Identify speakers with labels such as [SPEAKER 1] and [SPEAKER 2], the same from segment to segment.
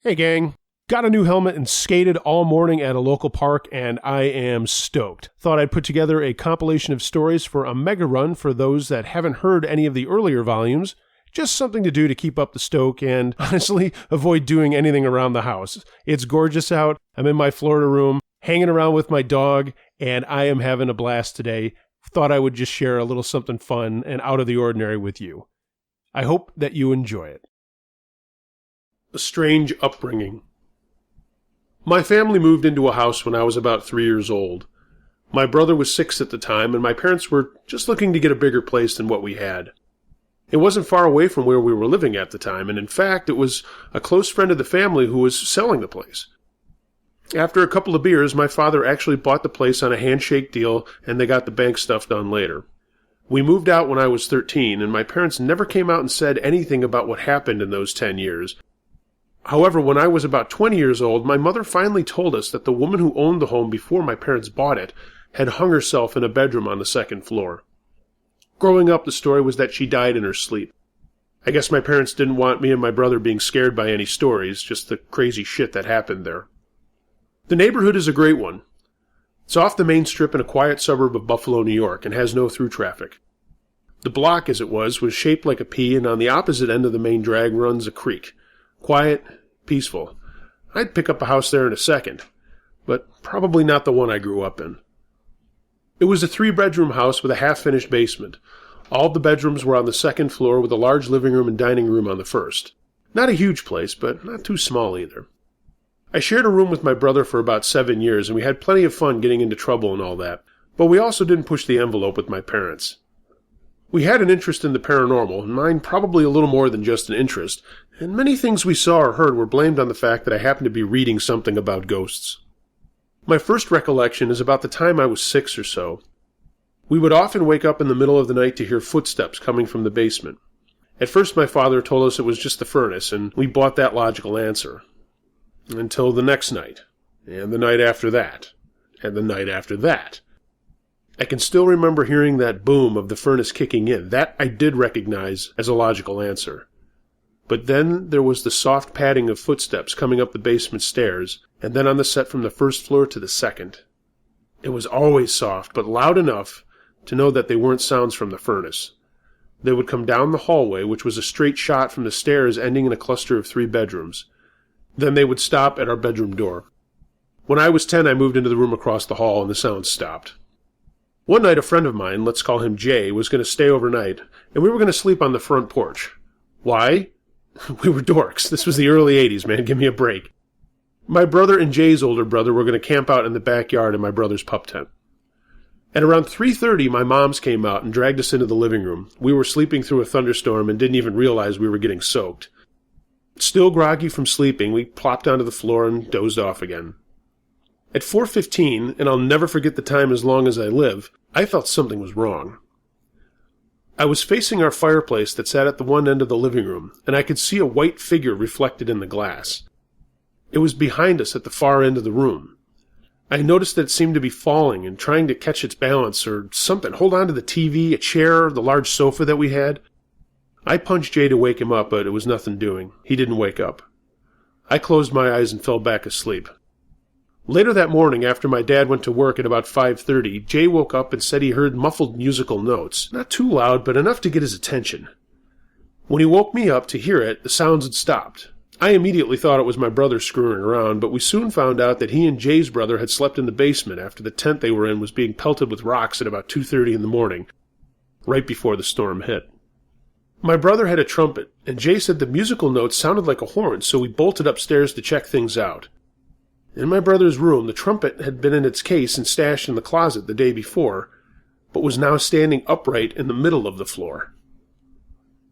[SPEAKER 1] Hey gang, got a new helmet and skated all morning at a local park and I am stoked. Thought I'd put together a compilation of stories for a mega run for those that haven't heard any of the earlier volumes. Just something to do to keep up the stoke and honestly avoid doing anything around the house. It's gorgeous out, I'm in my Florida room, hanging around with my dog, and I am having a blast today. Thought I would just share a little something fun and out of the ordinary with you. I hope that you enjoy it. A strange upbringing. My family moved into a house when I was about 3 years old. My brother was 6 at the time, and my parents were just looking to get a bigger place than what we had. It wasn't far away from where we were living at the time, and in fact, it was a close friend of the family who was selling the place. After a couple of beers, my father actually bought the place on a handshake deal, and they got the bank stuff done later. We moved out when I was 13, and my parents never came out and said anything about what happened in those 10 years. However, when I was about 20 years old, my mother finally told us that the woman who owned the home before my parents bought it had hung herself in a bedroom on the second floor. Growing up, the story was that she died in her sleep. I guess my parents didn't want me and my brother being scared by any stories, just the crazy shit that happened there. The neighborhood is a great one. It's off the main strip in a quiet suburb of Buffalo, New York, and has no through traffic. The block, as it was shaped like a P, and on the opposite end of the main drag runs a creek. Quiet, peaceful. I'd pick up a house there in a second, but probably not the one I grew up in. It was a 3-bedroom house with a half-finished basement. All the bedrooms were on the second floor with a large living room and dining room on the first. Not a huge place, but not too small either. I shared a room with my brother for about 7 years, and we had plenty of fun getting into trouble and all that, but we also didn't push the envelope with my parents. We had an interest in the paranormal, and mine probably a little more than just an interest, and many things we saw or heard were blamed on the fact that I happened to be reading something about ghosts. My first recollection is about the time I was 6 or so. We would often wake up in the middle of the night to hear footsteps coming from the basement. At first my father told us it was just the furnace, and we bought that logical answer. Until the next night, and the night after that, and the night after that. I can still remember hearing that boom of the furnace kicking in. That I did recognize as a logical answer. But then there was the soft padding of footsteps coming up the basement stairs, and then on the set from the first floor to the second. It was always soft, but loud enough to know that they weren't sounds from the furnace. They would come down the hallway, which was a straight shot from the stairs ending in a cluster of 3 bedrooms. Then they would stop at our bedroom door. When I was 10, I moved into the room across the hall, and the sounds stopped. One night, a friend of mine, let's call him Jay, was going to stay overnight, and we were going to sleep on the front porch. Why? We were dorks. This was the early 80s, man. Give me a break. My brother and Jay's older brother were going to camp out in the backyard in my brother's pup tent. At around 3:30, my moms came out and dragged us into the living room. We were sleeping through a thunderstorm and didn't even realize we were getting soaked. Still groggy from sleeping, we plopped onto the floor and dozed off again. At 4:15, and I'll never forget the time as long as I live, I felt something was wrong. I was facing our fireplace that sat at the one end of the living room, and I could see a white figure reflected in the glass. It was behind us at the far end of the room. I noticed that it seemed to be falling and trying to catch its balance or something, hold on to the TV, a chair, the large sofa that we had. I punched Jay to wake him up, but it was nothing doing. He didn't wake up. I closed my eyes and fell back asleep. Later that morning, after my dad went to work at about 5:30, Jay woke up and said he heard muffled musical notes. Not too loud, but enough to get his attention. When he woke me up to hear it, the sounds had stopped. I immediately thought it was my brother screwing around, but we soon found out that he and Jay's brother had slept in the basement after the tent they were in was being pelted with rocks at about 2:30 in the morning, right before the storm hit. My brother had a trumpet, and Jay said the musical notes sounded like a horn, so we bolted upstairs to check things out. In my brother's room, the trumpet had been in its case and stashed in the closet the day before, but was now standing upright in the middle of the floor.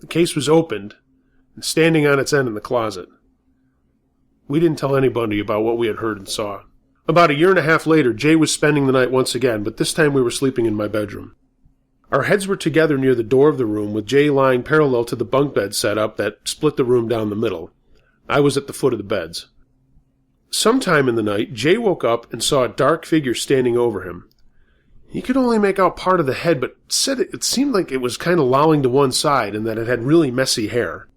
[SPEAKER 1] The case was opened, and standing on its end in the closet. We didn't tell anybody about what we had heard and saw. About a year and a half later, Jay was spending the night once again, but this time we were sleeping in my bedroom. Our heads were together near the door of the room, with Jay lying parallel to the bunk bed setup that split the room down the middle. I was at the foot of the beds. Sometime in the night, Jay woke up and saw a dark figure standing over him. He could only make out part of the head, but said it seemed like it was kind of lolling to one side and that it had really messy hair.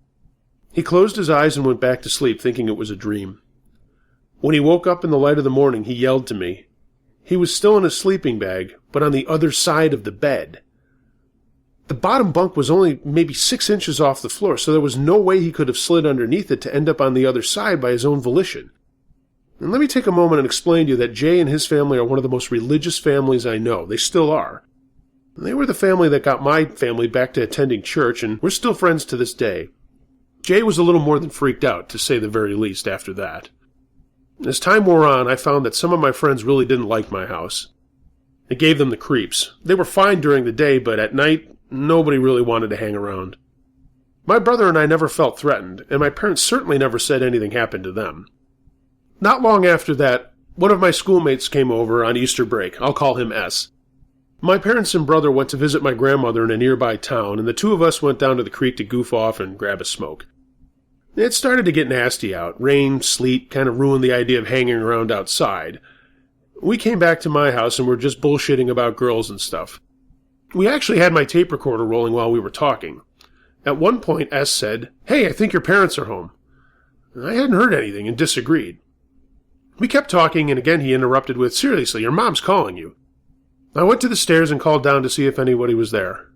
[SPEAKER 1] He closed his eyes and went back to sleep, thinking it was a dream. When he woke up in the light of the morning, he yelled to me. He was still in his sleeping bag, but on the other side of the bed. The bottom bunk was only maybe 6 inches off the floor, so there was no way he could have slid underneath it to end up on the other side by his own volition. And let me take a moment and explain to you that Jay and his family are one of the most religious families I know. They still are. They were the family that got my family back to attending church, and we're still friends to this day. Jay was a little more than freaked out, to say the very least, after that. As time wore on, I found that some of my friends really didn't like my house. It gave them the creeps. They were fine during the day, but at night, nobody really wanted to hang around. My brother and I never felt threatened, and my parents certainly never said anything happened to them. Not long after that, one of my schoolmates came over on Easter break. I'll call him S. My parents and brother went to visit my grandmother in a nearby town, and the two of us went down to the creek to goof off and grab a smoke. It started to get nasty out. Rain, sleet, kind of ruined the idea of hanging around outside. We came back to my house and were just bullshitting about girls and stuff. We actually had my tape recorder rolling while we were talking. At one point, S said, "Hey, I think your parents are home." I hadn't heard anything and disagreed. We kept talking, and again he interrupted with, "Seriously, your mom's calling you." I went to the stairs and called down to see if anybody was there.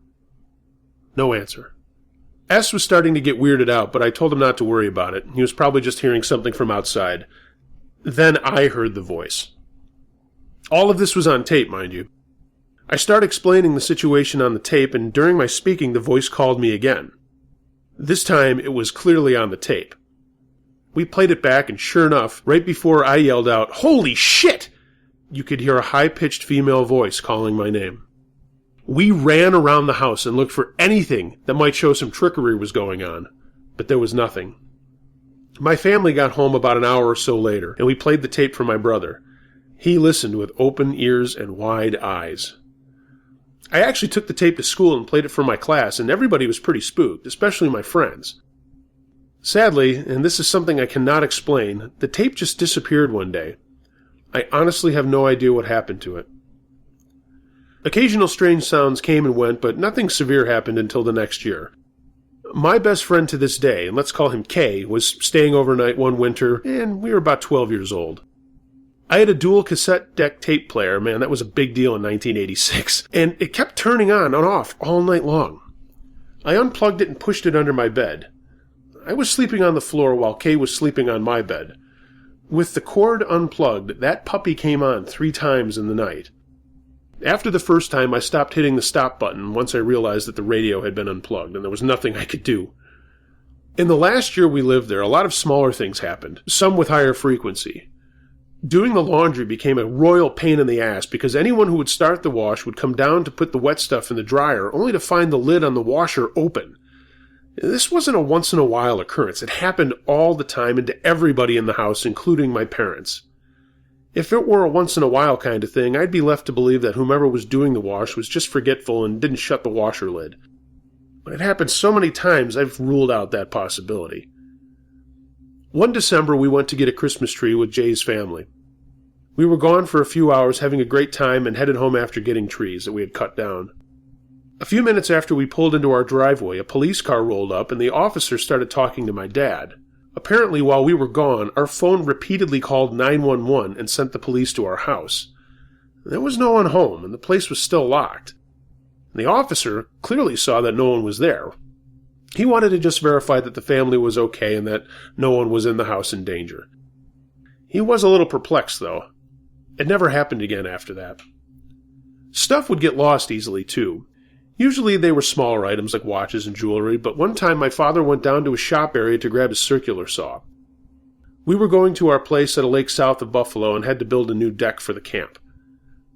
[SPEAKER 1] No answer. S was starting to get weirded out, but I told him not to worry about it. He was probably just hearing something from outside. Then I heard the voice. All of this was on tape, mind you. I started explaining the situation on the tape, and during my speaking, the voice called me again. This time, it was clearly on the tape. We played it back, and sure enough, right before I yelled out, "Holy shit!" you could hear a high-pitched female voice calling my name. We ran around the house and looked for anything that might show some trickery was going on, but there was nothing. My family got home about an hour or so later, and we played the tape for my brother. He listened with open ears and wide eyes. I actually took the tape to school and played it for my class, and everybody was pretty spooked, especially my friends. Sadly, and this is something I cannot explain, the tape just disappeared one day. I honestly have no idea what happened to it. Occasional strange sounds came and went, but nothing severe happened until the next year. My best friend to this day, and let's call him K, was staying overnight one winter, and we were about 12 years old. I had a dual cassette deck tape player, man, that was a big deal in 1986, and it kept turning on and off all night long. I unplugged it and pushed it under my bed. I was sleeping on the floor while K was sleeping on my bed. With the cord unplugged, that puppy came on 3 times in the night. After the first time, I stopped hitting the stop button once I realized that the radio had been unplugged, and there was nothing I could do. In the last year we lived there, a lot of smaller things happened, some with higher frequency. Doing the laundry became a royal pain in the ass because anyone who would start the wash would come down to put the wet stuff in the dryer, only to find the lid on the washer open. This wasn't a once-in-a-while occurrence. It happened all the time and to everybody in the house, including my parents. If it were a once-in-a-while kind of thing, I'd be left to believe that whomever was doing the wash was just forgetful and didn't shut the washer lid. But it happened so many times, I've ruled out that possibility. One December, we went to get a Christmas tree with Jay's family. We were gone for a few hours, having a great time, and headed home after getting trees that we had cut down. A few minutes after we pulled into our driveway, a police car rolled up, and the officer started talking to my dad. Apparently, while we were gone, our phone repeatedly called 911 and sent the police to our house. There was no one home, and the place was still locked. The officer clearly saw that no one was there. He wanted to just verify that the family was okay and that no one was in the house in danger. He was a little perplexed, though. It never happened again after that. Stuff would get lost easily, too. Usually they were smaller items like watches and jewelry, but one time my father went down to a shop area to grab his circular saw. We were going to our place at a lake south of Buffalo and had to build a new deck for the camp.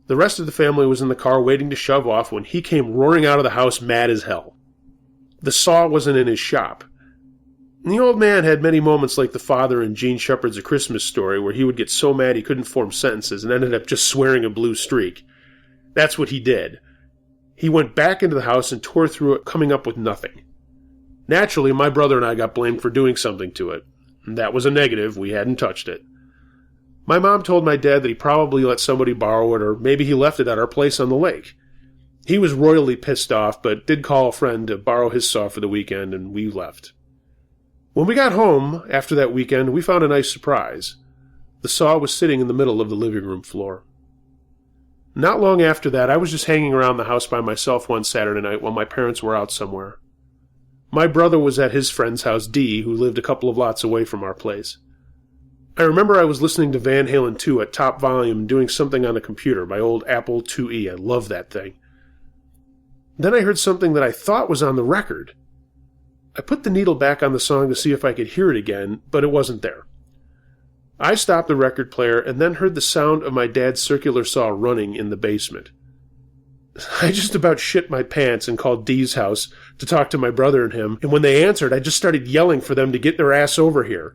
[SPEAKER 1] The rest of the family was in the car waiting to shove off when he came roaring out of the house mad as hell. The saw wasn't in his shop. The old man had many moments like the father in Gene Shepherd's A Christmas Story where he would get so mad he couldn't form sentences and ended up just swearing a blue streak. That's what he did. He went back into the house and tore through it, coming up with nothing. Naturally, my brother and I got blamed for doing something to it. That was a negative. We hadn't touched it. My mom told my dad that he probably let somebody borrow it, or maybe he left it at our place on the lake. He was royally pissed off, but did call a friend to borrow his saw for the weekend, and we left. When we got home after that weekend, we found a nice surprise. The saw was sitting in the middle of the living room floor. Not long after that, I was just hanging around the house by myself one Saturday night while my parents were out somewhere. My brother was at his friend's house, Dee, who lived a couple of lots away from our place. I remember I was listening to Van Halen 2 at top volume and doing something on a computer, my old Apple IIe. I love that thing. Then I heard something that I thought was on the record. I put the needle back on the song to see if I could hear it again, but it wasn't there. I stopped the record player and then heard the sound of my dad's circular saw running in the basement. I just about shit my pants and called Dee's house to talk to my brother and him, and when they answered, I just started yelling for them to get their ass over here.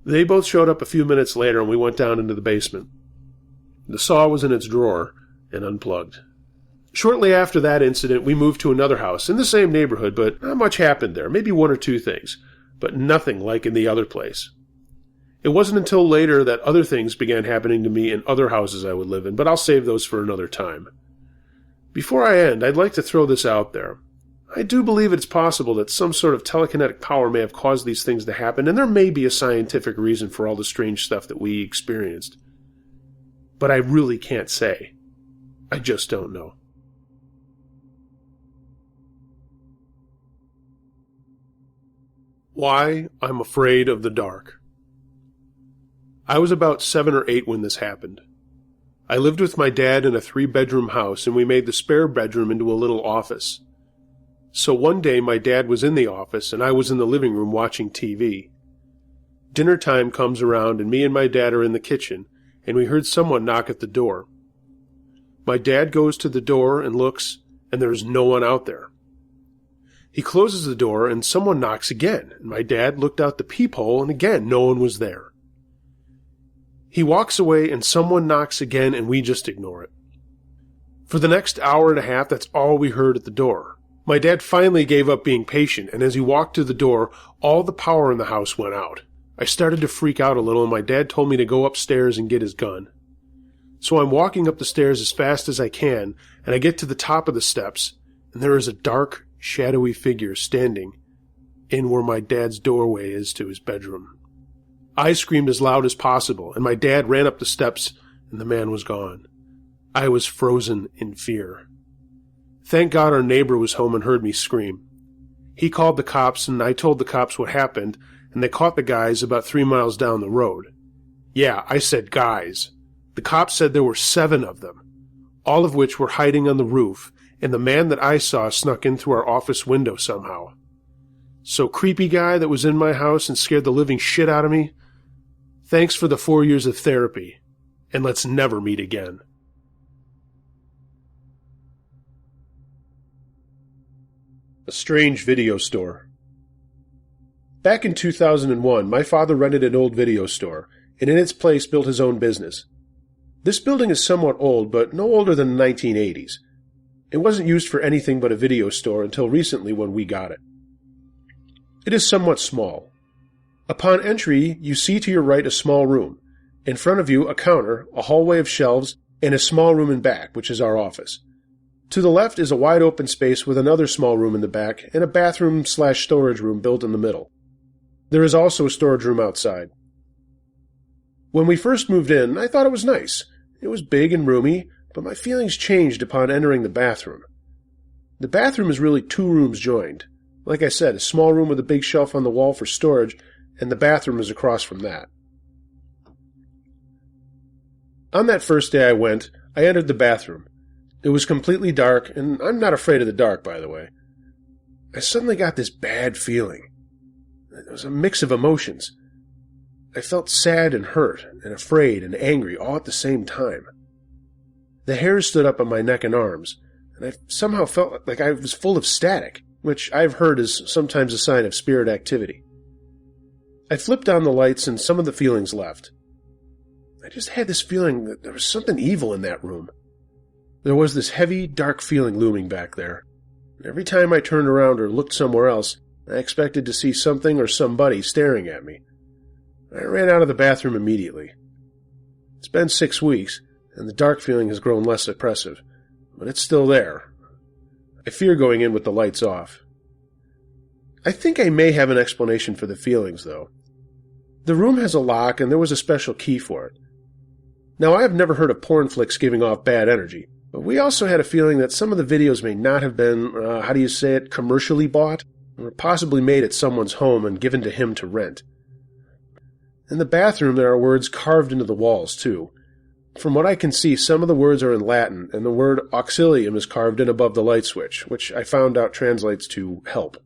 [SPEAKER 1] They both showed up a few minutes later and we went down into the basement. The saw was in its drawer and unplugged. Shortly after that incident, we moved to another house in the same neighborhood, but not much happened there, maybe one or two things, but nothing like in the other place. It wasn't until later that other things began happening to me in other houses I would live in, but I'll save those for another time. Before I end, I'd like to throw this out there. I do believe it's possible that some sort of telekinetic power may have caused these things to happen, and there may be a scientific reason for all the strange stuff that we experienced. But I really can't say. I just don't know. Why I'm afraid of the dark. I was about 7 or 8 when this happened. I lived with my dad in a 3-bedroom house, and we made the spare bedroom into a little office. So one day my dad was in the office, and I was in the living room watching TV. Dinner time comes around, and me and my dad are in the kitchen, and we heard someone knock at the door. My dad goes to the door and looks, and there is no one out there. He closes the door, and someone knocks again, and my dad looked out the peephole, and again no one was there. He walks away, and someone knocks again, and we just ignore it. For the next hour and a half, that's all we heard at the door. My dad finally gave up being patient, and as he walked to the door, all the power in the house went out. I started to freak out a little, and my dad told me to go upstairs and get his gun. So I'm walking up the stairs as fast as I can, and I get to the top of the steps, and there is a dark, shadowy figure standing in where my dad's doorway is to his bedroom. I screamed as loud as possible, and my dad ran up the steps, and the man was gone. I was frozen in fear. Thank God our neighbor was home and heard me scream. He called the cops, and I told the cops what happened, and they caught the guys about 3 miles down the road. Yeah, I said guys. The cops said there were 7 of them, all of which were hiding on the roof, and the man that I saw snuck in through our office window somehow. So creepy guy that was in my house and scared the living shit out of me, thanks for the 4 years of therapy, and let's never meet again. A strange video store. Back in 2001, my father rented an old video store, and in its place built his own business. This building is somewhat old, but no older than the 1980s. It wasn't used for anything but a video store until recently when we got it. It is somewhat small. Upon entry, you see to your right a small room. In front of you, a counter, a hallway of shelves, and a small room in back, which is our office. To the left is a wide open space with another small room in the back and a bathroom/storage room built in the middle. There is also a storage room outside. When we first moved in, I thought it was nice. It was big and roomy, but my feelings changed upon entering the bathroom. The bathroom is really 2 rooms joined. Like I said, a small room with a big shelf on the wall for storage, and the bathroom is across from that. On that first day I went, I entered the bathroom. It was completely dark, and I'm not afraid of the dark, by the way. I suddenly got this bad feeling. It was a mix of emotions. I felt sad and hurt, and afraid and angry all at the same time. The hairs stood up on my neck and arms, and I somehow felt like I was full of static, which I've heard is sometimes a sign of spirit activity. I flipped on the lights, and some of the feelings left. I just had this feeling that there was something evil in that room. There was this heavy, dark feeling looming back there. Every time I turned around or looked somewhere else, I expected to see something or somebody staring at me. I ran out of the bathroom immediately. It's been 6 weeks, and the dark feeling has grown less oppressive, but it's still there. I fear going in with the lights off. I think I may have an explanation for the feelings, though. The room has a lock, and there was a special key for it. Now, I have never heard of porn flicks giving off bad energy, but we also had a feeling that some of the videos may not have been, commercially bought, or possibly made at someone's home and given to him to rent. In the bathroom, there are words carved into the walls, too. From what I can see, some of the words are in Latin, and the word auxilium is carved in above the light switch, which I found out translates to help.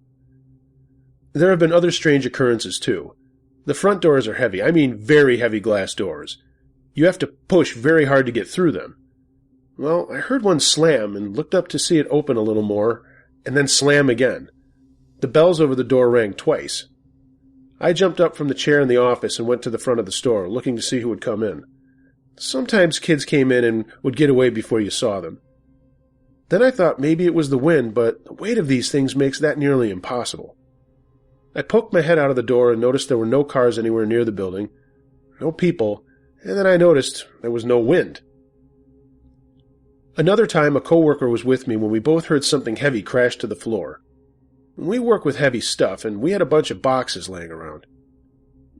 [SPEAKER 1] There have been other strange occurrences, too. The front doors are heavy. I mean very heavy glass doors. You have to push very hard to get through them. Well, I heard one slam and looked up to see it open a little more, and then slam again. The bells over the door rang twice. I jumped up from the chair in the office and went to the front of the store, looking to see who would come in. Sometimes kids came in and would get away before you saw them. Then I thought maybe it was the wind, but the weight of these things makes that nearly impossible. I poked my head out of the door and noticed there were no cars anywhere near the building, no people, and then I noticed there was no wind. Another time, a coworker was with me when we both heard something heavy crash to the floor. We work with heavy stuff, and we had a bunch of boxes laying around.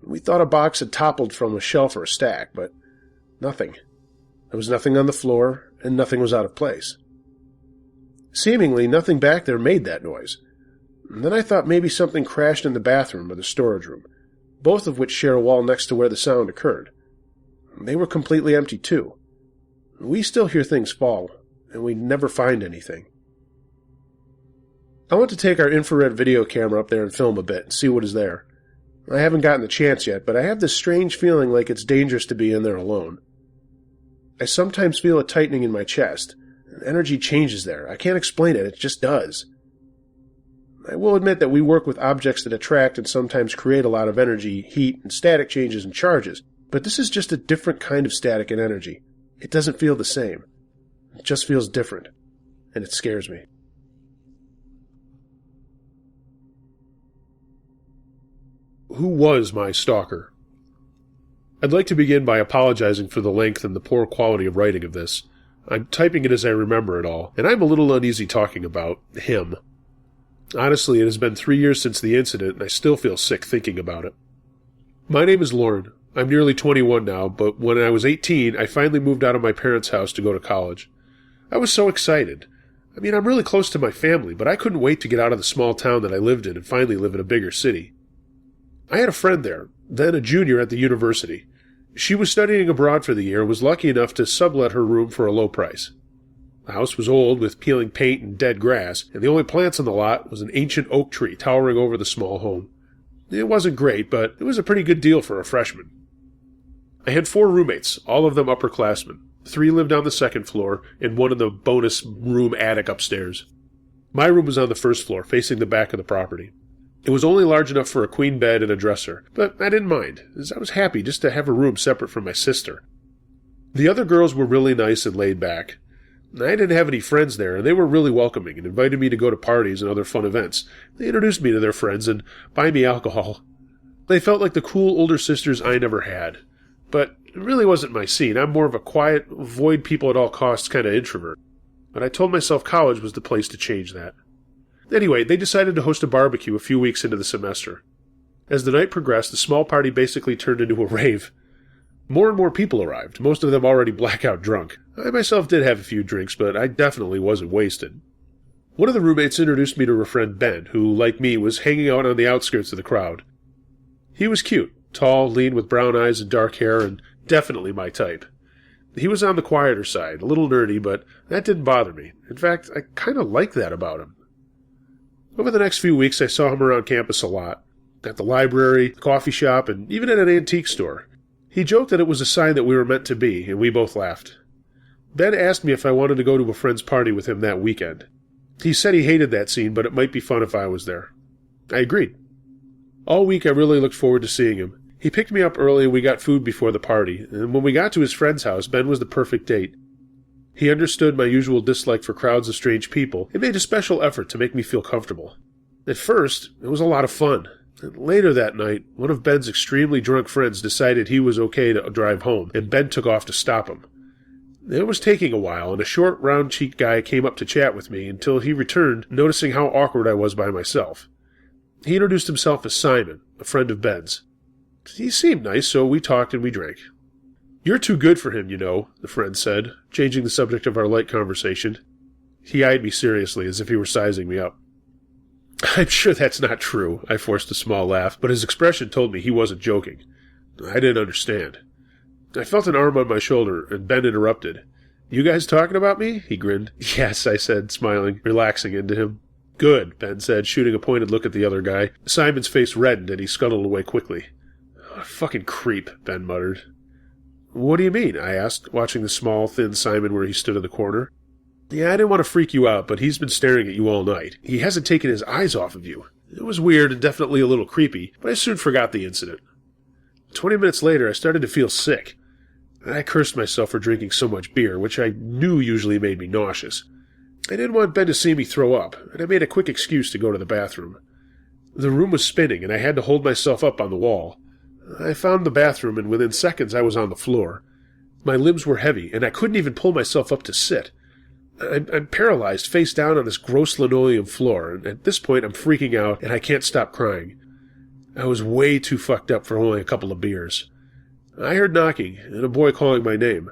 [SPEAKER 1] We thought a box had toppled from a shelf or a stack, but nothing. There was nothing on the floor, and nothing was out of place. Seemingly, nothing back there made that noise. And then I thought maybe something crashed in the bathroom or the storage room, both of which share a wall next to where the sound occurred. They were completely empty, too. We still hear things fall, and we never find anything. I want to take our infrared video camera up there and film a bit and see what is there. I haven't gotten the chance yet, but I have this strange feeling like it's dangerous to be in there alone. I sometimes feel a tightening in my chest. Energy changes there. I can't explain it, it just does. I will admit that we work with objects that attract and sometimes create a lot of energy, heat, and static changes and charges, but this is just a different kind of static and energy. It doesn't feel the same. It just feels different, and it scares me. Who was my stalker? I'd like to begin by apologizing for the length and the poor quality of writing of this. I'm typing it as I remember it all, and I'm a little uneasy talking about him. Honestly, it has been 3 years since the incident, and I still feel sick thinking about it. My name is Lauren. I'm nearly 21 now, but when I was 18, I finally moved out of my parents' house to go to college. I was so excited. I mean, I'm really close to my family, but I couldn't wait to get out of the small town that I lived in and finally live in a bigger city. I had a friend there, then a junior at the university. She was studying abroad for the year and was lucky enough to sublet her room for a low price. The house was old, with peeling paint and dead grass, and the only plants on the lot was an ancient oak tree towering over the small home. It wasn't great, but it was a pretty good deal for a freshman. I had 4 roommates, all of them upperclassmen. 3 lived on the second floor, and 1 in the bonus room attic upstairs. My room was on the first floor, facing the back of the property. It was only large enough for a queen bed and a dresser, but I didn't mind, as I was happy just to have a room separate from my sister. The other girls were really nice and laid back. I didn't have any friends there, and they were really welcoming and invited me to go to parties and other fun events. They introduced me to their friends and buy me alcohol. They felt like the cool older sisters I never had. But it really wasn't my scene. I'm more of a quiet, avoid people at all costs kind of introvert. But I told myself college was the place to change that. Anyway, they decided to host a barbecue a few weeks into the semester. As the night progressed, the small party basically turned into a rave. More and more people arrived, most of them already blackout drunk. I myself did have a few drinks, but I definitely wasn't wasted. One of the roommates introduced me to her friend Ben, who, like me, was hanging out on the outskirts of the crowd. He was cute, tall, lean, with brown eyes and dark hair, and definitely my type. He was on the quieter side, a little nerdy, but that didn't bother me. In fact, I kind of liked that about him. Over the next few weeks, I saw him around campus a lot. At the library, the coffee shop, and even at an antique store. He joked that it was a sign that we were meant to be, and we both laughed. Ben asked me if I wanted to go to a friend's party with him that weekend. He said he hated that scene, but it might be fun if I was there. I agreed. All week I really looked forward to seeing him. He picked me up early and we got food before the party, and when we got to his friend's house, Ben was the perfect date. He understood my usual dislike for crowds of strange people and made a special effort to make me feel comfortable. At first, it was a lot of fun. Later that night, one of Ben's extremely drunk friends decided he was okay to drive home, and Ben took off to stop him. It was taking a while, and a short, round-cheeked guy came up to chat with me until he returned, noticing how awkward I was by myself. He introduced himself as Simon, a friend of Ben's. He seemed nice, so we talked and we drank. "You're too good for him, you know," the friend said, changing the subject of our light conversation. He eyed me seriously, as if he were sizing me up. "I'm sure that's not true," I forced a small laugh, but his expression told me he wasn't joking. I didn't understand. I felt an arm on my shoulder, and Ben interrupted. "You guys talking about me?" He grinned. "Yes," I said, smiling, relaxing into him. "Good," Ben said, shooting a pointed look at the other guy. Simon's face reddened, and he scuttled away quickly. "Fucking creep," Ben muttered. "What do you mean?" I asked, watching the small, thin Simon where he stood in the corner. "Yeah, I didn't want to freak you out, but he's been staring at you all night. He hasn't taken his eyes off of you. It was weird and definitely a little creepy, but I soon forgot the incident. 20 minutes later, I started to feel sick. I cursed myself for drinking so much beer, which I knew usually made me nauseous. I didn't want Ben to see me throw up, and I made a quick excuse to go to the bathroom. The room was spinning, and I had to hold myself up on the wall. I found the bathroom, and within seconds I was on the floor. My limbs were heavy, and I couldn't even pull myself up to sit. I'm paralyzed, face down on this gross linoleum floor, and at this point I'm freaking out, and I can't stop crying. I was way too fucked up for only a couple of beers. I heard knocking, and a boy calling my name.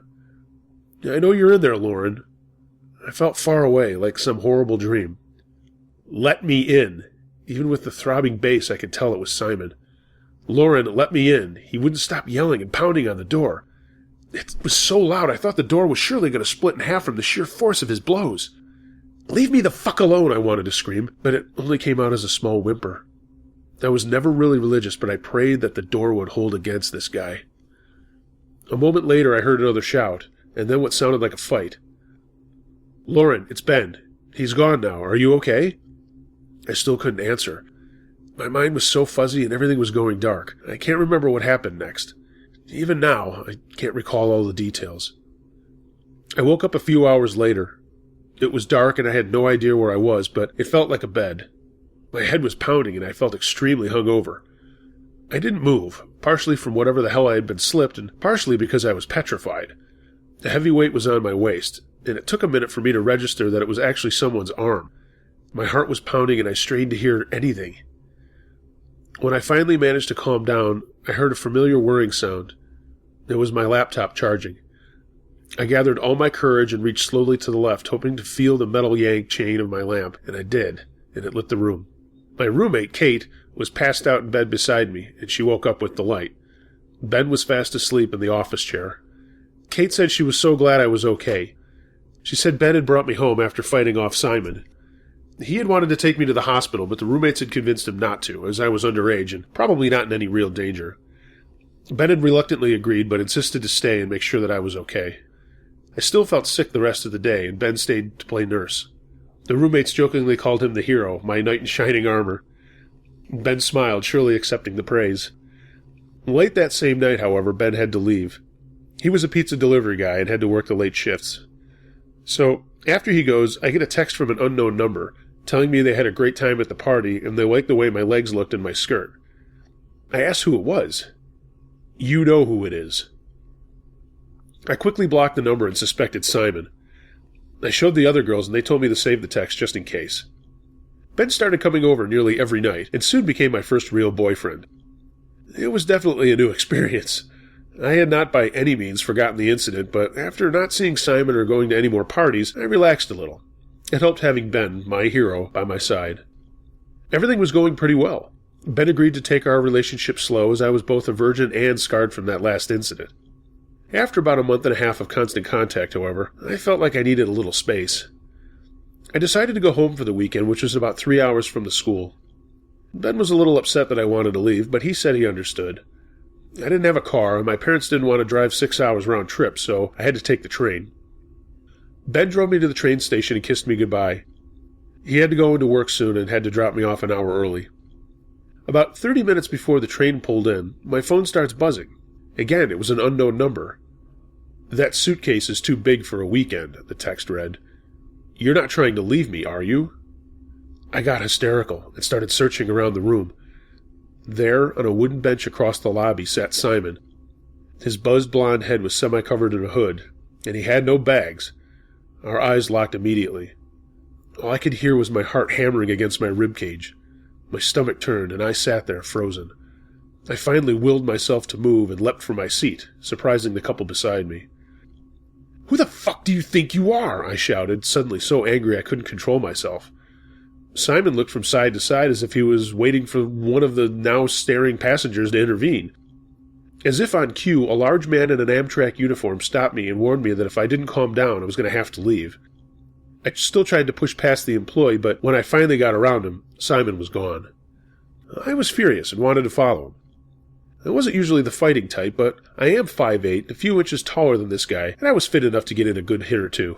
[SPEAKER 1] "I know you're in there, Lauren." I felt far away, like some horrible dream. "Let me in." Even with the throbbing bass, I could tell it was Simon. "Lauren, let me in." He wouldn't stop yelling and pounding on the door. It was so loud I thought the door was surely going to split in half from the sheer force of his blows. "Leave me the fuck alone," I wanted to scream, but it only came out as a small whimper. I was never really religious, but I prayed that the door would hold against this guy. A moment later I heard another shout, and then what sounded like a fight. "Lauren, it's Ben. He's gone now. Are you okay?" I still couldn't answer. My mind was so fuzzy and everything was going dark. I can't remember what happened next. Even now, I can't recall all the details. I woke up a few hours later. It was dark and I had no idea where I was, but it felt like a bed. My head was pounding and I felt extremely hungover. I didn't move, partially from whatever the hell I had been slipped and partially because I was petrified. The heavy weight was on my waist, and it took a minute for me to register that it was actually someone's arm. My heart was pounding and I strained to hear anything. When I finally managed to calm down, I heard a familiar whirring sound. It was my laptop charging. I gathered all my courage and reached slowly to the left, hoping to feel the metal yank chain of my lamp, and I did, and it lit the room. My roommate, Kate, was passed out in bed beside me, and she woke up with the light. Ben was fast asleep in the office chair. Kate said she was so glad I was okay. She said Ben had brought me home after fighting off Simon. He had wanted to take me to the hospital, but the roommates had convinced him not to, as I was underage and probably not in any real danger. Ben had reluctantly agreed, but insisted to stay and make sure that I was okay. I still felt sick the rest of the day, and Ben stayed to play nurse. The roommates jokingly called him the hero, my knight in shining armor. Ben smiled, surely accepting the praise. Late that same night, however, Ben had to leave. He was a pizza delivery guy and had to work the late shifts. So, after he goes, I get a text from an unknown number, telling me they had a great time at the party and they liked the way my legs looked in my skirt. I asked who it was. "You know who it is." I quickly blocked the number and suspected Simon. I showed the other girls and they told me to save the text just in case. Ben started coming over nearly every night and soon became my first real boyfriend. It was definitely a new experience. I had not by any means forgotten the incident, but after not seeing Simon or going to any more parties, I relaxed a little. It helped having Ben, my hero, by my side. Everything was going pretty well. Ben agreed to take our relationship slow as I was both a virgin and scarred from that last incident. After about a month and a half of constant contact, however, I felt like I needed a little space. I decided to go home for the weekend, which was about 3 hours from the school. Ben was a little upset that I wanted to leave, but he said he understood. I didn't have a car, and my parents didn't want to drive 6 hours round trip, so I had to take the train. Ben drove me to the train station and kissed me goodbye. He had to go into work soon and had to drop me off an hour early. About 30 minutes before the train pulled in, my phone starts buzzing. Again, it was an unknown number. "That suitcase is too big for a weekend," the text read. "You're not trying to leave me, are you?" I got hysterical and started searching around the room. There, on a wooden bench across the lobby, sat Simon. His buzzed blonde head was semi-covered in a hood, and he had no bags. Our eyes locked immediately. All I could hear was my heart hammering against my ribcage. My stomach turned, and I sat there, frozen. I finally willed myself to move and leapt from my seat, surprising the couple beside me. "Who the fuck do you think you are?" I shouted, suddenly so angry I couldn't control myself. Simon looked from side to side as if he was waiting for one of the now staring passengers to intervene. As if on cue, a large man in an Amtrak uniform stopped me and warned me that if I didn't calm down, I was going to have to leave. I still tried to push past the employee, but when I finally got around him, Simon was gone. I was furious and wanted to follow him. I wasn't usually the fighting type, but I am 5'8", a few inches taller than this guy, and I was fit enough to get in a good hit or two.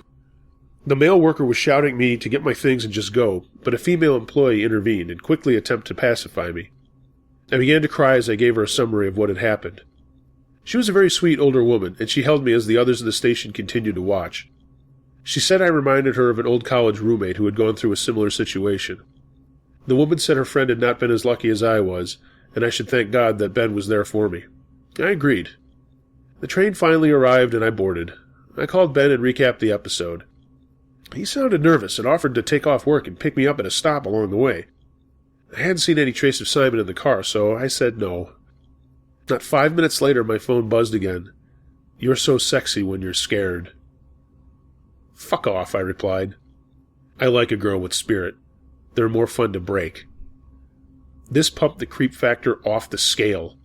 [SPEAKER 1] The male worker was shouting at me to get my things and just go, but a female employee intervened and quickly attempted to pacify me. I began to cry as I gave her a summary of what had happened. She was a very sweet older woman, and she held me as the others in the station continued to watch. She said I reminded her of an old college roommate who had gone through a similar situation. The woman said her friend had not been as lucky as I was, and I should thank God that Ben was there for me. I agreed. The train finally arrived, and I boarded. I called Ben and recapped the episode. He sounded nervous and offered to take off work and pick me up at a stop along the way. I hadn't seen any trace of Simon in the car, so I said no. Not 5 minutes later, my phone buzzed again. "You're so sexy when you're scared." "Fuck off," I replied. "I like a girl with spirit. They're more fun to break." This pumped the creep factor off the scale.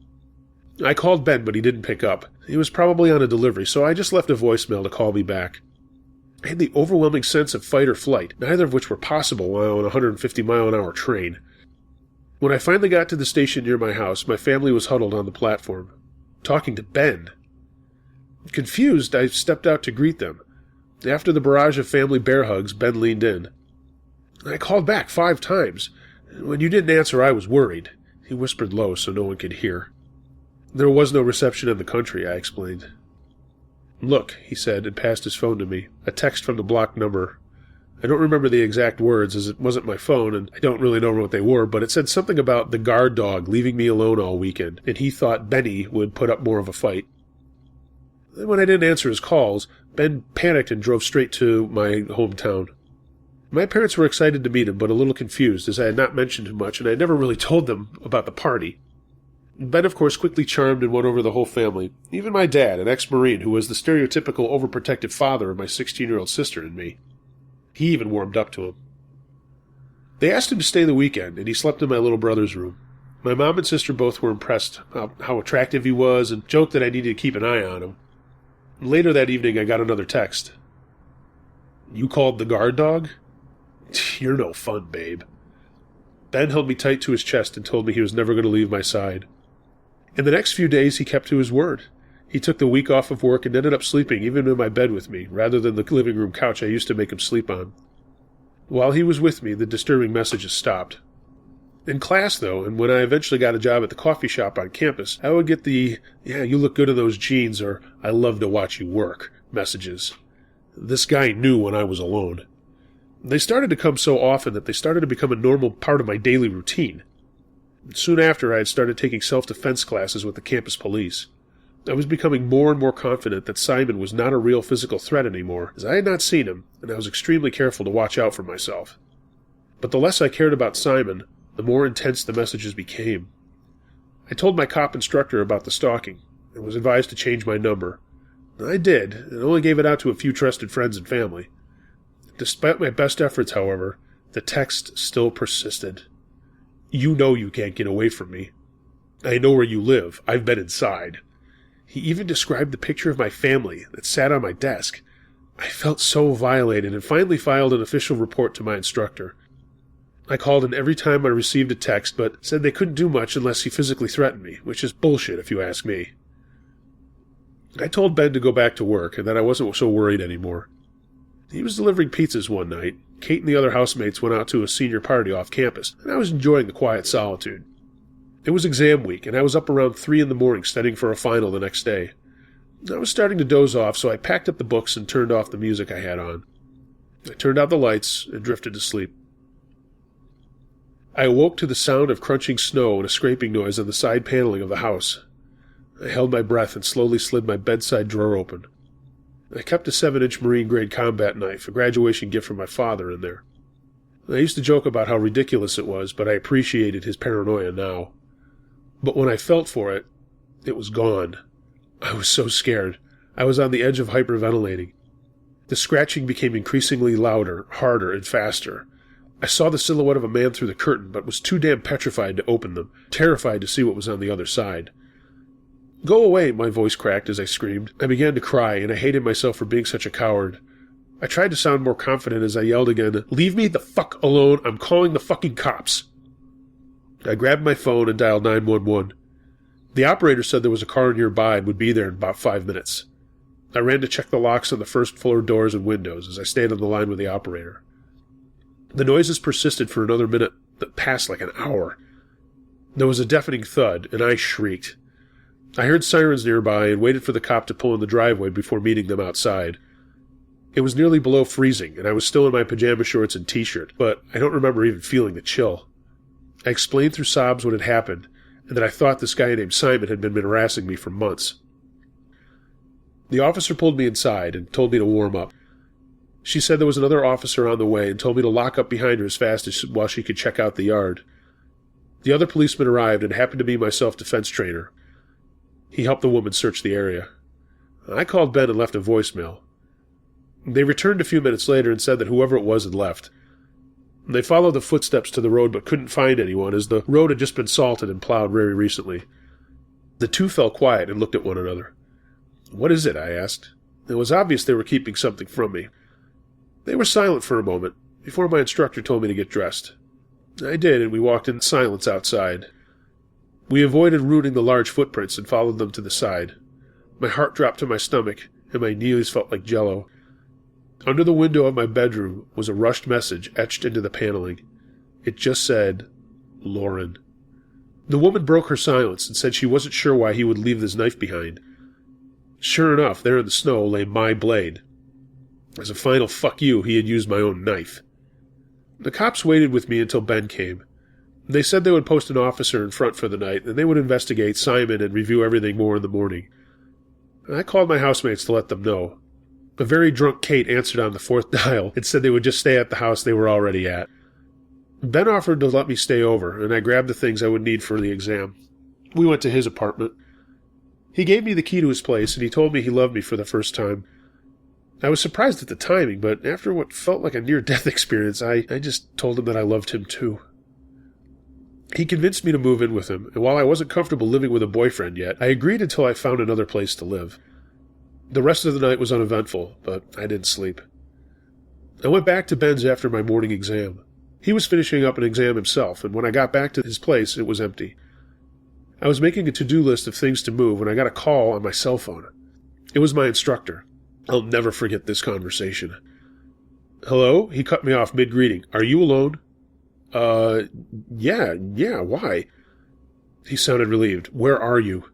[SPEAKER 1] I called Ben, but he didn't pick up. He was probably on a delivery, so I just left a voicemail to call me back. I had the overwhelming sense of fight or flight, neither of which were possible while on a 150-mile-an-hour train. When I finally got to the station near my house, my family was huddled on the platform, talking to Ben. Confused, I stepped out to greet them. After the barrage of family bear hugs, Ben leaned in. "I called back 5 times. When you didn't answer, I was worried." He whispered low so no one could hear. "There was no reception in the country," I explained. "Look," he said, and passed his phone to me, a text from the blocked number. I don't remember the exact words, as it wasn't my phone, and I don't really know what they were, but it said something about the guard dog leaving me alone all weekend, and he thought Benny would put up more of a fight. Then when I didn't answer his calls, Ben panicked and drove straight to my hometown. My parents were excited to meet him, but a little confused, as I had not mentioned him much, and I never really told them about the party. Ben, of course, quickly charmed and won over the whole family, even my dad, an ex-Marine who was the stereotypical overprotective father of my 16-year-old sister and me. He even warmed up to him. They asked him to stay the weekend, and he slept in my little brother's room. My mom and sister both were impressed how attractive he was and joked that I needed to keep an eye on him. Later that evening, I got another text. "You called the guard dog? You're no fun, babe." Ben held me tight to his chest and told me he was never going to leave my side. In the next few days, he kept to his word. He took the week off of work and ended up sleeping even in my bed with me, rather than the living room couch I used to make him sleep on. While he was with me, the disturbing messages stopped. In class, though, and when I eventually got a job at the coffee shop on campus, I would get the, "Yeah, you look good in those jeans," or "I love to watch you work" messages. This guy knew when I was alone. They started to come so often that they started to become a normal part of my daily routine. Soon after, I had started taking self-defense classes with the campus police. I was becoming more and more confident that Simon was not a real physical threat anymore, as I had not seen him, and I was extremely careful to watch out for myself. But the less I cared about Simon, the more intense the messages became. I told my cop instructor about the stalking, and was advised to change my number. I did, and only gave it out to a few trusted friends and family. Despite my best efforts, however, the text still persisted. "You know you can't get away from me. I know where you live. I've been inside." He even described the picture of my family that sat on my desk. I felt so violated and finally filed an official report to my instructor. I called in every time I received a text, but said they couldn't do much unless he physically threatened me, which is bullshit if you ask me. I told Ben to go back to work and that I wasn't so worried anymore. He was delivering pizzas one night. Kate and the other housemates went out to a senior party off campus, and I was enjoying the quiet solitude. It was exam week, and I was up around 3 a.m. studying for a final the next day. I was starting to doze off, so I packed up the books and turned off the music I had on. I turned out the lights and drifted to sleep. I awoke to the sound of crunching snow and a scraping noise on the side paneling of the house. I held my breath and slowly slid my bedside drawer open. I kept a 7-inch Marine-grade combat knife, a graduation gift from my father, in there. I used to joke about how ridiculous it was, but I appreciated his paranoia now. But when I felt for it, it was gone. I was so scared. I was on the edge of hyperventilating. The scratching became increasingly louder, harder, and faster. I saw the silhouette of a man through the curtain, but was too damn petrified to open them, terrified to see what was on the other side. "Go away," my voice cracked as I screamed. I began to cry, and I hated myself for being such a coward. I tried to sound more confident as I yelled again, "Leave me the fuck alone, I'm calling the fucking cops." I grabbed my phone and dialed 911. The operator said there was a car nearby and would be there in about 5 minutes. I ran to check the locks on the first floor doors and windows as I stayed on the line with the operator. The noises persisted for another minute that passed like an hour. There was a deafening thud, and I shrieked. I heard sirens nearby and waited for the cop to pull in the driveway before meeting them outside. It was nearly below freezing, and I was still in my pajama shorts and t-shirt, but I don't remember even feeling the chill. I explained through sobs what had happened, and that I thought this guy named Simon had been harassing me for months. The officer pulled me inside and told me to warm up. She said there was another officer on the way and told me to lock up behind her as fast as while she could check out the yard. The other policeman arrived and happened to be my self-defense trainer. He helped the woman search the area. I called Ben and left a voicemail. They returned a few minutes later and said that whoever it was had left. They followed the footsteps to the road but couldn't find anyone, as the road had just been salted and plowed very recently. The two fell quiet and looked at one another. "What is it?" I asked. It was obvious they were keeping something from me. They were silent for a moment, before my instructor told me to get dressed. I did, and we walked in silence outside. We avoided rooting the large footprints and followed them to the side. My heart dropped to my stomach, and my knees felt like jello. Under the window of my bedroom was a rushed message etched into the paneling. It just said, "Lauren." The woman broke her silence and said she wasn't sure why he would leave this knife behind. Sure enough, there in the snow lay my blade. As a final fuck you, he had used my own knife. The cops waited with me until Ben came. They said they would post an officer in front for the night, and they would investigate Simon and review everything more in the morning. I called my housemates to let them know. A very drunk Kate answered on the fourth dial and said they would just stay at the house they were already at. Ben offered to let me stay over, and I grabbed the things I would need for the exam. We went to his apartment. He gave me the key to his place, and he told me he loved me for the first time. I was surprised at the timing, but after what felt like a near-death experience, I just told him that I loved him too. He convinced me to move in with him, and while I wasn't comfortable living with a boyfriend yet, I agreed until I found another place to live. The rest of the night was uneventful, but I didn't sleep. I went back to Ben's after my morning exam. He was finishing up an exam himself, and when I got back to his place, it was empty. I was making a to-do list of things to move when I got a call on my cell phone. It was my instructor. I'll never forget this conversation. "Hello?" He cut me off mid-greeting. "Are you alone?" Yeah, why?" He sounded relieved. "Where are you?"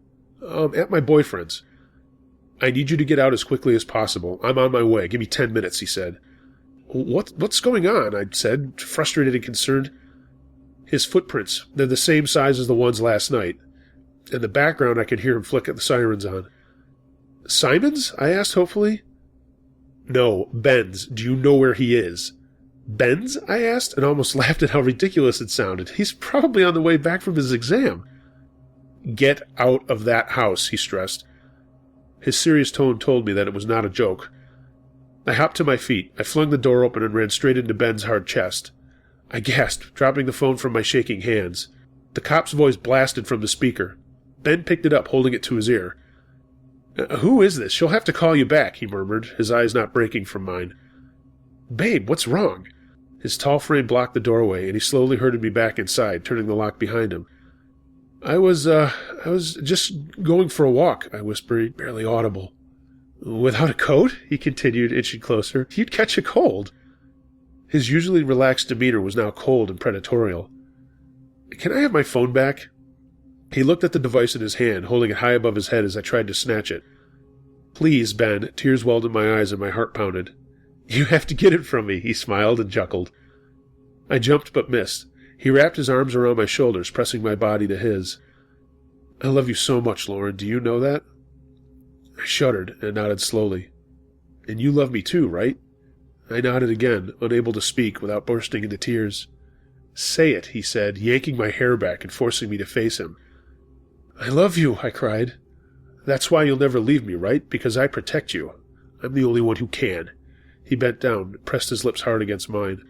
[SPEAKER 1] At my boyfriend's." "I need you to get out as quickly as possible. I'm on my way. Give me 10 minutes, he said. What's going on?" I said, frustrated and concerned. "His footprints. They're the same size as the ones last night. In the background, I could hear him flick the sirens on." "Simon's?" I asked hopefully. "No, Ben's. Do you know where he is?" "Ben's?" I asked, and almost laughed at how ridiculous it sounded. He's probably on the way back from his exam. "Get out of that house," he stressed. His serious tone told me that it was not a joke. I hopped to my feet. I flung the door open and ran straight into Ben's hard chest. I gasped, dropping the phone from my shaking hands. The cop's voice blasted from the speaker. Ben picked it up, holding it to his ear. "Who is this? She'll have to call you back," he murmured, his eyes not breaking from mine. "Babe, what's wrong?" His tall frame blocked the doorway, and he slowly herded me back inside, turning the lock behind him. I was just going for a walk," I whispered, barely audible. "Without a coat?" he continued, inching closer. "You'd catch a cold." His usually relaxed demeanor was now cold and predatorial. "Can I have my phone back?" He looked at the device in his hand, holding it high above his head as I tried to snatch it. "Please, Ben." Tears welled in my eyes and my heart pounded. "You have to get it from me," he smiled and chuckled. I jumped but missed. He wrapped his arms around my shoulders, pressing my body to his. "I love you so much, Lauren. Do you know that?" I shuddered and nodded slowly. "And you love me too, right?" I nodded again, unable to speak without bursting into tears. "Say it," he said, yanking my hair back and forcing me to face him. "I love you," I cried. "That's why you'll never leave me, right? Because I protect you. I'm the only one who can." He bent down, pressed his lips hard against mine.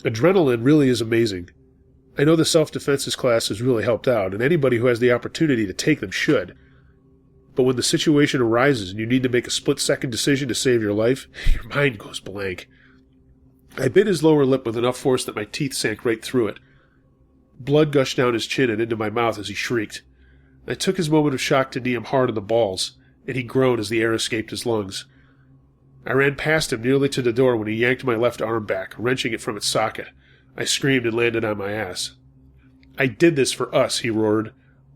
[SPEAKER 1] Adrenaline really is amazing. I know the self-defenses class has really helped out, and anybody who has the opportunity to take them should. But when the situation arises and you need to make a split-second decision to save your life, your mind goes blank. I bit his lower lip with enough force that my teeth sank right through it. Blood gushed down his chin and into my mouth as he shrieked. I took his moment of shock to knee him hard in the balls, and he groaned as the air escaped his lungs. I ran past him nearly to the door when he yanked my left arm back, wrenching it from its socket. I screamed and landed on my ass. "I did this for us," he roared,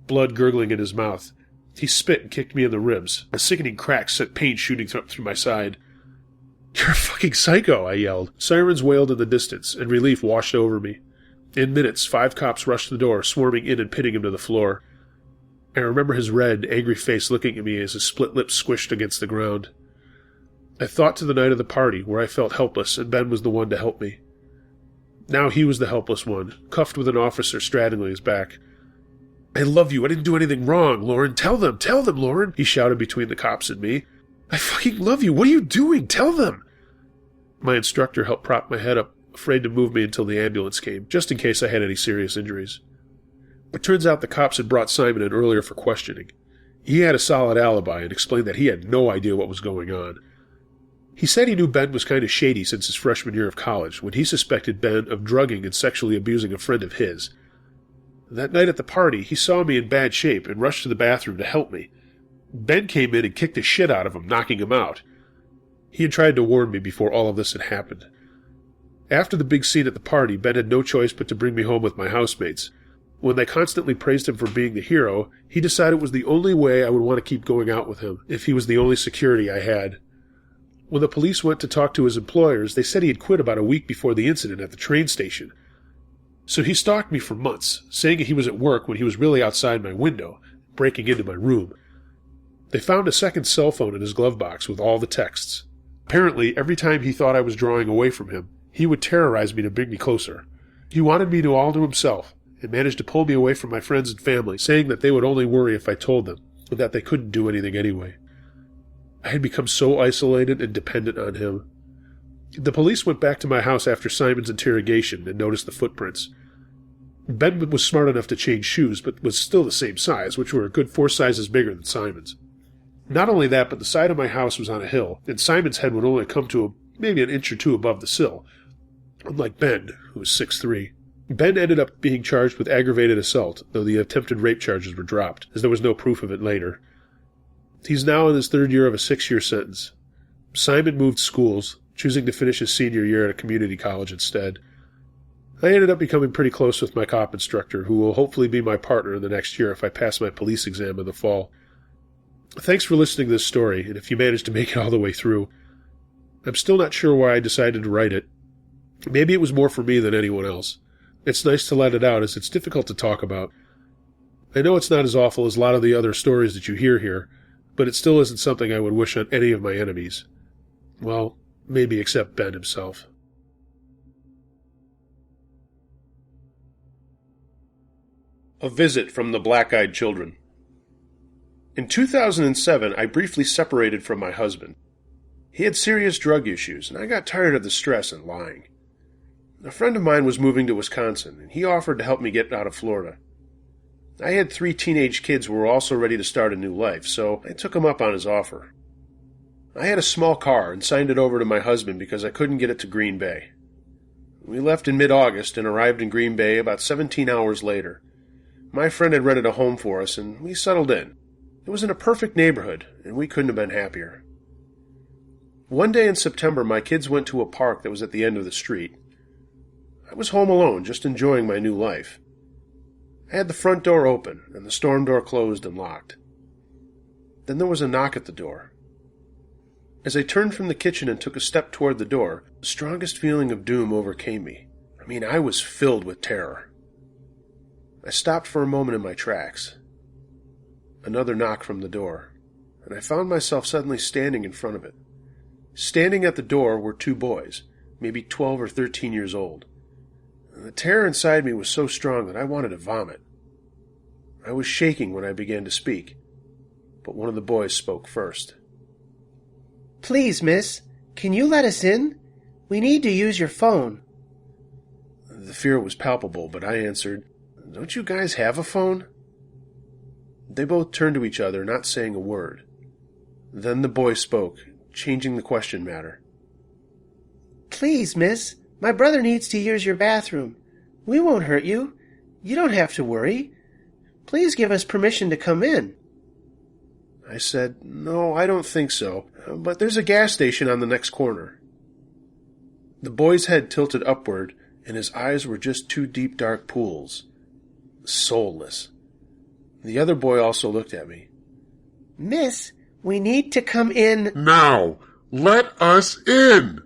[SPEAKER 1] blood gurgling in his mouth. He spit and kicked me in the ribs. A sickening crack sent pain shooting through my side. "You're a fucking psycho," I yelled. Sirens wailed in the distance, and relief washed over me. In minutes, 5 cops rushed the door, swarming in and pinning him to the floor. I remember his red, angry face looking at me as his split lips squished against the ground. I thought to the night of the party, where I felt helpless, and Ben was the one to help me. Now he was the helpless one, cuffed with an officer straddling his back. "I love you. I didn't do anything wrong, Lauren. Tell them, Lauren," he shouted between the cops and me. "I fucking love you. What are you doing? Tell them." My instructor helped prop my head up, afraid to move me until the ambulance came, just in case I had any serious injuries. It turns out the cops had brought Simon in earlier for questioning. He had a solid alibi and explained that he had no idea what was going on. He said he knew Ben was kind of shady since his freshman year of college, when he suspected Ben of drugging and sexually abusing a friend of his. That night at the party, he saw me in bad shape and rushed to the bathroom to help me. Ben came in and kicked the shit out of him, knocking him out. He had tried to warn me before all of this had happened. After the big scene at the party, Ben had no choice but to bring me home with my housemates. When they constantly praised him for being the hero, he decided it was the only way I would want to keep going out with him, if he was the only security I had. When the police went to talk to his employers, they said he had quit about a week before the incident at the train station. So he stalked me for months, saying he was at work when he was really outside my window, breaking into my room. They found a second cell phone in his glove box with all the texts. Apparently, every time he thought I was drawing away from him, he would terrorize me to bring me closer. He wanted me to all to himself, and managed to pull me away from my friends and family, saying that they would only worry if I told them, and that they couldn't do anything anyway. I had become so isolated and dependent on him. The police went back to my house after Simon's interrogation and noticed the footprints. Ben was smart enough to change shoes, but was still the same size, which were a good 4 sizes bigger than Simon's. Not only that, but the side of my house was on a hill, and Simon's head would only come to maybe an inch or two above the sill, unlike Ben, who was 6'3". Ben ended up being charged with aggravated assault, though the attempted rape charges were dropped, as there was no proof of it later. He's now in his 3rd year of a 6-year sentence. Simon moved schools, choosing to finish his senior year at a community college instead. I ended up becoming pretty close with my cop instructor, who will hopefully be my partner in the next year if I pass my police exam in the fall. Thanks for listening to this story, and if you managed to make it all the way through. I'm still not sure why I decided to write it. Maybe it was more for me than anyone else. It's nice to let it out, as it's difficult to talk about. I know it's not as awful as a lot of the other stories that you hear here, but it still isn't something I would wish on any of my enemies. Well, maybe except Ben himself. A Visit from the Black-Eyed Children. In 2007, I briefly separated from my husband. He had serious drug issues, and I got tired of the stress and lying. A friend of mine was moving to Wisconsin, and he offered to help me get out of Florida. I had 3 teenage kids who were also ready to start a new life, so I took him up on his offer. I had a small car and signed it over to my husband because I couldn't get it to Green Bay. We left in mid-August and arrived in Green Bay about 17 hours later. My friend had rented a home for us, and we settled in. It was in a perfect neighborhood, and we couldn't have been happier. One day in September, my kids went to a park that was at the end of the street. I was home alone, just enjoying my new life. I had the front door open, and the storm door closed and locked. Then there was a knock at the door. As I turned from the kitchen and took a step toward the door, the strongest feeling of doom overcame me. I was filled with terror. I stopped for a moment in my tracks. Another knock from the door, and I found myself suddenly standing in front of it. Standing at the door were two boys, maybe 12 or 13 years old. The terror inside me was so strong that I wanted to vomit. I was shaking when I began to speak, but one of the boys spoke first.
[SPEAKER 2] "Please, miss, can you let us in? We need to use your phone."
[SPEAKER 1] The fear was palpable, but I answered, "Don't you guys have a phone?" They both turned to each other, not saying a word. Then the boy spoke, changing the question matter.
[SPEAKER 2] "Please, miss, my brother needs to use your bathroom. We won't hurt you. You don't have to worry. Please give us permission to come in."
[SPEAKER 1] I said, "No, I don't think so, but there's a gas station on the next corner." The boy's head tilted upward, and his eyes were just two deep dark pools. Soulless. The other boy also looked at me.
[SPEAKER 2] "Miss, we need to come in."
[SPEAKER 3] "Now, let us in!"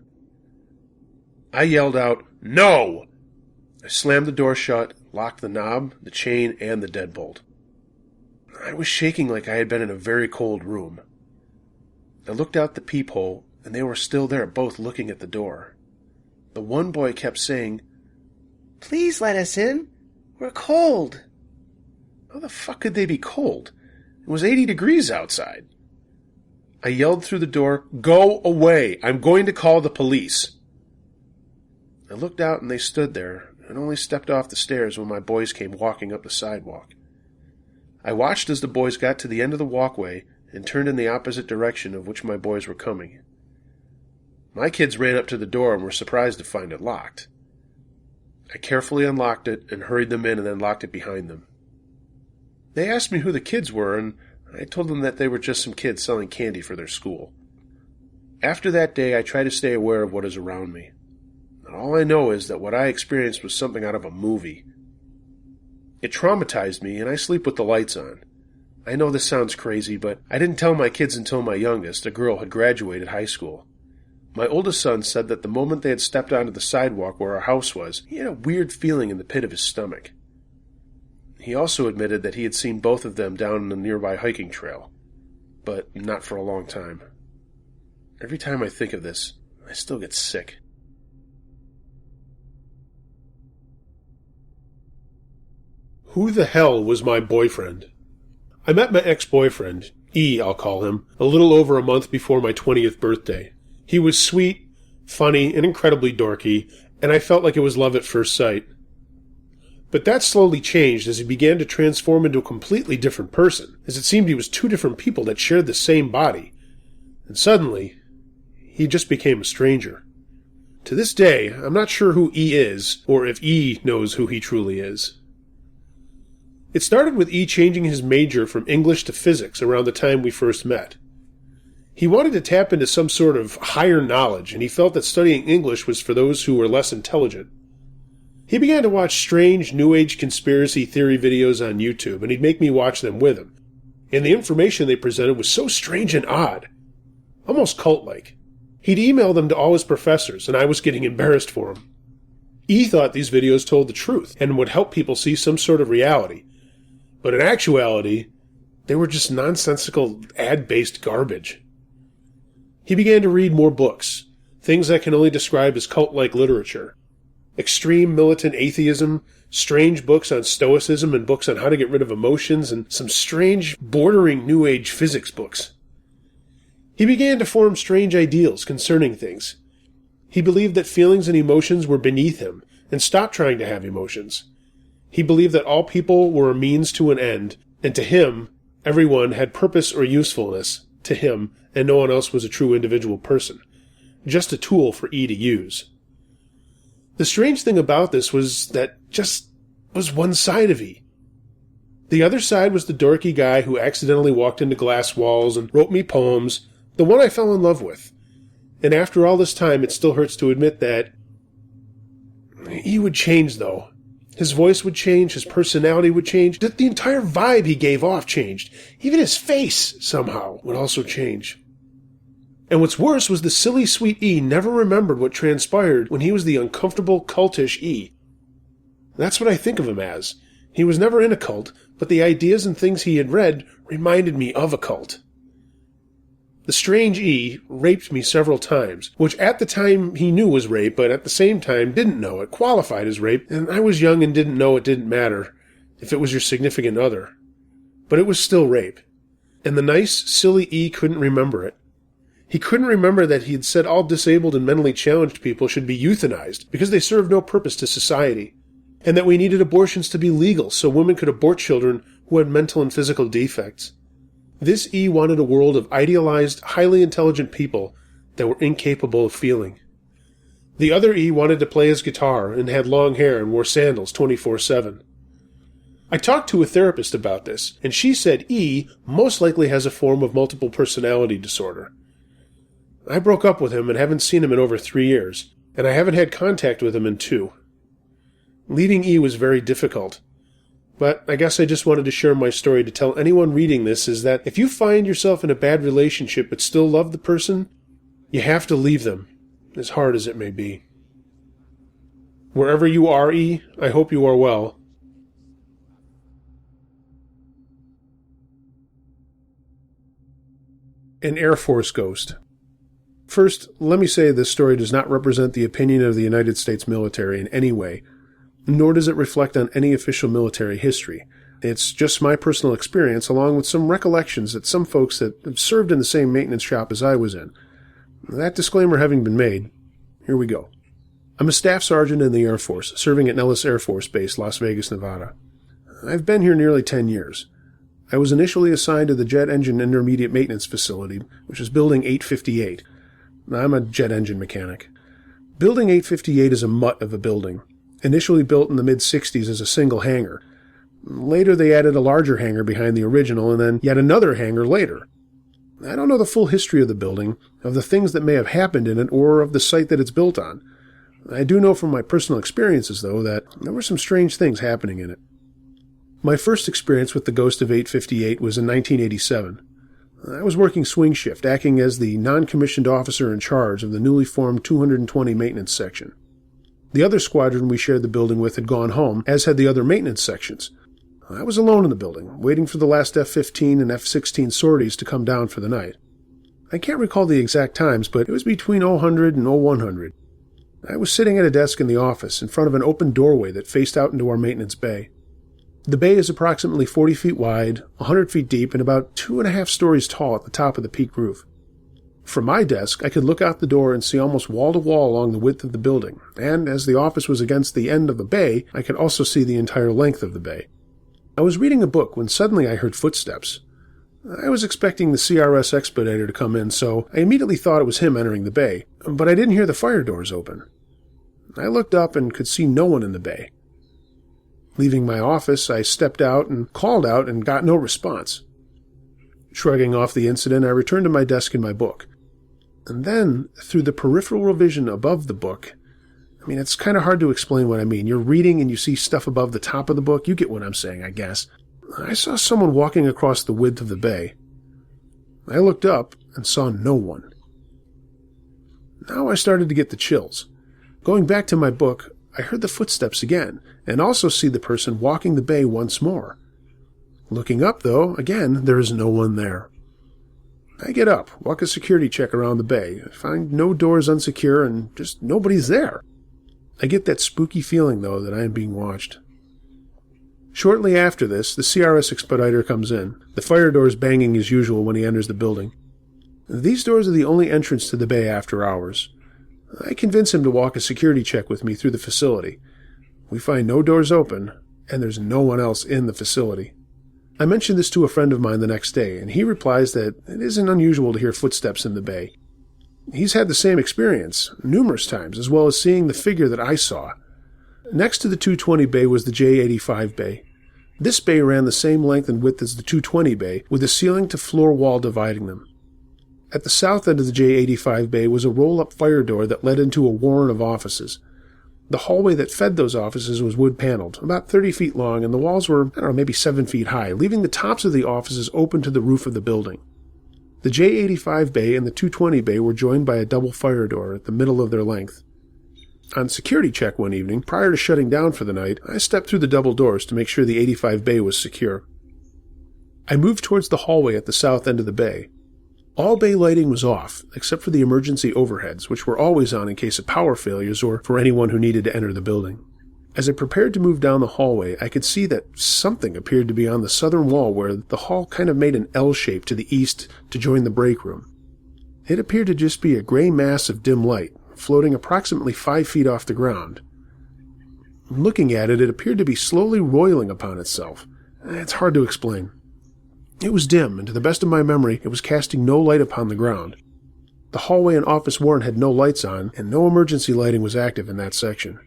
[SPEAKER 1] I yelled out, "No!" I slammed the door shut, locked the knob, the chain, and the deadbolt. I was shaking like I had been in a very cold room. I looked out the peephole, and they were still there, both looking at the door. The one boy kept saying,
[SPEAKER 2] "Please let us in. We're cold."
[SPEAKER 1] How the fuck could they be cold? It was 80 degrees outside. I yelled through the door, "Go away! I'm going to call the police!" I looked out and they stood there, and only stepped off the stairs when my boys came walking up the sidewalk. I watched as the boys got to the end of the walkway and turned in the opposite direction of which my boys were coming. My kids ran up to the door and were surprised to find it locked. I carefully unlocked it and hurried them in and then locked it behind them. They asked me who the kids were, and I told them that they were just some kids selling candy for their school. After that day, I try to stay aware of what is around me. All I know is that what I experienced was something out of a movie. It traumatized me, and I sleep with the lights on. I know this sounds crazy, but I didn't tell my kids until my youngest, a girl, had graduated high school. My oldest son said that the moment they had stepped onto the sidewalk where our house was, he had a weird feeling in the pit of his stomach. He also admitted that he had seen both of them down in a nearby hiking trail, but not for a long time. Every time I think of this, I still get sick. Who the hell was my boyfriend? I met my ex-boyfriend, E, I'll call him, a little over a month before my 20th birthday. He was sweet, funny, and incredibly dorky, and I felt like it was love at first sight. But that slowly changed as he began to transform into a completely different person, as it seemed he was two different people that shared the same body. And suddenly, he just became a stranger. To this day, I'm not sure who E is, or if E knows who he truly is. It started with E changing his major from English to physics around the time we first met. He wanted to tap into some sort of higher knowledge, and he felt that studying English was for those who were less intelligent. He began to watch strange New Age conspiracy theory videos on YouTube, and he'd make me watch them with him. And the information they presented was so strange and odd, almost cult-like. He'd email them to all his professors, and I was getting embarrassed for him. E thought these videos told the truth and would help people see some sort of reality. But in actuality, they were just nonsensical, ad-based garbage. He began to read more books, things I can only describe as cult-like literature. Extreme militant atheism, strange books on stoicism and books on how to get rid of emotions, and some strange, bordering New Age physics books. He began to form strange ideals concerning things. He believed that feelings and emotions were beneath him, and stopped trying to have emotions. He believed that all people were a means to an end, and to him, everyone had purpose or usefulness to him, and no one else was a true individual person, just a tool for E to use. The strange thing about this was that just was one side of E. The other side was the dorky guy who accidentally walked into glass walls and wrote me poems, the one I fell in love with. And after all this time, it still hurts to admit that he would change, though. His voice would change, his personality would change, the entire vibe he gave off changed. Even his face, somehow, would also change. And what's worse was the silly, sweet E never remembered what transpired when he was the uncomfortable, cultish E. That's what I think of him as. He was never in a cult, but the ideas and things he had read reminded me of a cult. The strange E raped me several times, which at the time he knew was rape, but at the same time didn't know it qualified as rape, and I was young and didn't know it didn't matter if it was your significant other. But it was still rape. And the nice, silly E couldn't remember it. He couldn't remember that he had said all disabled and mentally challenged people should be euthanized because they served no purpose to society, and that we needed abortions to be legal so women could abort children who had mental and physical defects. This E wanted a world of idealized, highly intelligent people that were incapable of feeling. The other E wanted to play his guitar and had long hair and wore sandals 24/7. I talked to a therapist about this, and she said E most likely has a form of multiple personality disorder. I broke up with him and haven't seen him in over 3 years, and I haven't had contact with him in 2. Leaving E was very difficult. But I guess I just wanted to share my story to tell anyone reading this is that if you find yourself in a bad relationship but still love the person, you have to leave them, as hard as it may be. Wherever you are, E, I hope you are well. An Air Force Ghost. First, let me say this story does not represent the opinion of the United States military in any way, nor does it reflect on any official military history. It's just my personal experience, along with some recollections that some folks that have served in the same maintenance shop as I was in. That disclaimer having been made, here we go. I'm a staff sergeant in the Air Force, serving at Nellis Air Force Base, Las Vegas, Nevada. I've been here nearly 10 years. I was initially assigned to the Jet Engine Intermediate Maintenance Facility, which is Building 858. I'm a jet engine mechanic. Building 858 is a mutt of a building. Initially built in the mid-60s as a single hangar. Later they added a larger hangar behind the original and then yet another hangar later. I don't know the full history of the building, of the things that may have happened in it, or of the site that it's built on. I do know from my personal experiences, though, that there were some strange things happening in it. My first experience with the ghost of 858 was in 1987. I was working swing shift, acting as the non-commissioned officer in charge of the newly formed 220 maintenance section. The other squadron we shared the building with had gone home, as had the other maintenance sections. I was alone in the building, waiting for the last F-15 and F-16 sorties to come down for the night. I can't recall the exact times, but it was between 0000 and 0100. I was sitting at a desk in the office in front of an open doorway that faced out into our maintenance bay. The bay is approximately 40 feet wide, 100 feet deep, and about 2.5 stories tall at the top of the peak roof. From my desk, I could look out the door and see almost wall-to-wall along the width of the building, and as the office was against the end of the bay, I could also see the entire length of the bay. I was reading a book when suddenly I heard footsteps. I was expecting the CRS expediter to come in, so I immediately thought it was him entering the bay, but I didn't hear the fire doors open. I looked up and could see no one in the bay. Leaving my office, I stepped out and called out and got no response. Shrugging off the incident, I returned to my desk in my book. And then, through the peripheral vision above the book, it's kind of hard to explain what I mean. You're reading and you see stuff above the top of the book. You get what I'm saying, I guess. I saw someone walking across the width of the bay. I looked up and saw no one. Now I started to get the chills. Going back to my book, I heard the footsteps again, and also see the person walking the bay once more. Looking up, though, again, there is no one there. I get up, walk a security check around the bay, find no doors unsecure, and just nobody's there. I get that spooky feeling, though, that I am being watched. Shortly after this, the CRS expediter comes in, the fire doors banging as usual when he enters the building. These doors are the only entrance to the bay after hours. I convince him to walk a security check with me through the facility. We find no doors open, and there's no one else in the facility. I mentioned this to a friend of mine the next day, and he replies that it isn't unusual to hear footsteps in the bay. He's had the same experience, numerous times, as well as seeing the figure that I saw. Next to the 220 bay was the J85 bay. This bay ran the same length and width as the 220 bay, with a ceiling-to-floor wall dividing them. At the south end of the J85 bay was a roll-up fire door that led into a warren of offices. The hallway that fed those offices was wood-paneled, about 30 feet long, and the walls were, maybe 7 feet high, leaving the tops of the offices open to the roof of the building. The J85 bay and the 220 bay were joined by a double fire door at the middle of their length. On security check one evening, prior to shutting down for the night, I stepped through the double doors to make sure the 85 bay was secure. I moved towards the hallway at the south end of the bay. All bay lighting was off, except for the emergency overheads, which were always on in case of power failures or for anyone who needed to enter the building. As I prepared to move down the hallway, I could see that something appeared to be on the southern wall where the hall kind of made an L shape to the east to join the break room. It appeared to just be a gray mass of dim light, floating approximately 5 feet off the ground. Looking at it, it appeared to be slowly roiling upon itself. It's hard to explain. It was dim, and to the best of my memory, it was casting no light upon the ground. The hallway and office warren had no lights on, and no emergency lighting was active in that section.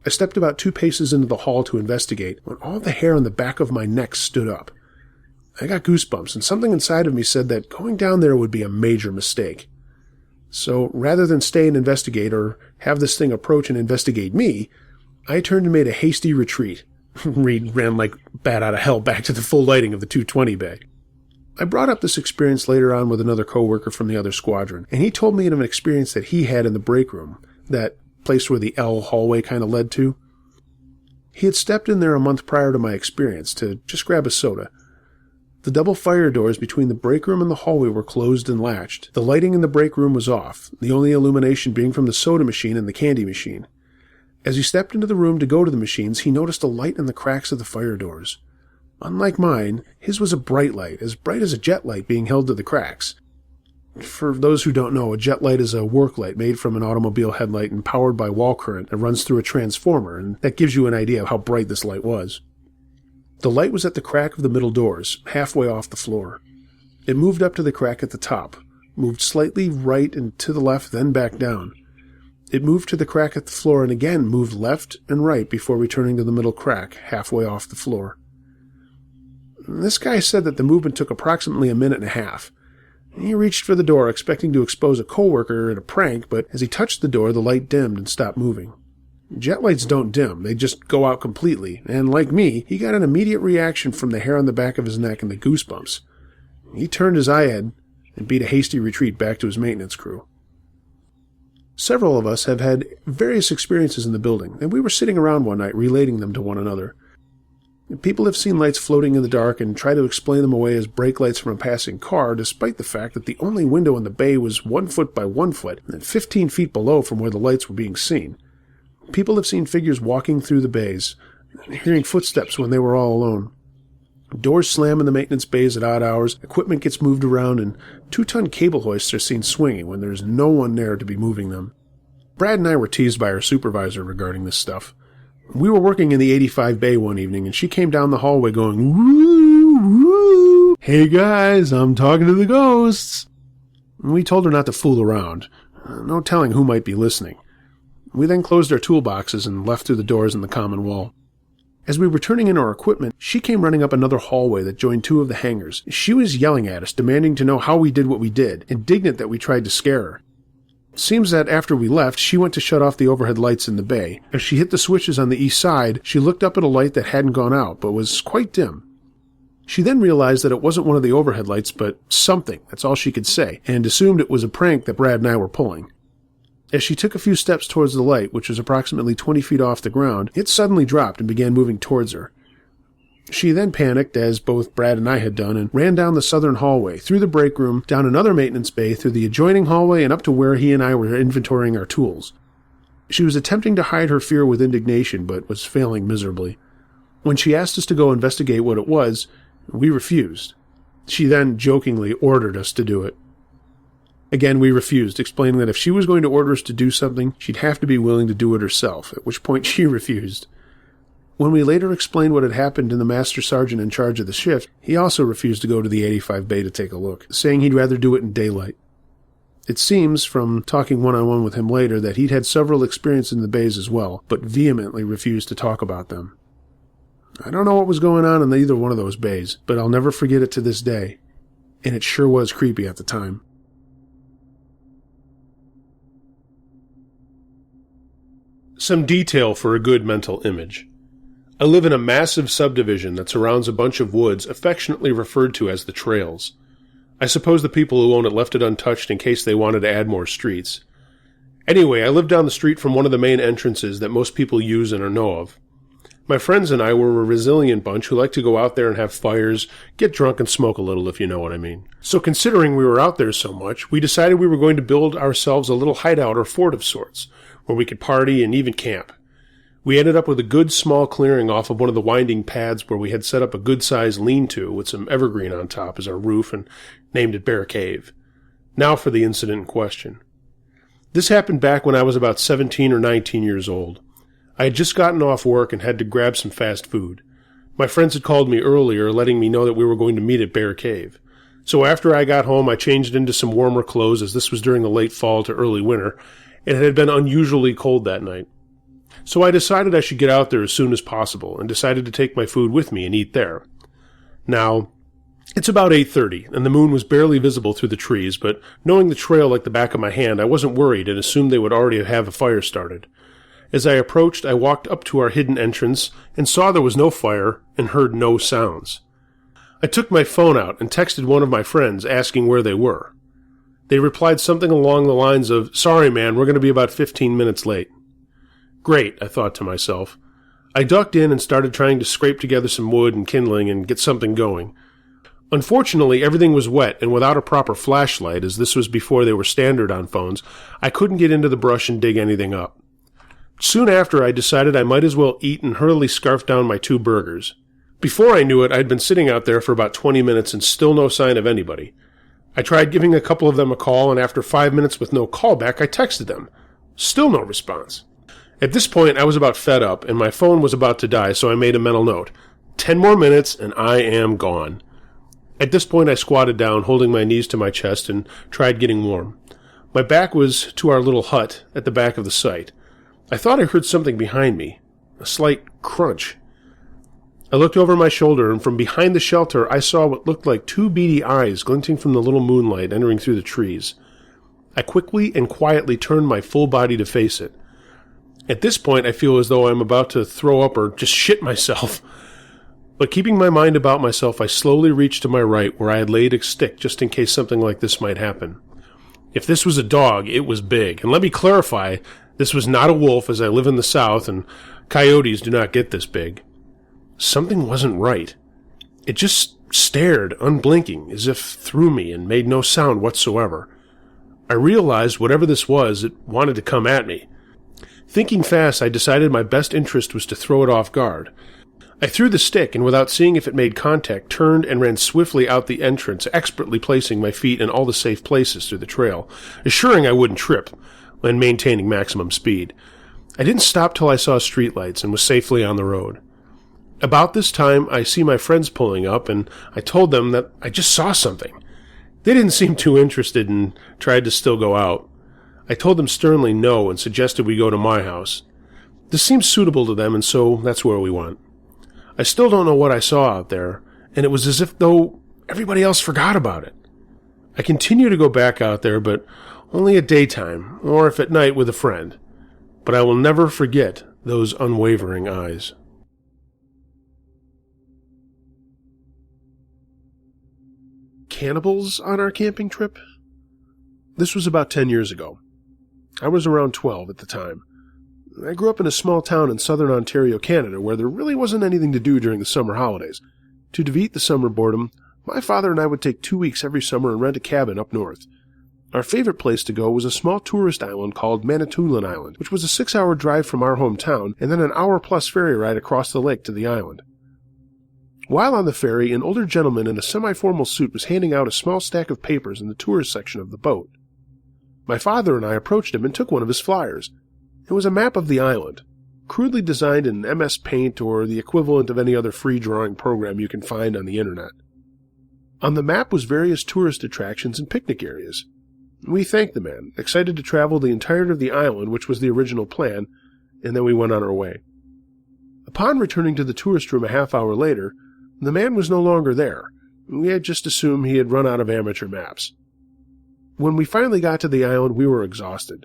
[SPEAKER 1] I stepped about 2 paces into the hall to investigate when all the hair on the back of my neck stood up. I got goosebumps, and something inside of me said that going down there would be a major mistake. So rather than stay and investigate or have this thing approach and investigate me, I turned and made a hasty retreat. Ran like bat out of hell back to the full lighting of the 220 bay. I brought up this experience later on with another coworker from the other squadron, and he told me of an experience that he had in the break room, that place where the L hallway kind of led to. He had stepped in there a month prior to my experience to just grab a soda. The double fire doors between the break room and the hallway were closed and latched. The lighting in the break room was off, the only illumination being from the soda machine and the candy machine. As he stepped into the room to go to the machines, he noticed a light in the cracks of the fire doors. Unlike mine, his was a bright light, as bright as a jet light being held to the cracks. For those who don't know, a jet light is a work light made from an automobile headlight and powered by wall current that runs through a transformer, and that gives you an idea of how bright this light was. The light was at the crack of the middle doors, halfway off the floor. It moved up to the crack at the top, moved slightly right and to the left, then back down. It moved to the crack at the floor and again moved left and right before returning to the middle crack, halfway off the floor. This guy said that the movement took approximately a minute and a half. He reached for the door, expecting to expose a coworker in a prank, but as he touched the door, the light dimmed and stopped moving. Jet lights don't dim, they just go out completely, and like me, he got an immediate reaction from the hair on the back of his neck and the goosebumps. He turned his eye-head and beat a hasty retreat back to his maintenance crew. Several of us have had various experiences in the building, and we were sitting around one night relating them to one another. People have seen lights floating in the dark and try to explain them away as brake lights from a passing car, despite the fact that the only window in the bay was 1 foot by 1 foot and 15 feet below from where the lights were being seen. People have seen figures walking through the bays, hearing footsteps when they were all alone. Doors slam in the maintenance bays at odd hours, equipment gets moved around, and 2-ton cable hoists are seen swinging when there's no one there to be moving them. Brad and I were teased by our supervisor regarding this stuff. We were working in the 85 bay one evening, and she came down the hallway going, "Woo, woo, hey guys, I'm talking to the ghosts." And we told her not to fool around. No telling who might be listening. We then closed our toolboxes and left through the doors in the common wall. As we were turning in our equipment, she came running up another hallway that joined 2 of the hangars. She was yelling at us, demanding to know how we did what we did, indignant that we tried to scare her. It seems that after we left, she went to shut off the overhead lights in the bay. As she hit the switches on the east side, she looked up at a light that hadn't gone out, but was quite dim. She then realized that it wasn't one of the overhead lights, but something, that's all she could say, and assumed it was a prank that Brad and I were pulling. As she took a few steps towards the light, which was approximately 20 feet off the ground, it suddenly dropped and began moving towards her. She then panicked, as both Brad and I had done, and ran down the southern hallway, through the break room, down another maintenance bay, through the adjoining hallway, and up to where he and I were inventorying our tools. She was attempting to hide her fear with indignation, but was failing miserably. When she asked us to go investigate what it was, we refused. She then jokingly ordered us to do it. Again, we refused, explaining that if she was going to order us to do something, she'd have to be willing to do it herself, at which point she refused. When we later explained what had happened to the master sergeant in charge of the shift, he also refused to go to the 85 bay to take a look, saying he'd rather do it in daylight. It seems, from talking one-on-one with him later, that he'd had several experiences in the bays as well, but vehemently refused to talk about them. I don't know what was going on in either one of those bays, but I'll never forget it to this day, and it sure was creepy at the time. Some detail for a good mental image. I live in a massive subdivision that surrounds a bunch of woods affectionately referred to as the trails. I suppose the people who own it left it untouched in case they wanted to add more streets. Anyway, I live down the street from one of the main entrances that most people use and or know of. My friends and I were a resilient bunch who liked to go out there and have fires, get drunk and smoke a little, if you know what I mean. So considering we were out there so much, we decided we were going to build ourselves a little hideout or fort of sorts, where we could party and even camp. We ended up with a good small clearing off of one of the winding pads where we had set up a good-sized lean-to with some evergreen on top as our roof and named it Bear Cave. Now for the incident in question. This happened back when I was about 17 or 19 years old. I had just gotten off work and had to grab some fast food. My friends had called me earlier, letting me know that we were going to meet at Bear Cave. So after I got home, I changed into some warmer clothes, as this was during the late fall to early winter, and it had been unusually cold that night. So I decided I should get out there as soon as possible, and decided to take my food with me and eat there. Now, it's about 8:30, and the moon was barely visible through the trees, but knowing the trail like the back of my hand, I wasn't worried and assumed they would already have a fire started. As I approached, I walked up to our hidden entrance and saw there was no fire and heard no sounds. I took my phone out and texted one of my friends asking where they were. They replied something along the lines of, "Sorry, man, we're going to be about 15 minutes late." Great, I thought to myself. I ducked in and started trying to scrape together some wood and kindling and get something going. Unfortunately, everything was wet, and without a proper flashlight, as this was before they were standard on phones, I couldn't get into the brush and dig anything up. Soon after, I decided I might as well eat and hurriedly scarf down my 2 burgers. Before I knew it, I'd been sitting out there for about 20 minutes and still no sign of anybody. I tried giving a couple of them a call, and after 5 minutes with no callback, I texted them. Still no response. At this point, I was about fed up, and my phone was about to die, so I made a mental note. 10 more minutes, and I am gone. At this point, I squatted down, holding my knees to my chest, and tried getting warm. My back was to our little hut at the back of the site. I thought I heard something behind me, a slight crunch. I looked over my shoulder, and from behind the shelter I saw what looked like 2 beady eyes glinting from the little moonlight entering through the trees. I quickly and quietly turned my full body to face it. At this point I feel as though I'm about to throw up or just shit myself. But keeping my mind about myself, I slowly reached to my right where I had laid a stick just in case something like this might happen. If this was a dog, it was big, and let me clarify, this was not a wolf, as I live in the South, and coyotes do not get this big. Something wasn't right. It just stared, unblinking, as if through me, and made no sound whatsoever. I realized whatever this was, it wanted to come at me. Thinking fast, I decided my best interest was to throw it off guard. I threw the stick, and without seeing if it made contact, turned and ran swiftly out the entrance, expertly placing my feet in all the safe places through the trail, assuring I wouldn't trip, and maintaining maximum speed. I didn't stop till I saw streetlights and was safely on the road. About this time, I see my friends pulling up, and I told them that I just saw something. They didn't seem too interested and tried to still go out. I told them sternly no and suggested we go to my house. This seemed suitable to them, and so that's where we went. I still don't know what I saw out there, and it was as if though everybody else forgot about it. I continue to go back out there, but only at daytime, or if at night with a friend. But I will never forget those unwavering eyes. Cannibals on our camping trip? This was about 10 years ago. I was around 12 at the time. I grew up in a small town in southern Ontario, Canada, where there really wasn't anything to do during the summer holidays. To defeat the summer boredom, my father and I would take 2 weeks every summer and rent a cabin up north. Our favorite place to go was a small tourist island called Manitoulin Island, which was a 6-hour drive from our hometown and then an hour-plus ferry ride across the lake to the island. While on the ferry, an older gentleman in a semi-formal suit was handing out a small stack of papers in the tourist section of the boat. My father and I approached him and took one of his flyers. It was a map of the island, crudely designed in MS Paint or the equivalent of any other free drawing program you can find on the internet. On the map was various tourist attractions and picnic areas. We thanked the man, excited to travel the entirety of the island, which was the original plan, and then we went on our way. Upon returning to the tourist room a half-hour later, the man was no longer there. We had just assumed he had run out of amateur maps. When we finally got to the island, we were exhausted.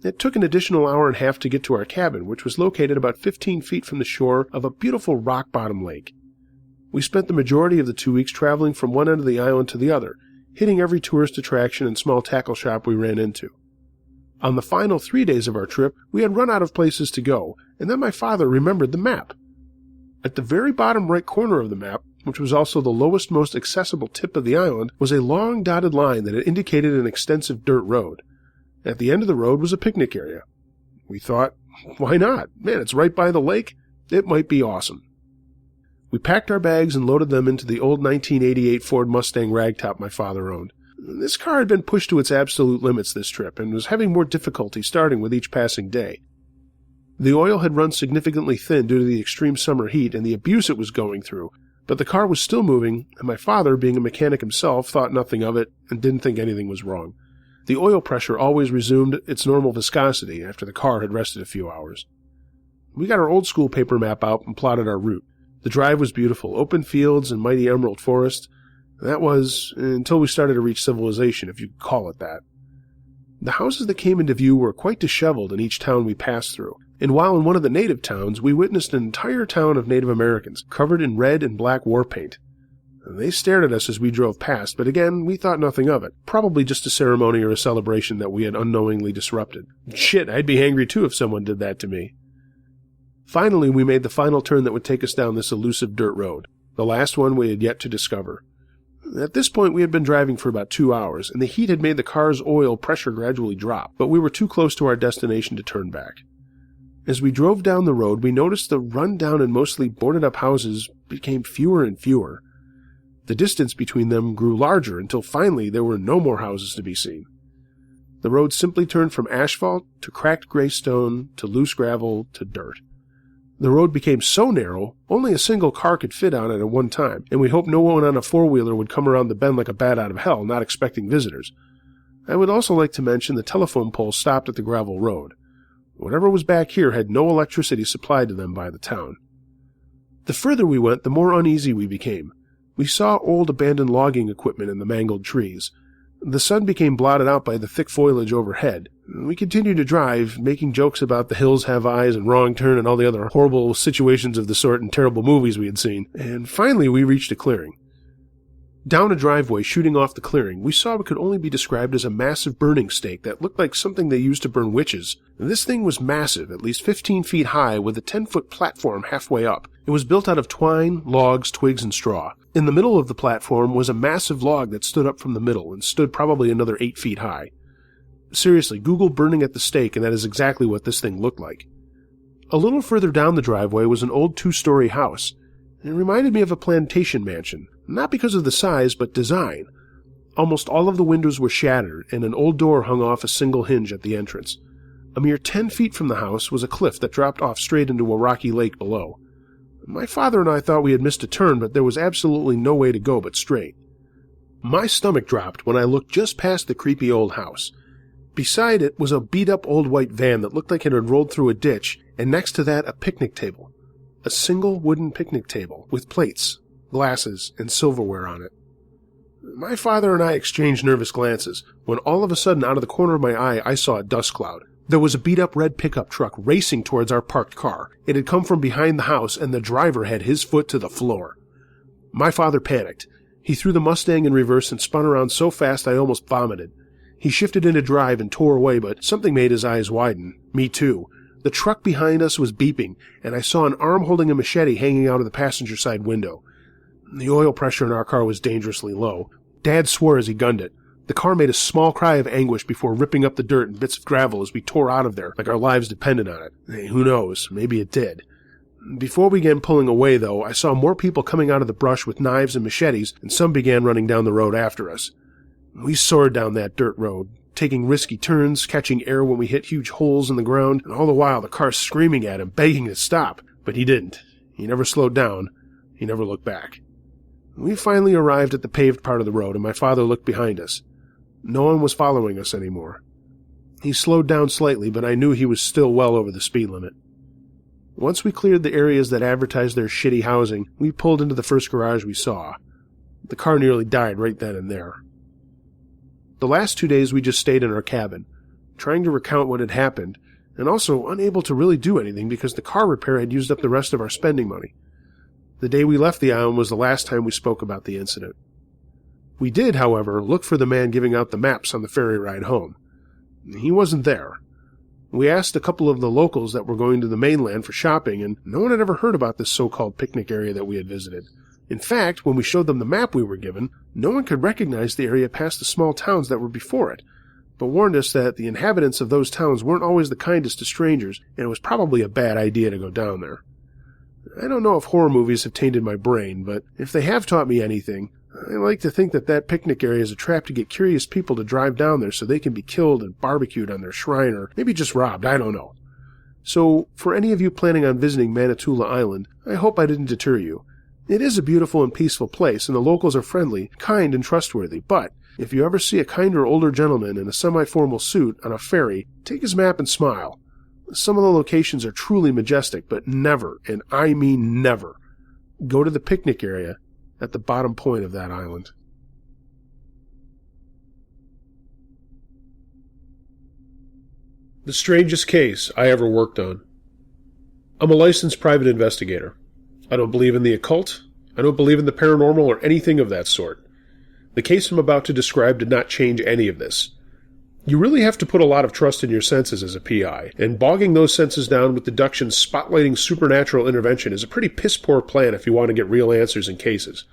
[SPEAKER 1] It took an additional hour and a half to get to our cabin, which was located about 15 feet from the shore of a beautiful rock-bottom lake. We spent the majority of the 2 weeks traveling from one end of the island to the other, hitting every tourist attraction and small tackle shop we ran into. On the final 3 days of our trip, we had run out of places to go, and then my father remembered the map. At the very bottom right corner of the map, which was also the lowest, most accessible tip of the island, was a long dotted line that had indicated an extensive dirt road. At the end of the road was a picnic area. We thought, why not? Man, it's right by the lake. It might be awesome. We packed our bags and loaded them into the old 1988 Ford Mustang ragtop my father owned. This car had been pushed to its absolute limits this trip and was having more difficulty starting with each passing day. The oil had run significantly thin due to the extreme summer heat and the abuse it was going through, but the car was still moving, and my father, being a mechanic himself, thought nothing of it and didn't think anything was wrong. The oil pressure always resumed its normal viscosity after the car had rested a few hours. We got our old-school paper map out and plotted our route. The drive was beautiful, open fields and mighty emerald forest. That was until we started to reach civilization, if you could call it that. The houses that came into view were quite disheveled in each town we passed through, and while in one of the native towns, we witnessed an entire town of Native Americans, covered in red and black war paint. They stared at us as we drove past, but again, we thought nothing of it. Probably just a ceremony or a celebration that we had unknowingly disrupted. Shit, I'd be angry too if someone did that to me. Finally, we made the final turn that would take us down this elusive dirt road, the last one we had yet to discover. At this point, we had been driving for about 2 hours, and the heat had made the car's oil pressure gradually drop, but we were too close to our destination to turn back. As we drove down the road, we noticed the run-down and mostly boarded-up houses became fewer and fewer. The distance between them grew larger until finally there were no more houses to be seen. The road simply turned from asphalt to cracked gray stone to loose gravel to dirt. The road became so narrow, only a single car could fit on it at one time, and we hoped no one on a four-wheeler would come around the bend like a bat out of hell, not expecting visitors. I would also like to mention the telephone poles stopped at the gravel road. Whatever was back here had no electricity supplied to them by the town. The further we went, the more uneasy we became. We saw old abandoned logging equipment in the mangled trees. The sun became blotted out by the thick foliage overhead. We continued to drive, making jokes about the hills have eyes and wrong turn and all the other horrible situations of the sort in terrible movies we had seen, and finally we reached a clearing. Down a driveway shooting off the clearing, we saw what could only be described as a massive burning stake that looked like something they used to burn witches. This thing was massive, at least 15 feet high, with a 10-foot platform halfway up. It was built out of twine, logs, twigs, and straw. In the middle of the platform was a massive log that stood up from the middle and stood probably another 8 feet high. Seriously, Google burning at the stake, and that is exactly what this thing looked like. A little further down the driveway was an old 2-story house. It reminded me of a plantation mansion, not because of the size, but design. Almost all of the windows were shattered, and an old door hung off a single hinge at the entrance. A mere 10 feet from the house was a cliff that dropped off straight into a rocky lake below. My father and I thought we had missed a turn, but there was absolutely no way to go but straight. My stomach dropped when I looked just past the creepy old house. Beside it was a beat-up old white van that looked like it had rolled through a ditch, and next to that a picnic table. A single wooden picnic table, with plates, glasses, and silverware on it. My father and I exchanged nervous glances, when all of a sudden out of the corner of my eye I saw a dust cloud. There was a beat-up red pickup truck racing towards our parked car. It had come from behind the house, and the driver had his foot to the floor. My father panicked. He threw the Mustang in reverse and spun around so fast I almost vomited. He shifted into drive and tore away, but something made his eyes widen. Me too. The truck behind us was beeping, and I saw an arm holding a machete hanging out of the passenger side window. The oil pressure in our car was dangerously low. Dad swore as he gunned it. The car made a small cry of anguish before ripping up the dirt and bits of gravel as we tore out of there, like our lives depended on it. Hey, who knows? Maybe it did. Before we began pulling away, though, I saw more people coming out of the brush with knives and machetes, and some began running down the road after us. We soared down that dirt road, taking risky turns, catching air when we hit huge holes in the ground, and all the while the car screaming at him, begging to stop. But he didn't. He never slowed down. He never looked back. We finally arrived at the paved part of the road, and my father looked behind us. No one was following us anymore. He slowed down slightly, but I knew he was still well over the speed limit. Once we cleared the areas that advertised their shitty housing, we pulled into the first garage we saw. The car nearly died right then and there. The last 2 days we just stayed in our cabin, trying to recount what had happened, and also unable to really do anything because the car repair had used up the rest of our spending money. The day we left the island was the last time we spoke about the incident. We did, however, look for the man giving out the maps on the ferry ride home. He wasn't there. We asked a couple of the locals that were going to the mainland for shopping, and no one had ever heard about this so-called picnic area that we had visited. In fact, when we showed them the map we were given, no one could recognize the area past the small towns that were before it, but warned us that the inhabitants of those towns weren't always the kindest to strangers, and it was probably a bad idea to go down there. I don't know if horror movies have tainted my brain, but if they have taught me anything, I like to think that picnic area is a trap to get curious people to drive down there so they can be killed and barbecued on their shrine, or maybe just robbed, I don't know. So, for any of you planning on visiting Manitoula Island, I hope I didn't deter you. It is a beautiful and peaceful place, and the locals are friendly, kind, and trustworthy, but if you ever see a kinder older gentleman in a semi-formal suit on a ferry, take his map and smile. Some of the locations are truly majestic, but never, and I mean never, go to the picnic area at the bottom point of that island. The strangest case I ever worked on. I'm a licensed private investigator. I don't believe in the occult. I don't believe in the paranormal or anything of that sort. The case I'm about to describe did not change any of this. You really have to put a lot of trust in your senses as a PI, and bogging those senses down with deductions spotlighting supernatural intervention is a pretty piss-poor plan if you want to get real answers in cases.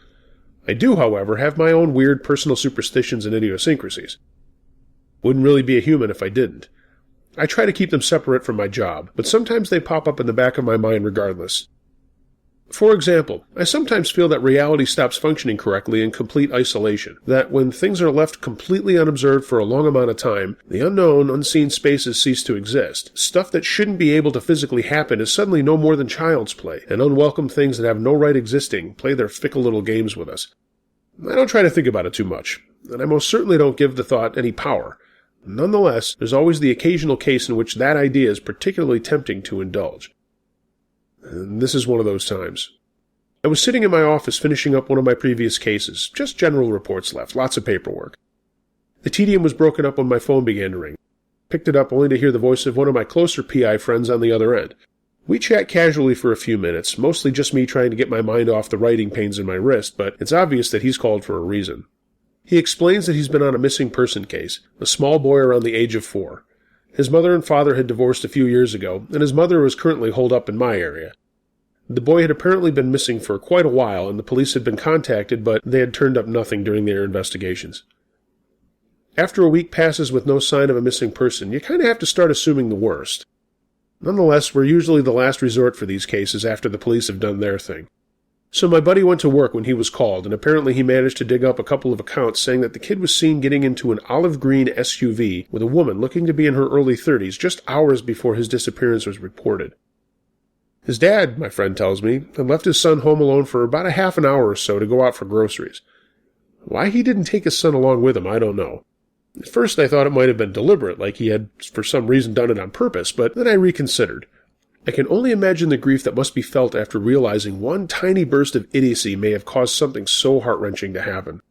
[SPEAKER 1] I do, however, have my own weird personal superstitions and idiosyncrasies. Wouldn't really be a human if I didn't. I try to keep them separate from my job, but sometimes they pop up in the back of my mind regardless. For example, I sometimes feel that reality stops functioning correctly in complete isolation, that when things are left completely unobserved for a long amount of time, the unknown, unseen spaces cease to exist. Stuff that shouldn't be able to physically happen is suddenly no more than child's play, and unwelcome things that have no right existing play their fickle little games with us. I don't try to think about it too much, and I most certainly don't give the thought any power. Nonetheless, there's always the occasional case in which that idea is particularly tempting to indulge. And this is one of those times. I was sitting in my office finishing up one of my previous cases, just general reports left, lots of paperwork. The tedium was broken up when my phone began to ring. Picked it up only to hear the voice of one of my closer PI friends on the other end. We chat casually for a few minutes, mostly just me trying to get my mind off the writing pains in my wrist, but it's obvious that he's called for a reason. He explains that he's been on a missing person case, a small boy around the age of 4. His mother and father had divorced a few years ago, and his mother was currently holed up in my area. The boy had apparently been missing for quite a while, and the police had been contacted, but they had turned up nothing during their investigations. After a week passes with no sign of a missing person, you kind of have to start assuming the worst. Nonetheless, we're usually the last resort for these cases after the police have done their thing. So my buddy went to work when he was called, and apparently he managed to dig up a couple of accounts saying that the kid was seen getting into an olive green SUV with a woman looking to be in her early 30s just hours before his disappearance was reported. His dad, my friend tells me, had left his son home alone for about a half an hour or so to go out for groceries. Why he didn't take his son along with him, I don't know. At first I thought it might have been deliberate, like he had for some reason done it on purpose, but then I reconsidered. I can only imagine the grief that must be felt after realizing one tiny burst of idiocy may have caused something so heart-wrenching to happen.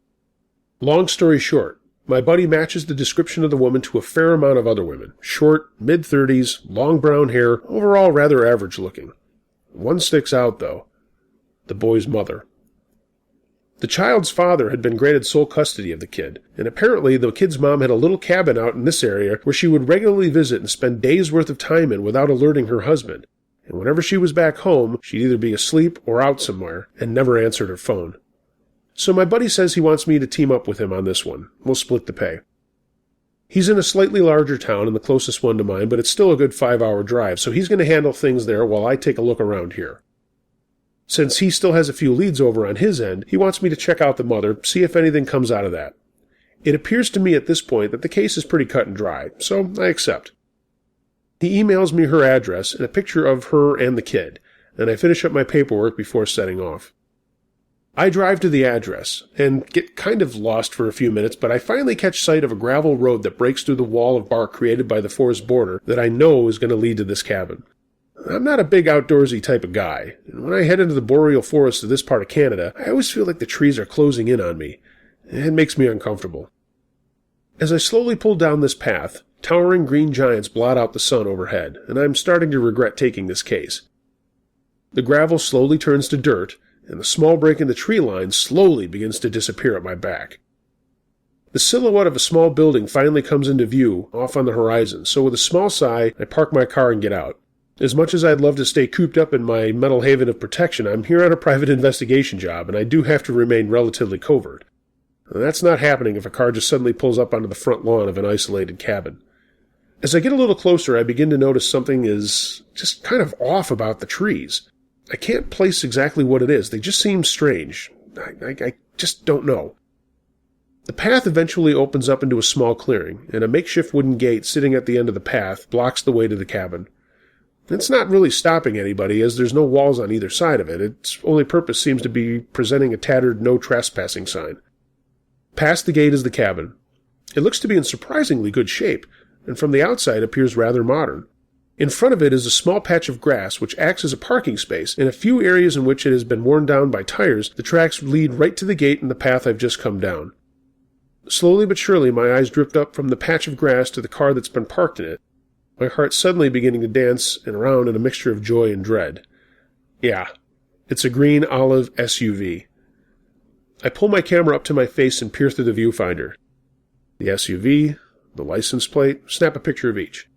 [SPEAKER 1] Long story short, my buddy matches the description of the woman to a fair amount of other women. Short, mid-30s, long brown hair, overall rather average-looking. One sticks out, though. The boy's mother. The child's father had been granted sole custody of the kid, and apparently the kid's mom had a little cabin out in this area where she would regularly visit and spend days' worth of time in without alerting her husband. And whenever she was back home, she'd either be asleep or out somewhere, and never answered her phone. So my buddy says he wants me to team up with him on this one. We'll split the pay. He's in a slightly larger town and the closest one to mine, but it's still a good 5-hour drive, so he's going to handle things there while I take a look around here. Since he still has a few leads over on his end, he wants me to check out the mother, see if anything comes out of that. It appears to me at this point that the case is pretty cut and dry, so I accept. He emails me her address and a picture of her and the kid, and I finish up my paperwork before setting off. I drive to the address, and get kind of lost for a few minutes, but I finally catch sight of a gravel road that breaks through the wall of bark created by the forest border that I know is going to lead to this cabin. I'm not a big outdoorsy type of guy, and when I head into the boreal forests of this part of Canada, I always feel like the trees are closing in on me. It makes me uncomfortable. As I slowly pull down this path, towering green giants blot out the sun overhead, and I'm starting to regret taking this case. The gravel slowly turns to dirt, and the small break in the tree line slowly begins to disappear at my back. The silhouette of a small building finally comes into view, off on the horizon, so with a small sigh, I park my car and get out. As much as I'd love to stay cooped up in my metal haven of protection, I'm here on a private investigation job, and I do have to remain relatively covert. That's not happening if a car just suddenly pulls up onto the front lawn of an isolated cabin. As I get a little closer, I begin to notice something is just kind of off about the trees. I can't place exactly what it is. They just seem strange. I just don't know. The path eventually opens up into a small clearing, and a makeshift wooden gate sitting at the end of the path blocks the way to the cabin. It's not really stopping anybody, as there's no walls on either side of it. Its only purpose seems to be presenting a tattered no trespassing sign. Past the gate is the cabin. It looks to be in surprisingly good shape, and from the outside appears rather modern. In front of it is a small patch of grass which acts as a parking space. In a few areas in which it has been worn down by tires, the tracks lead right to the gate and the path I've just come down. Slowly but surely my eyes drift up from the patch of grass to the car that's been parked in it, my heart suddenly beginning to dance and around in a mixture of joy and dread. Yeah, it's a green olive SUV. I pull my camera up to my face and peer through the viewfinder. The SUV, the license plate, snap a picture of each.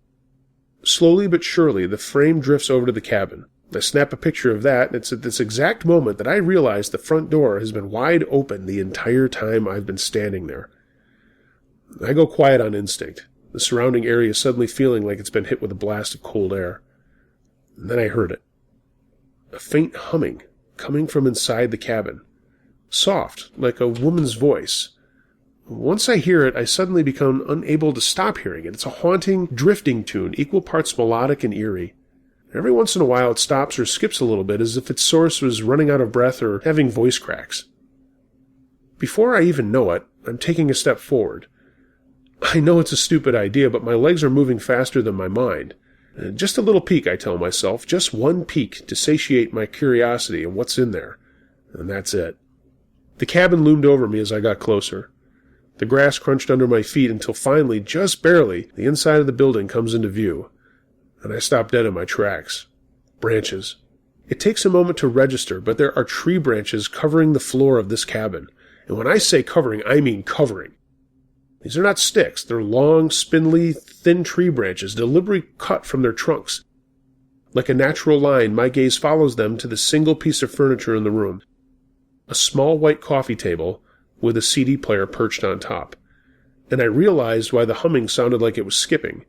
[SPEAKER 1] Slowly but surely, the frame drifts over to the cabin. I snap a picture of that, and it's at this exact moment that I realize the front door has been wide open the entire time I've been standing there. I go quiet on instinct, the surrounding area suddenly feeling like it's been hit with a blast of cold air. And then I heard it. A faint humming coming from inside the cabin. Soft, like a woman's voice. Once I hear it, I suddenly become unable to stop hearing it. It's a haunting, drifting tune, equal parts melodic and eerie. Every once in a while it stops or skips a little bit, as if its source was running out of breath or having voice cracks. Before I even know it, I'm taking a step forward. I know it's a stupid idea, but my legs are moving faster than my mind. Just a little peek, I tell myself, just one peek to satiate my curiosity and what's in there. And that's it. The cabin loomed over me as I got closer. The grass crunched under my feet until finally, just barely, the inside of the building comes into view. And I stop dead in my tracks. Branches. It takes a moment to register, but there are tree branches covering the floor of this cabin. And when I say covering, I mean covering. These are not sticks. They're long, spindly, thin tree branches, deliberately cut from their trunks. Like a natural line, my gaze follows them to the single piece of furniture in the room. A small white coffee table with a CD player perched on top. And I realized why the humming sounded like it was skipping.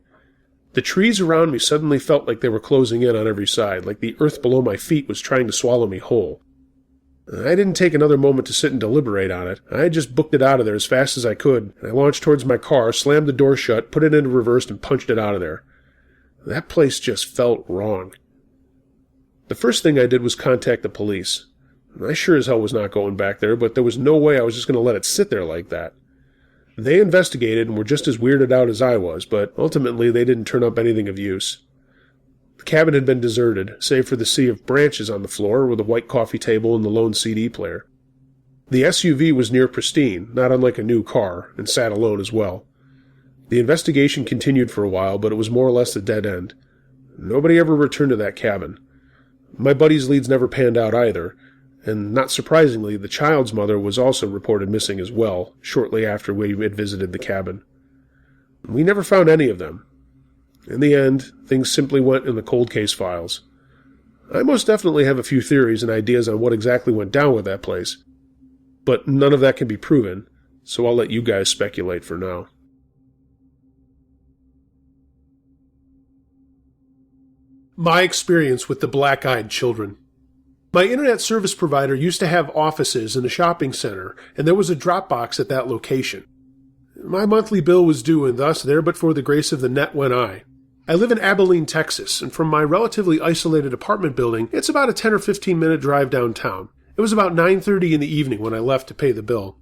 [SPEAKER 1] The trees around me suddenly felt like they were closing in on every side, like the earth below my feet was trying to swallow me whole. I didn't take another moment to sit and deliberate on it. I just booked it out of there as fast as I could, and I launched towards my car, slammed the door shut, put it into reverse, and punched it out of there. That place just felt wrong. The first thing I did was contact the police. I sure as hell was not going back there, but there was no way I was just going to let it sit there like that. They investigated and were just as weirded out as I was, but ultimately they didn't turn up anything of use. The cabin had been deserted, save for the sea of branches on the floor with a white coffee table and the lone CD player. The SUV was near pristine, not unlike a new car, and sat alone as well. The investigation continued for a while, but it was more or less a dead end. Nobody ever returned to that cabin. My buddy's leads never panned out either, and not surprisingly, the child's mother was also reported missing as well, shortly after we had visited the cabin. We never found any of them. In the end, things simply went in the cold case files. I most definitely have a few theories and ideas on what exactly went down with that place, but none of that can be proven, so I'll let you guys speculate for now. My experience with the black-eyed children. My internet service provider used to have offices in a shopping center, and there was a drop box at that location. My monthly bill was due, and thus there but for the grace of the net went I. I live in Abilene, Texas, and from my relatively isolated apartment building, it's about a 10 or 15-minute drive downtown. It was about 9:30 in the evening when I left to pay the bill.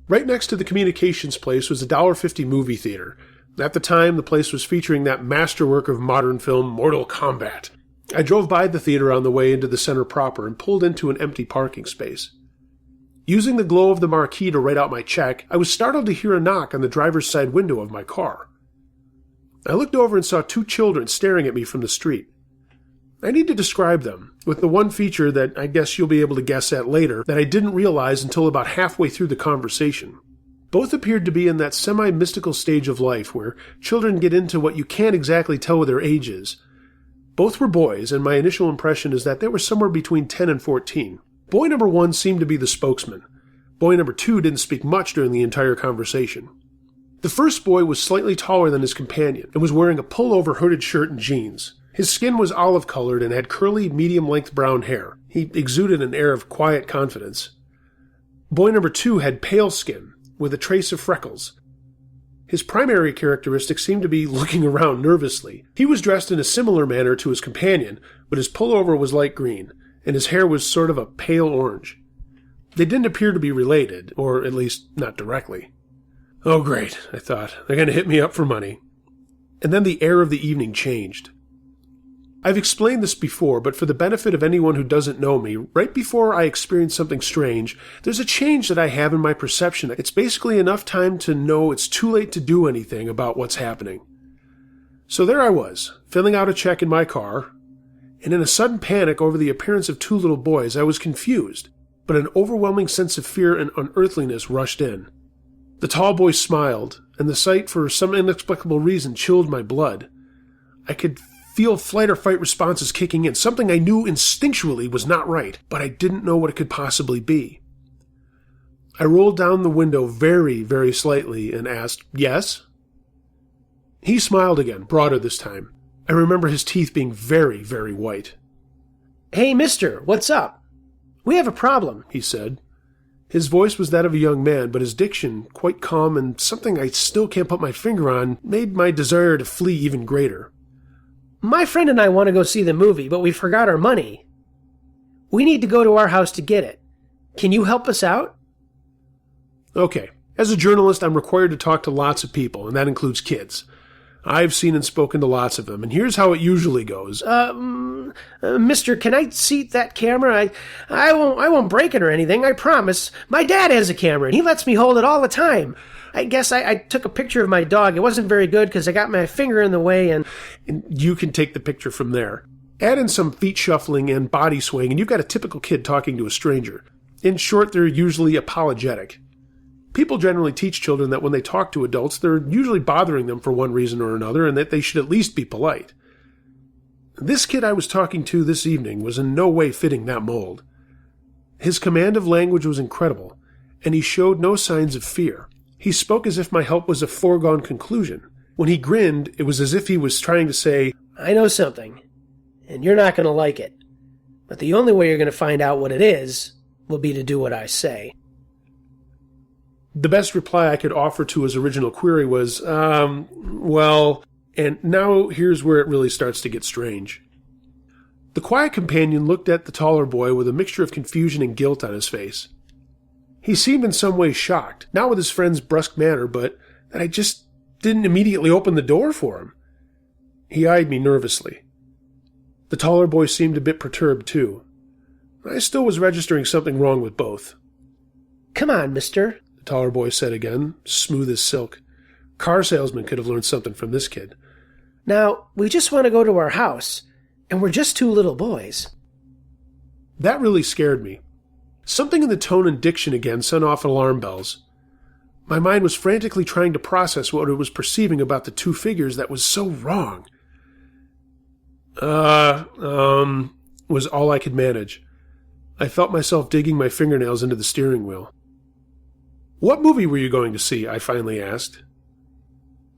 [SPEAKER 1] Right next to the communications place was a $1.50 movie theater. At the time, the place was featuring that masterwork of modern film, Mortal Kombat. I drove by the theater on the way into the center proper and pulled into an empty parking space. Using the glow of the marquee to write out my check, I was startled to hear a knock on the driver's side window of my car. I looked over and saw two children staring at me from the street. I need to describe them, with the one feature that I guess you'll be able to guess at later that I didn't realize until about halfway through the conversation. Both appeared to be in that semi-mystical stage of life where children get into what you can't exactly tell what their age is. Both were boys, and my initial impression is that they were somewhere between 10 and 14. Boy number 1 seemed to be the spokesman. Boy number 2 didn't speak much during the entire conversation. The first boy was slightly taller than his companion and was wearing a pullover hooded shirt and jeans. His skin was olive-colored and had curly, medium-length brown hair. He exuded an air of quiet confidence. Boy number 2 had pale skin, with a trace of freckles. His primary characteristic seemed to be looking around nervously. He was dressed in a similar manner to his companion, but his pullover was light green, and his hair was sort of a pale orange. They didn't appear to be related, or at least not directly. Oh great, I thought. They're going to hit me up for money. And then the air of the evening changed. I've explained this before, but for the benefit of anyone who doesn't know me, right before I experience something strange, there's a change that I have in my perception. It's basically enough time to know it's too late to do anything about what's happening. So there I was, filling out a check in my car, and in a sudden panic over the appearance of 2 little boys, I was confused, but an overwhelming sense of fear and unearthliness rushed in. The tall boy smiled, and the sight, for some inexplicable reason, chilled my blood. I could feel flight or fight responses kicking in, something I knew instinctually was not right, but I didn't know what it could possibly be. I rolled down the window very, very slightly and asked, "Yes?" He smiled again, broader this time. I remember his teeth being very, very white.
[SPEAKER 2] "Hey, mister, what's up? We have a problem," he said.
[SPEAKER 1] His voice was that of a young man, but his diction, quite calm and something I still can't put my finger on, made my desire to flee even greater.
[SPEAKER 2] "My friend and I want to go see the movie, but we forgot our money. We need to go to our house to get it. Can you help us out?"
[SPEAKER 1] Okay. As a journalist, I'm required to talk to lots of people, and that includes kids. I've seen and spoken to lots of them, and here's how it usually goes.
[SPEAKER 2] Mister, can I seat that camera? I won't break it or anything, I promise. My dad has a camera, and he lets me hold it all the time. I guess I took a picture of my dog. It wasn't very good because I got my finger in the way and
[SPEAKER 1] you can take the picture from there. Add in some feet shuffling and body swaying, and you've got a typical kid talking to a stranger. In short, they're usually apologetic. People generally teach children that when they talk to adults, they're usually bothering them for one reason or another, and that they should at least be polite. This kid I was talking to this evening was in no way fitting that mold. His command of language was incredible, and he showed no signs of fear. He spoke as if my help was a foregone conclusion. When he grinned, it was as if he was trying to say,
[SPEAKER 2] "I know something, and you're not going to like it. But the only way you're going to find out what it is will be to do what I say."
[SPEAKER 1] The best reply I could offer to his original query was, well, and now here's where it really starts to get strange. The quiet companion looked at the taller boy with a mixture of confusion and guilt on his face. He seemed in some way shocked, not with his friend's brusque manner, but that I just didn't immediately open the door for him. He eyed me nervously. The taller boy seemed a bit perturbed, too. I still was registering something wrong with both.
[SPEAKER 2] "Come on, mister,"
[SPEAKER 1] the taller boy said again, smooth as silk. Car salesman could have learned something from this kid.
[SPEAKER 2] "Now, we just want to go to our house, and we're just 2 little boys."
[SPEAKER 1] That really scared me. Something in the tone and diction again sent off alarm bells. My mind was frantically trying to process what it was perceiving about the 2 figures that was so wrong. Was all I could manage. I felt myself digging my fingernails into the steering wheel. "What movie were you going to see?" I finally asked.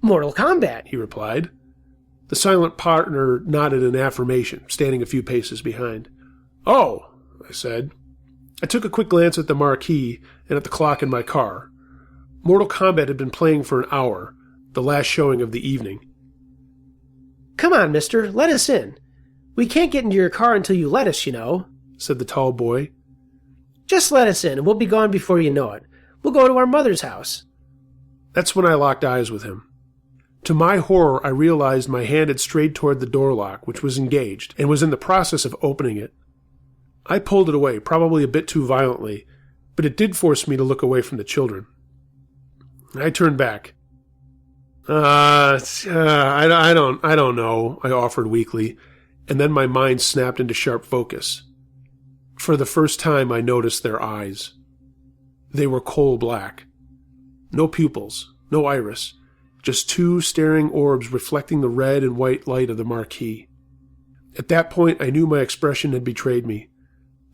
[SPEAKER 2] "Mortal Kombat,"
[SPEAKER 1] he replied. The silent partner nodded in affirmation, standing a few paces behind. "Oh," I said. I took a quick glance at the marquee and at the clock in my car. Mortal Kombat had been playing for an hour, the last showing of the evening.
[SPEAKER 2] "Come on, mister, let us in. We can't get into your car until you let us, you know,"
[SPEAKER 1] said the tall boy.
[SPEAKER 2] "Just let us in, and we'll be gone before you know it. We'll go to our mother's house."
[SPEAKER 1] That's when I locked eyes with him. To my horror, I realized my hand had strayed toward the door lock, which was engaged, and was in the process of opening it. I pulled it away, probably a bit too violently, but it did force me to look away from the children. I turned back. I don't know, I offered weakly, and then my mind snapped into sharp focus. For the first time, I noticed their eyes. They were coal black. No pupils, no iris, just two staring orbs reflecting the red and white light of the marquee. At that point, I knew my expression had betrayed me.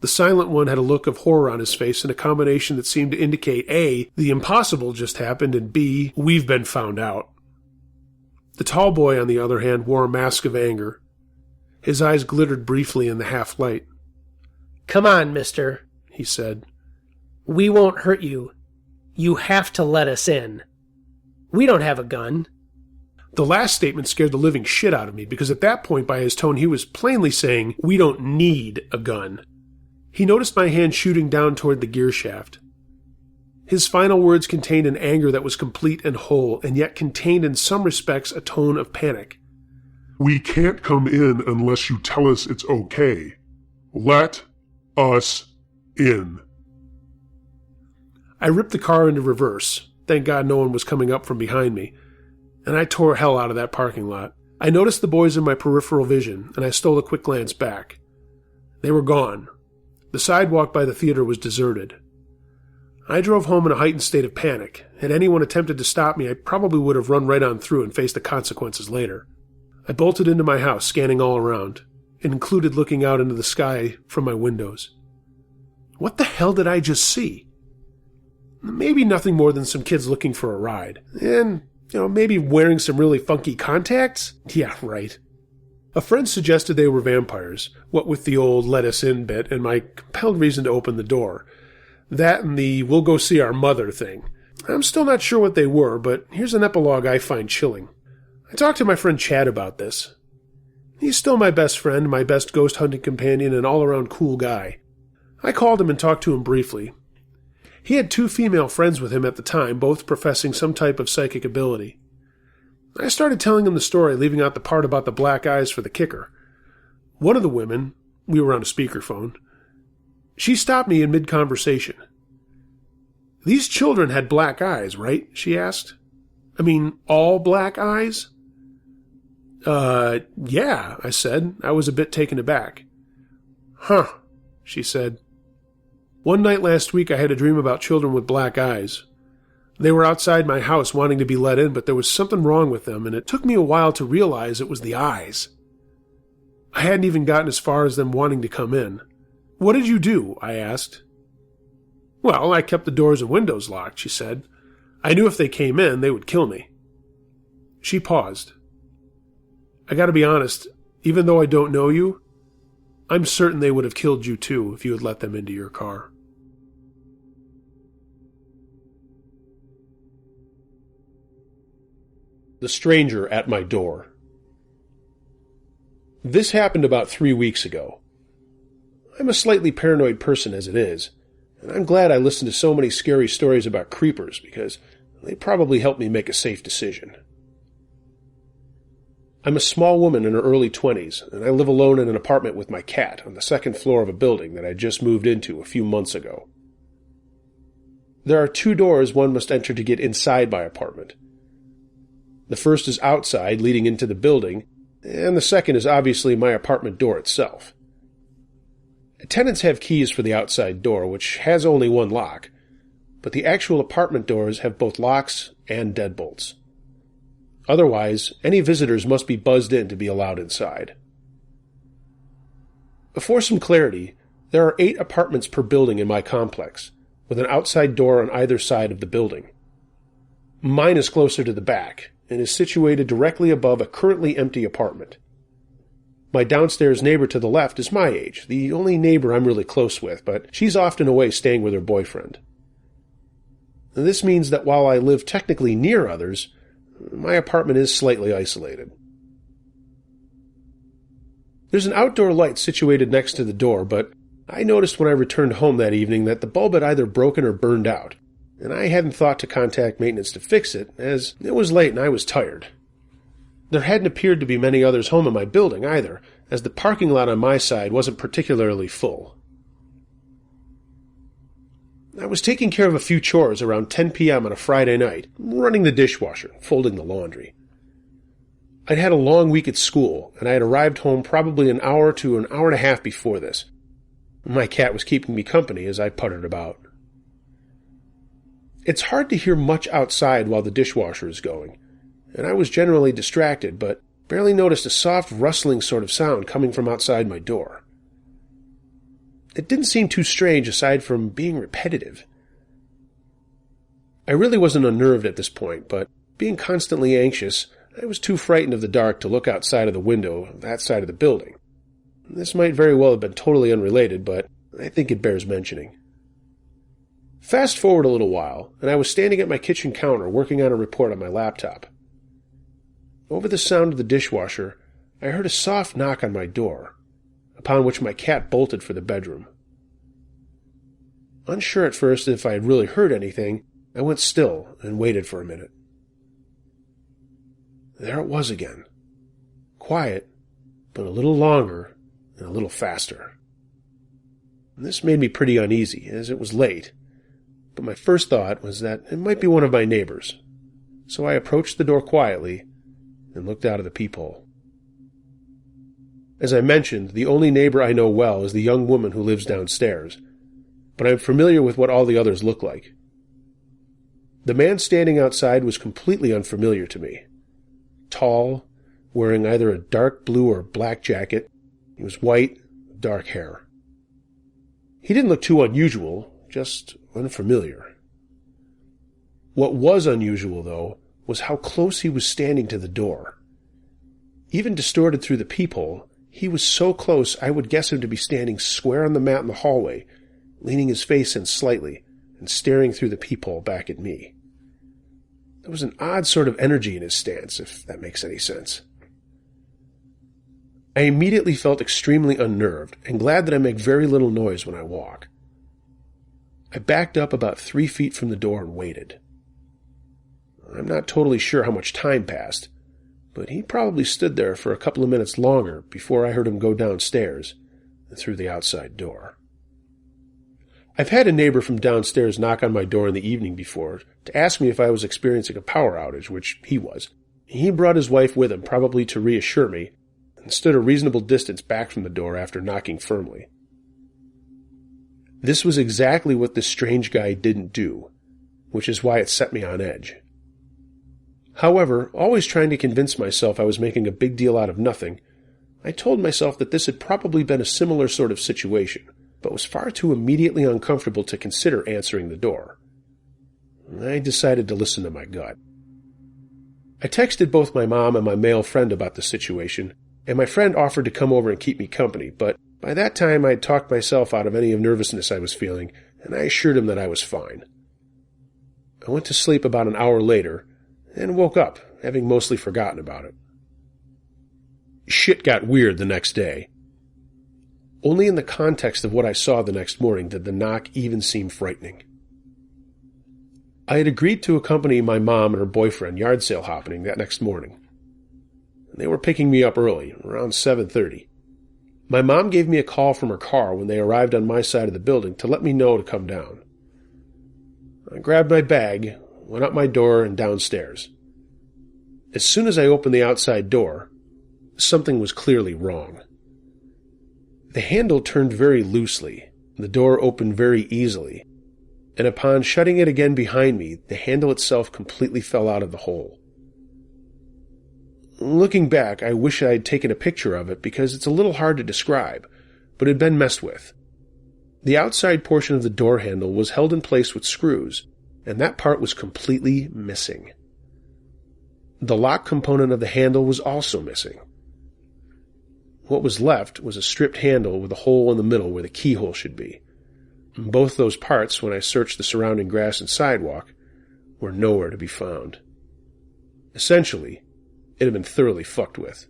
[SPEAKER 1] The silent one had a look of horror on his face and a combination that seemed to indicate A, the impossible just happened, and B, we've been found out. The tall boy, on the other hand, wore a mask of anger. His eyes glittered briefly in the half-light.
[SPEAKER 2] "Come on, mister," he said. "We won't hurt you. You have to let us in. We don't have a gun."
[SPEAKER 1] The last statement scared the living shit out of me, because at that point, by his tone, he was plainly saying, we don't need a gun. He noticed my hand shooting down toward the gear shaft. His final words contained an anger that was complete and whole, and yet contained in some respects a tone of panic.
[SPEAKER 3] "We can't come in unless you tell us it's okay. Let us in."
[SPEAKER 1] I ripped the car into reverse. Thank God no one was coming up from behind me. And I tore hell out of that parking lot. I noticed the boys in my peripheral vision, and I stole a quick glance back. They were gone. The sidewalk by the theater was deserted. I drove home in a heightened state of panic. Had anyone attempted to stop me, I probably would have run right on through and faced the consequences later. I bolted into my house, scanning all around. It included looking out into the sky from my windows. What the hell did I just see? Maybe nothing more than some kids looking for a ride. And, maybe wearing some really funky contacts? Yeah, right. A friend suggested they were vampires, what with the old let us in bit and my compelled reason to open the door. That and the we'll go see our mother thing. I'm still not sure what they were, but here's an epilogue I find chilling. I talked to my friend Chad about this. He's still my best friend, my best ghost hunting companion, and all-around cool guy. I called him and talked to him briefly. He had 2 female friends with him at the time, both professing some type of psychic ability. I started telling him the story, leaving out the part about the black eyes for the kicker. One of the women, we were on a speakerphone, she stopped me in mid-conversation. "These children had black eyes, right?" she asked. "I mean, all black eyes?" Yeah, I said. I was a bit taken aback. "Huh," she said. "One night last week I had a dream about children with black eyes. They were outside my house wanting to be let in, but there was something wrong with them, and it took me a while to realize it was the eyes. I hadn't even gotten as far as them wanting to come in. What did you do?" I asked. "Well, I kept the doors and windows locked," she said. "I knew if they came in, they would kill me." She paused. "I gotta be honest, even though I don't know you, I'm certain they would have killed you too if you had let them into your car." The stranger at my door. This happened about 3 weeks ago. I'm a slightly paranoid person as it is, and I'm glad I listened to so many scary stories about creepers because they probably helped me make a safe decision. I'm a small woman in her early 20s, and I live alone in an apartment with my cat on the 2nd floor of a building that I just moved into a few months ago. There are 2 doors one must enter to get inside my apartment. The first is outside, leading into the building, and the second is obviously my apartment door itself. Tenants have keys for the outside door, which has only one lock, but the actual apartment doors have both locks and deadbolts. Otherwise, any visitors must be buzzed in to be allowed inside. For some clarity, there are 8 apartments per building in my complex, with an outside door on either side of the building. Mine is closer to the back, and is situated directly above a currently empty apartment. My downstairs neighbor to the left is my age, the only neighbor I'm really close with, but she's often away staying with her boyfriend. This means that while I live technically near others, my apartment is slightly isolated. There's an outdoor light situated next to the door, but I noticed when I returned home that evening that the bulb had either broken or burned out, and I hadn't thought to contact maintenance to fix it, as it was late and I was tired. There hadn't appeared to be many others home in my building either, as the parking lot on my side wasn't particularly full. I was taking care of a few chores around 10 p.m. on a Friday night, running the dishwasher, folding the laundry. I'd had a long week at school, and I had arrived home probably an hour to an hour and a half before this. My cat was keeping me company as I puttered about. It's hard to hear much outside while the dishwasher is going, and I was generally distracted, but barely noticed a soft rustling sort of sound coming from outside my door. It didn't seem too strange aside from being repetitive. I really wasn't unnerved at this point, but being constantly anxious, I was too frightened of the dark to look outside of the window of that side of the building. This might very well have been totally unrelated, but I think it bears mentioning. Fast forward a little while, and I was standing at my kitchen counter working on a report on my laptop. Over the sound of the dishwasher, I heard a soft knock on my door, upon which my cat bolted for the bedroom. Unsure at first if I had really heard anything, I went still and waited for a minute. There it was again. Quiet, but a little longer and a little faster. This made me pretty uneasy, as it was late, but my first thought was that it might be one of my neighbors, so I approached the door quietly and looked out of the peephole. As I mentioned, the only neighbor I know well is the young woman who lives downstairs, but I'm familiar with what all the others look like. The man standing outside was completely unfamiliar to me. Tall, wearing either a dark blue or black jacket. He was white, with dark hair. He didn't look too unusual, just unfamiliar. What was unusual, though, was how close he was standing to the door. Even distorted through the peephole, he was so close I would guess him to be standing square on the mat in the hallway, leaning his face in slightly and staring through the peephole back at me. There was an odd sort of energy in his stance, if that makes any sense. I immediately felt extremely unnerved and glad that I make very little noise when I walk. I backed up about 3 feet from the door and waited. I'm not totally sure how much time passed, but he probably stood there for a couple of minutes longer before I heard him go downstairs and through the outside door. I've had a neighbor from downstairs knock on my door in the evening before to ask me if I was experiencing a power outage, which he was. He brought his wife with him, probably to reassure me, and stood a reasonable distance back from the door after knocking firmly. This was exactly what this strange guy didn't do, which is why it set me on edge. However, always trying to convince myself I was making a big deal out of nothing, I told myself that this had probably been a similar sort of situation, but was far too immediately uncomfortable to consider answering the door. I decided to listen to my gut. I texted both my mom and my male friend about the situation, and my friend offered to come over and keep me company, but by that time I had talked myself out of any of nervousness I was feeling, and I assured him that I was fine. I went to sleep about an hour later, and woke up, having mostly forgotten about it. Shit got weird the next day. Only in the context of what I saw the next morning did the knock even seem frightening. I had agreed to accompany my mom and her boyfriend yard sale hopping that next morning. They were picking me up early, around 7:30. My mom gave me a call from her car when they arrived on my side of the building to let me know to come down. I grabbed my bag, went up my door, and downstairs. As soon as I opened the outside door, something was clearly wrong. The handle turned very loosely, the door opened very easily, and upon shutting it again behind me, the handle itself completely fell out of the hole. Looking back, I wish I had taken a picture of it because it's a little hard to describe, but it had been messed with. The outside portion of the door handle was held in place with screws, and that part was completely missing. The lock component of the handle was also missing. What was left was a stripped handle with a hole in the middle where the keyhole should be. Both those parts, when I searched the surrounding grass and sidewalk, were nowhere to be found. Essentially, it had been thoroughly fucked with.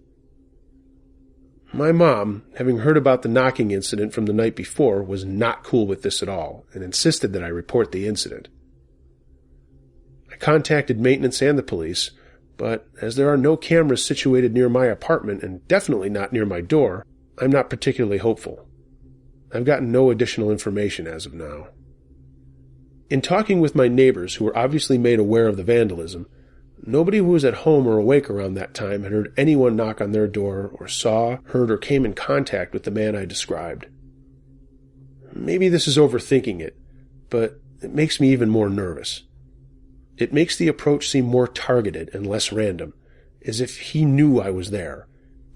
[SPEAKER 1] My mom, having heard about the knocking incident from the night before, was not cool with this at all and insisted that I report the incident. I contacted maintenance and the police, but as there are no cameras situated near my apartment and definitely not near my door, I'm not particularly hopeful. I've gotten no additional information as of now. In talking with my neighbors, who were obviously made aware of the vandalism, nobody who was at home or awake around that time had heard anyone knock on their door or saw, heard, or came in contact with the man I described. Maybe this is overthinking it, but it makes me even more nervous. It makes the approach seem more targeted and less random, as if he knew I was there,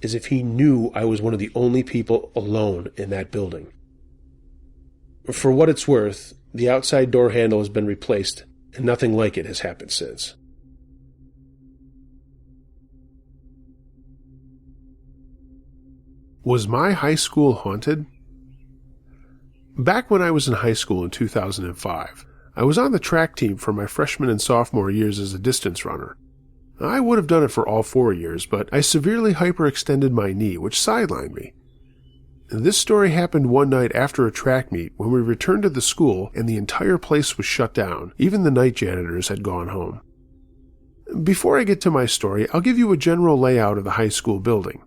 [SPEAKER 1] as if he knew I was one of the only people alone in that building. For what it's worth, the outside door handle has been replaced, and nothing like it has happened since. Was my high school haunted? Back when I was in high school in 2005, I was on the track team for my freshman and sophomore years as a distance runner. I would have done it for all 4 years, but I severely hyperextended my knee, which sidelined me. This story happened one night after a track meet when we returned to the school and the entire place was shut down. Even the night janitors had gone home. Before I get to my story, I'll give you a general layout of the high school building.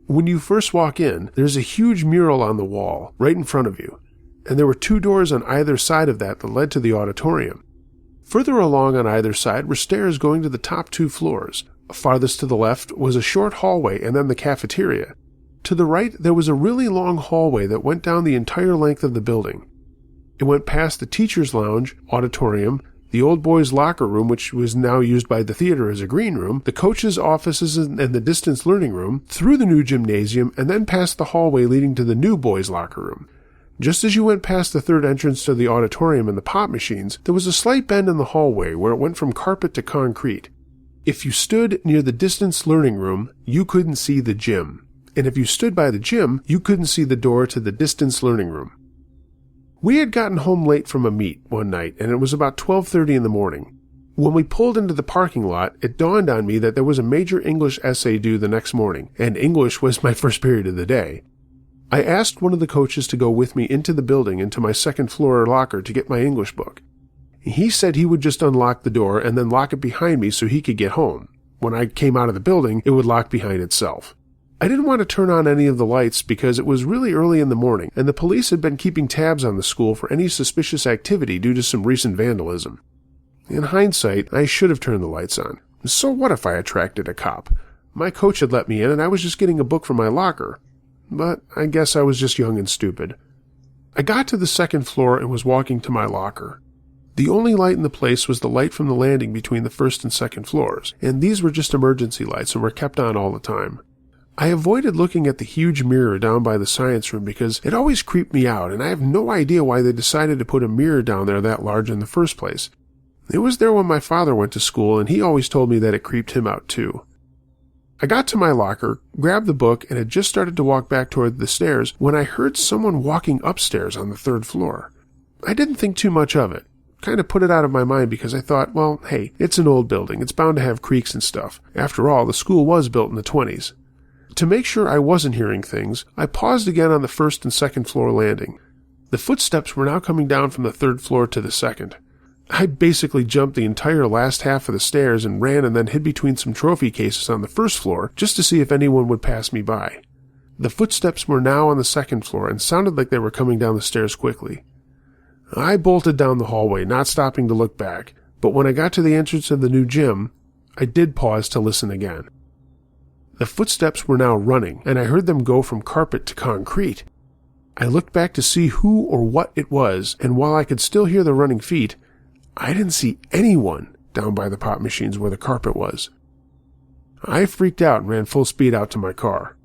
[SPEAKER 1] When you first walk in, there's a huge mural on the wall right in front of you, and there were 2 doors on either side of that led to the auditorium. Further along on either side were stairs going to the top 2 floors. Farthest to the left was a short hallway and then the cafeteria. To the right, there was a really long hallway that went down the entire length of the building. It went past the teacher's lounge, auditorium, the old boys' locker room, which was now used by the theater as a green room, the coaches' offices and the distance learning room, through the new gymnasium, and then past the hallway leading to the new boys' locker room. Just as you went past the third entrance to the auditorium and the pop machines, there was a slight bend in the hallway where it went from carpet to concrete. If you stood near the distance learning room, you couldn't see the gym. And if you stood by the gym, you couldn't see the door to the distance learning room. We had gotten home late from a meet one night, and it was about 12:30 in the morning. When we pulled into the parking lot, it dawned on me that there was a major English essay due the next morning, and English was my first period of the day. I asked one of the coaches to go with me into the building into my second-floor locker to get my English book. He said he would just unlock the door and then lock it behind me so he could get home. When I came out of the building, it would lock behind itself. I didn't want to turn on any of the lights because it was really early in the morning, and the police had been keeping tabs on the school for any suspicious activity due to some recent vandalism. In hindsight, I should have turned the lights on. So what if I attracted a cop? My coach had let me in, and I was just getting a book from my locker. But I guess I was just young and stupid. I got to the second floor and was walking to my locker. The only light in the place was the light from the landing between the first and second floors, and these were just emergency lights and were kept on all the time. I avoided looking at the huge mirror down by the science room because it always creeped me out, and I have no idea why they decided to put a mirror down there that large in the first place. It was there when my father went to school, and he always told me that it creeped him out too. I got to my locker, grabbed the book, and had just started to walk back toward the stairs when I heard someone walking upstairs on the 3rd floor. I didn't think too much of it. Kind of put it out of my mind because I thought, well, hey, it's an old building. It's bound to have creaks and stuff. After all, the school was built in the 20s. To make sure I wasn't hearing things, I paused again on the 1st and 2nd floor landing. The footsteps were now coming down from the 3rd floor to the 2nd. I basically jumped the entire last half of the stairs and ran and then hid between some trophy cases on the 1st floor just to see if anyone would pass me by. The footsteps were now on the 2nd floor and sounded like they were coming down the stairs quickly. I bolted down the hallway, not stopping to look back, but when I got to the entrance of the new gym, I did pause to listen again. The footsteps were now running, and I heard them go from carpet to concrete. I looked back to see who or what it was, and while I could still hear the running feet, I didn't see anyone down by the pop machines where the carpet was. I freaked out and ran full speed out to my car.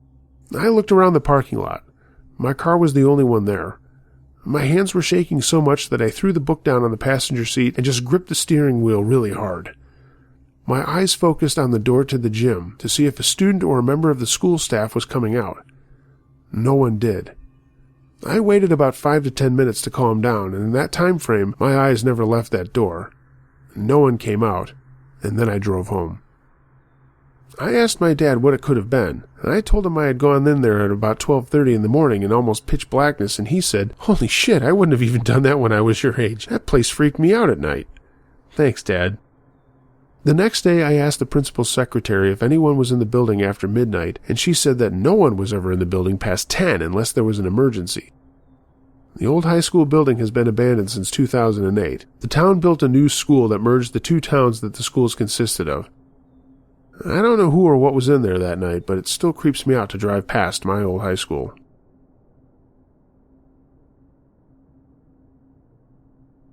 [SPEAKER 1] I looked around the parking lot. My car was the only one there. My hands were shaking so much that I threw the book down on the passenger seat and just gripped the steering wheel really hard. My eyes focused on the door to the gym to see if a student or a member of the school staff was coming out. No one did. I waited about 5 to 10 minutes to calm down, and in that time frame, my eyes never left that door. No one came out, and then I drove home. I asked my dad what it could have been, and I told him I had gone in there at about 12:30 in the morning in almost pitch blackness, and he said, "Holy shit, I wouldn't have even done that when I was your age. That place freaked me out at night." Thanks, Dad. The next day, I asked the principal's secretary if anyone was in the building after midnight, and she said that no one was ever in the building past 10 unless there was an emergency. The old high school building has been abandoned since 2008. The town built a new school that merged the 2 towns that the schools consisted of. I don't know who or what was in there that night, but it still creeps me out to drive past my old high school.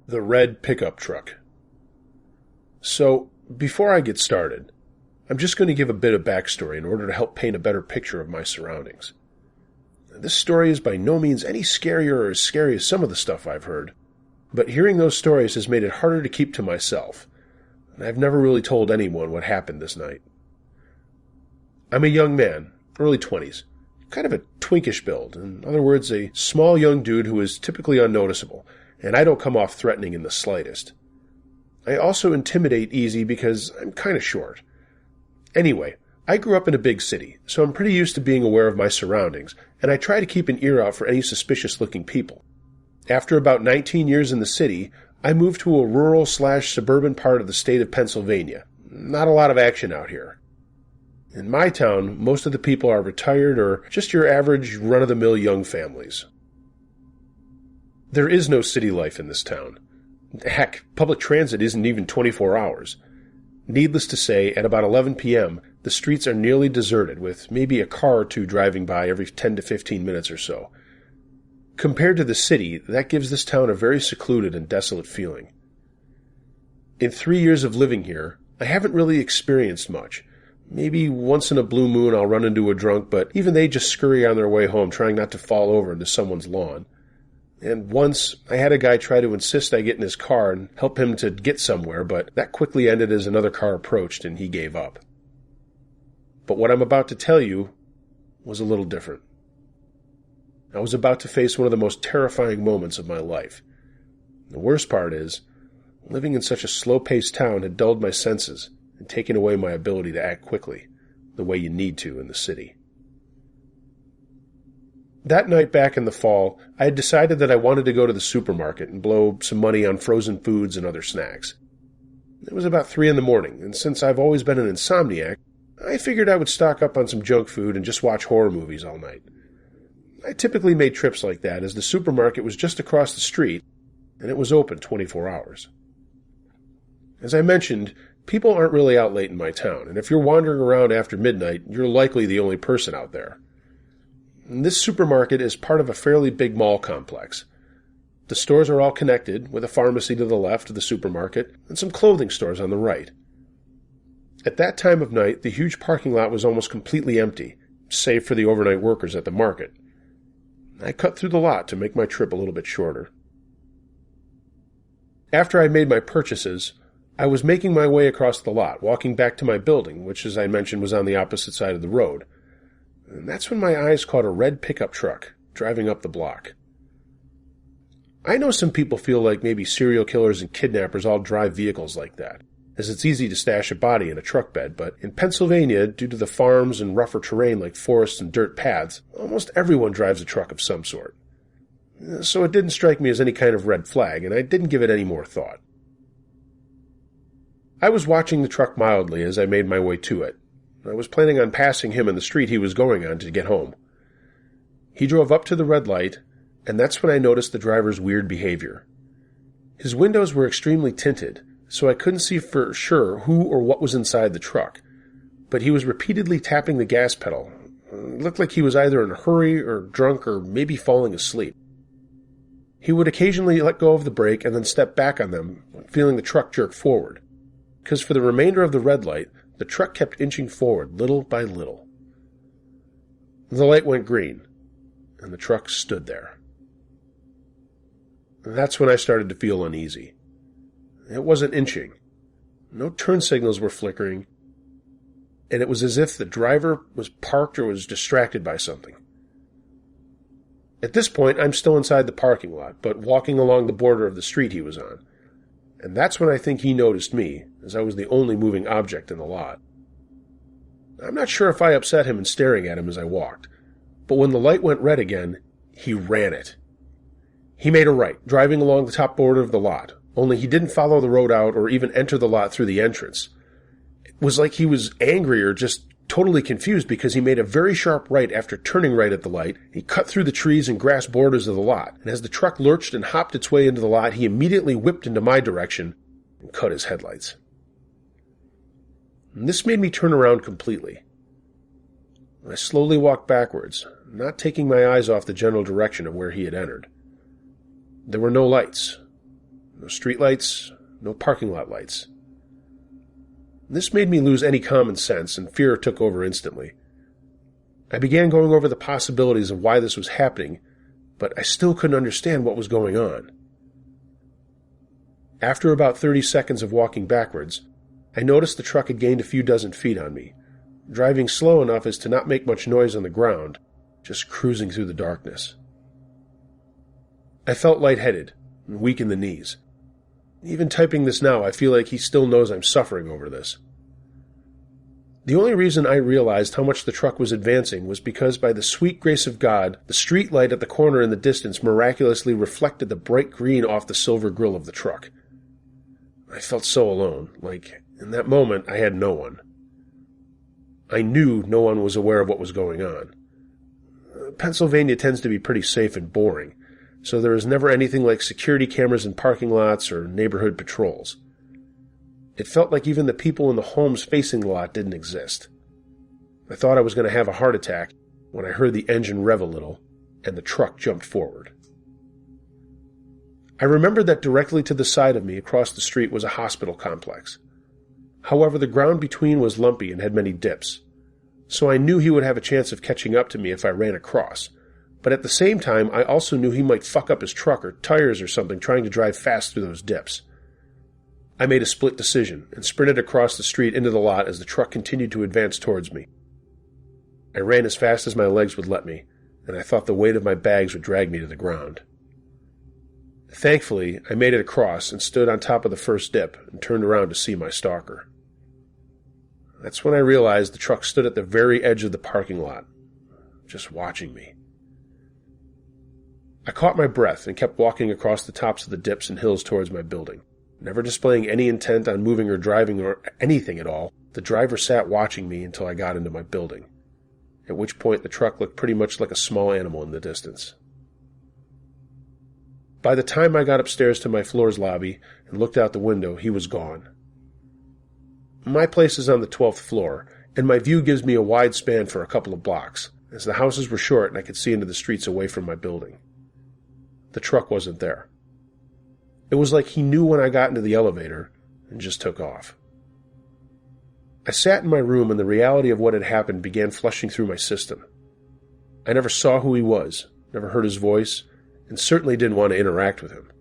[SPEAKER 1] The red pickup truck. So, before I get started, I'm just going to give a bit of backstory in order to help paint a better picture of my surroundings. This story is by no means any scarier or as scary as some of the stuff I've heard, but hearing those stories has made it harder to keep to myself, and I've never really told anyone what happened this night. I'm a young man, early 20s, kind of a twinkish build, in other words, a small young dude who is typically unnoticeable, and I don't come off threatening in the slightest. I also intimidate easy because I'm kind of short. Anyway, I grew up in a big city, so I'm pretty used to being aware of my surroundings, and I try to keep an ear out for any suspicious-looking people. After about 19 years in the city, I moved to a rural/suburban part of the state of Pennsylvania. Not a lot of action out here. In my town, most of the people are retired or just your average run-of-the-mill young families. There is no city life in this town. Heck, public transit isn't even 24 hours. Needless to say, at about 11 p.m., the streets are nearly deserted, with maybe a car or two driving by every 10 to 15 minutes or so. Compared to the city, that gives this town a very secluded and desolate feeling. In 3 years of living here, I haven't really experienced much. Maybe once in a blue moon I'll run into a drunk, but even they just scurry on their way home, trying not to fall over into someone's lawn. And once, I had a guy try to insist I get in his car and help him to get somewhere, but that quickly ended as another car approached and he gave up. But what I'm about to tell you was a little different. I was about to face one of the most terrifying moments of my life. The worst part is, living in such a slow-paced town had dulled my senses and taken away my ability to act quickly, the way you need to in the city. That night back in the fall, I had decided that I wanted to go to the supermarket and blow some money on frozen foods and other snacks. It was about 3 a.m, and since I've always been an insomniac, I figured I would stock up on some junk food and just watch horror movies all night. I typically made trips like that, as the supermarket was just across the street, and it was open 24 hours. As I mentioned, people aren't really out late in my town, and if you're wandering around after midnight, you're likely the only person out there. This supermarket is part of a fairly big mall complex. The stores are all connected, with a pharmacy to the left of the supermarket and some clothing stores on the right. At that time of night, the huge parking lot was almost completely empty, save for the overnight workers at the market. I cut through the lot to make my trip a little bit shorter. After I made my purchases, I was making my way across the lot, walking back to my building, which, as I mentioned, was on the opposite side of the road. And that's when my eyes caught a red pickup truck driving up the block. I know some people feel like maybe serial killers and kidnappers all drive vehicles like that, as it's easy to stash a body in a truck bed, but in Pennsylvania, due to the farms and rougher terrain like forests and dirt paths, almost everyone drives a truck of some sort. So it didn't strike me as any kind of red flag, and I didn't give it any more thought. I was watching the truck mildly as I made my way to it. I was planning on passing him in the street he was going on to get home. He drove up to the red light, and that's when I noticed the driver's weird behavior. His windows were extremely tinted, so I couldn't see for sure who or what was inside the truck, but he was repeatedly tapping the gas pedal. It looked like he was either in a hurry or drunk or maybe falling asleep. He would occasionally let go of the brake and then step back on them, feeling the truck jerk forward, because for the remainder of the red light, the truck kept inching forward, little by little. The light went green, and the truck stood there. That's when I started to feel uneasy. It wasn't inching. No turn signals were flickering, and it was as if the driver was parked or was distracted by something. At this point, I'm still inside the parking lot, but walking along the border of the street he was on. And that's when I think he noticed me, as I was the only moving object in the lot. I'm not sure if I upset him in staring at him as I walked, but when the light went red again, he ran it. He made a right, driving along the top border of the lot, only he didn't follow the road out or even enter the lot through the entrance. It was like he was angry or just totally confused because he made a very sharp right after turning right at the light. He cut through the trees and grass borders of the lot, and as the truck lurched and hopped its way into the lot, he immediately whipped into my direction and cut his headlights. And this made me turn around completely. I slowly walked backwards, not taking my eyes off the general direction of where he had entered. There were no lights, no street lights, no parking lot lights. This made me lose any common sense, and fear took over instantly. I began going over the possibilities of why this was happening, but I still couldn't understand what was going on. After about 30 seconds of walking backwards, I noticed the truck had gained a few dozen feet on me, driving slow enough as to not make much noise on the ground, just cruising through the darkness. I felt lightheaded and weak in the knees. Even typing this now, I feel like he still knows I'm suffering over this. The only reason I realized how much the truck was advancing was because, by the sweet grace of God, the street light at the corner in the distance miraculously reflected the bright green off the silver grille of the truck. I felt so alone, like, in that moment, I had no one. I knew no one was aware of what was going on. Pennsylvania tends to be pretty safe and boring, so there is never anything like security cameras in parking lots or neighborhood patrols. It felt like even the people in the homes facing the lot didn't exist. I thought I was going to have a heart attack when I heard the engine rev a little, and the truck jumped forward. I remembered that directly to the side of me across the street was a hospital complex. However, the ground between was lumpy and had many dips, so I knew he would have a chance of catching up to me if I ran across. But at the same time, I also knew he might fuck up his truck or tires or something trying to drive fast through those dips. I made a split decision and sprinted across the street into the lot as the truck continued to advance towards me. I ran as fast as my legs would let me, and I thought the weight of my bags would drag me to the ground. Thankfully, I made it across and stood on top of the first dip and turned around to see my stalker. That's when I realized the truck stood at the very edge of the parking lot, just watching me. I caught my breath and kept walking across the tops of the dips and hills towards my building. Never displaying any intent on moving or driving or anything at all, the driver sat watching me until I got into my building, at which point the truck looked pretty much like a small animal in the distance. By the time I got upstairs to my floor's lobby and looked out the window, he was gone. My place is on the 12th floor, and my view gives me a wide span for a couple of blocks, as the houses were short and I could see into the streets away from my building. The truck wasn't there. It was like he knew when I got into the elevator and just took off. I sat in my room and the reality of what had happened began flushing through my system. I never saw who he was, never heard his voice, and certainly didn't want to interact with him.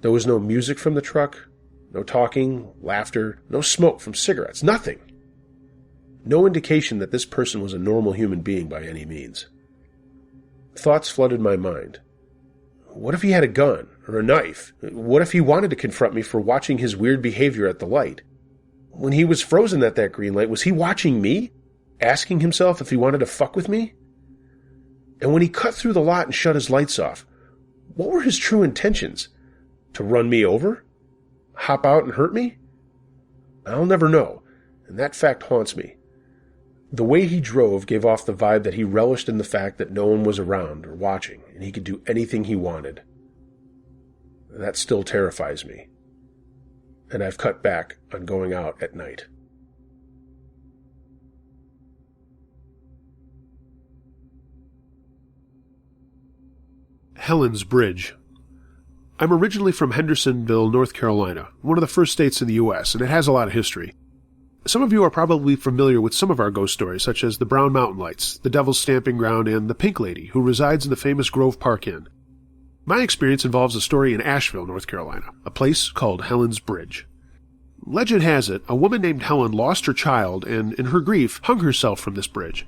[SPEAKER 1] There was no music from the truck, no talking, laughter, no smoke from cigarettes, nothing. No indication that this person was a normal human being by any means. Thoughts flooded my mind. What if he had a gun or a knife? What if he wanted to confront me for watching his weird behavior at the light? When he was frozen at that green light, was he watching me? Asking himself if he wanted to fuck with me? And when he cut through the lot and shut his lights off, what were his true intentions? To run me over? Hop out and hurt me? I'll never know, and that fact haunts me. The way he drove gave off the vibe that he relished in the fact that no one was around or watching, and he could do anything he wanted. That still terrifies me, and I've cut back on going out at night.
[SPEAKER 4] Helen's Bridge. I'm originally from Hendersonville, North Carolina, one of the first states in the U.S., and it has a lot of history. Some of you are probably familiar with some of our ghost stories, such as the Brown Mountain Lights, the Devil's Stamping Ground, and the Pink Lady, who resides in the famous Grove Park Inn. My experience involves a story in Asheville, North Carolina, a place called Helen's Bridge. Legend has it, a woman named Helen lost her child and, in her grief, hung herself from this bridge.